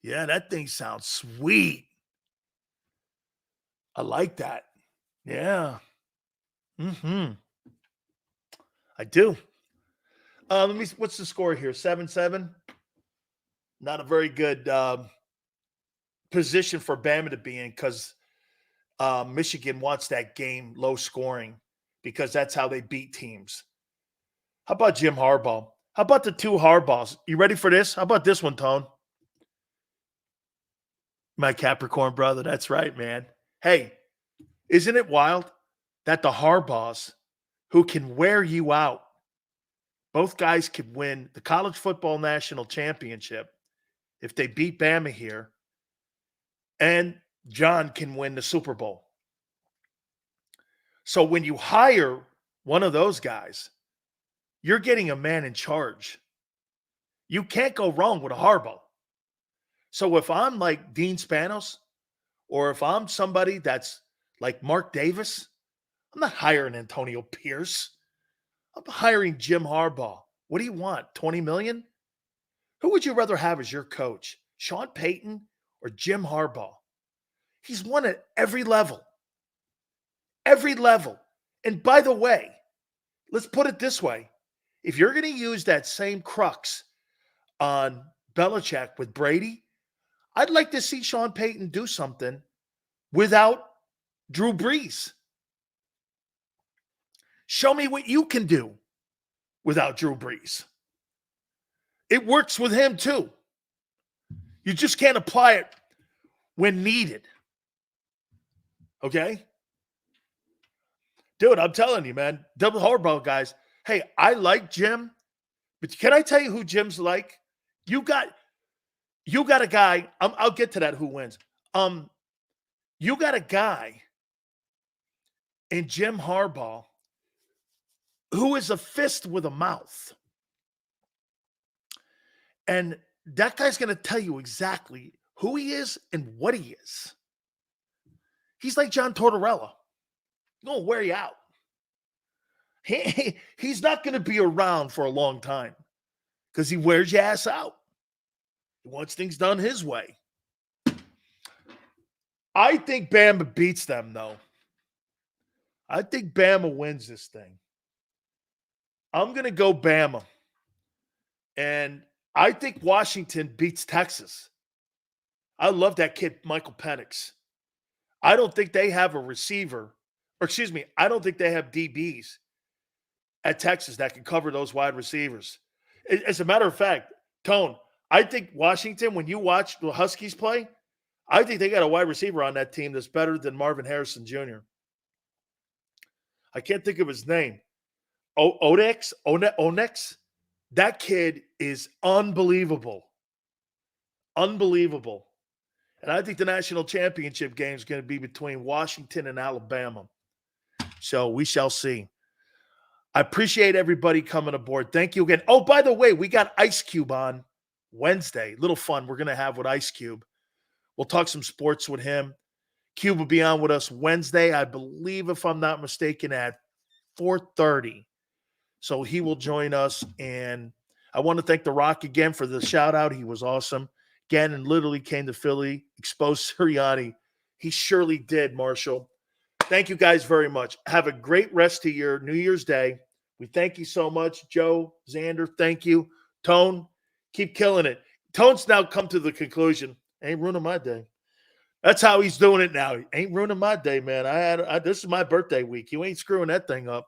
Speaker 1: Yeah, that thing sounds sweet. I like that. Yeah. Mm-hmm. I do. Let me. What's the score here? 7-7. Not a very good position for Bama to be in because Michigan wants that game low scoring because that's how they beat teams. How about Jim Harbaugh? How about the two Harbaughs? You ready for this? How about this one, Tone? My Capricorn brother. That's right, man. Hey, isn't it wild that the Harbaughs who can wear you out, both guys could win the college football national championship if they beat Bama here, and John can win the Super Bowl. So when you hire one of those guys, you're getting a man in charge. You can't go wrong with a Harbaugh. So if I'm like Dean Spanos, or if I'm somebody that's like Mark Davis, I'm not hiring Antonio Pierce. I'm hiring Jim Harbaugh. What do you want? $20 million? Who would you rather have as your coach? Sean Payton or Jim Harbaugh? He's won at every level. Every level. And by the way, let's put it this way. If you're going to use that same crux on Belichick with Brady, I'd like to see Sean Payton do something without Drew Brees. Show me what you can do without Drew Brees. It works with him too. You just can't apply it when needed. Okay? Dude, I'm telling you, man. Double Harbaugh guys. Hey, I like Jim, but can I tell you who Jim's like? You got a guy. I'll get to that. Who wins? You got a guy in Jim Harbaugh who is a fist with a mouth. And that guy's going to tell you exactly who he is and what he is. He's like John Tortorella. He's going to wear you out. He's not going to be around for a long time because he wears your ass out. He wants things done his way. I think Bama beats them, though. I think Bama wins this thing. I'm going to go Bama. And I think Washington beats Texas. I love that kid, Michael Penix. I don't think they have a receiver, I don't think they have DBs at Texas that can cover those wide receivers. As a matter of fact, Tone, I think Washington, when you watch the Huskies play, I think they got a wide receiver on that team that's better than Marvin Harrison Jr. I can't think of his name. Onyx? That kid is unbelievable. Unbelievable. And I think the national championship game is going to be between Washington and Alabama. So we shall see. I appreciate everybody coming aboard. Thank you again. Oh, by the way, we got Ice Cube on Wednesday. Little fun we're going to have with Ice Cube. We'll talk some sports with him. Cube will be on with us Wednesday, I believe, if I'm not mistaken, at 4:30. So he will join us. And I want to thank The Rock again for the shout out. He was awesome. Gannon literally came to Philly, exposed Sirianni. He surely did, Marshall. Thank you guys very much. Have a great rest of your New Year's Day. We thank you so much. Joe, Xander, thank you. Tone, keep killing it. Tone's now come to the conclusion, ain't ruining my day. That's how he's doing it now. Ain't ruining my day, man. This is my birthday week. You ain't screwing that thing up.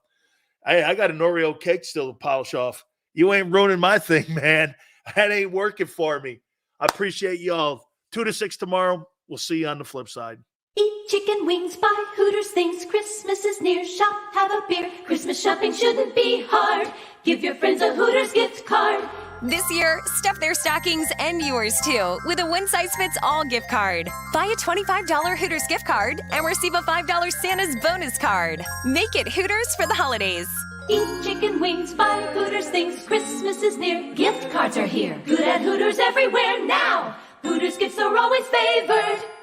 Speaker 1: I got an Oreo cake still to polish off. You ain't ruining my thing, man. That ain't working for me. I appreciate y'all. 2 to 6 tomorrow. We'll see you on the flip side.
Speaker 3: Eat chicken wings, buy Hooters things. Christmas is near, shop, have a beer. Christmas shopping shouldn't be hard. Give your friends a Hooters gift card.
Speaker 4: This year, stuff their stockings and yours too with a one-size-fits-all gift card. Buy a $25 Hooters gift card and receive a $5 Santa's bonus card. Make it Hooters for the holidays.
Speaker 3: Eat chicken wings, buy Hooters things. Christmas is near, gift cards are here. Good at Hooters everywhere now. Hooters gifts are always favored.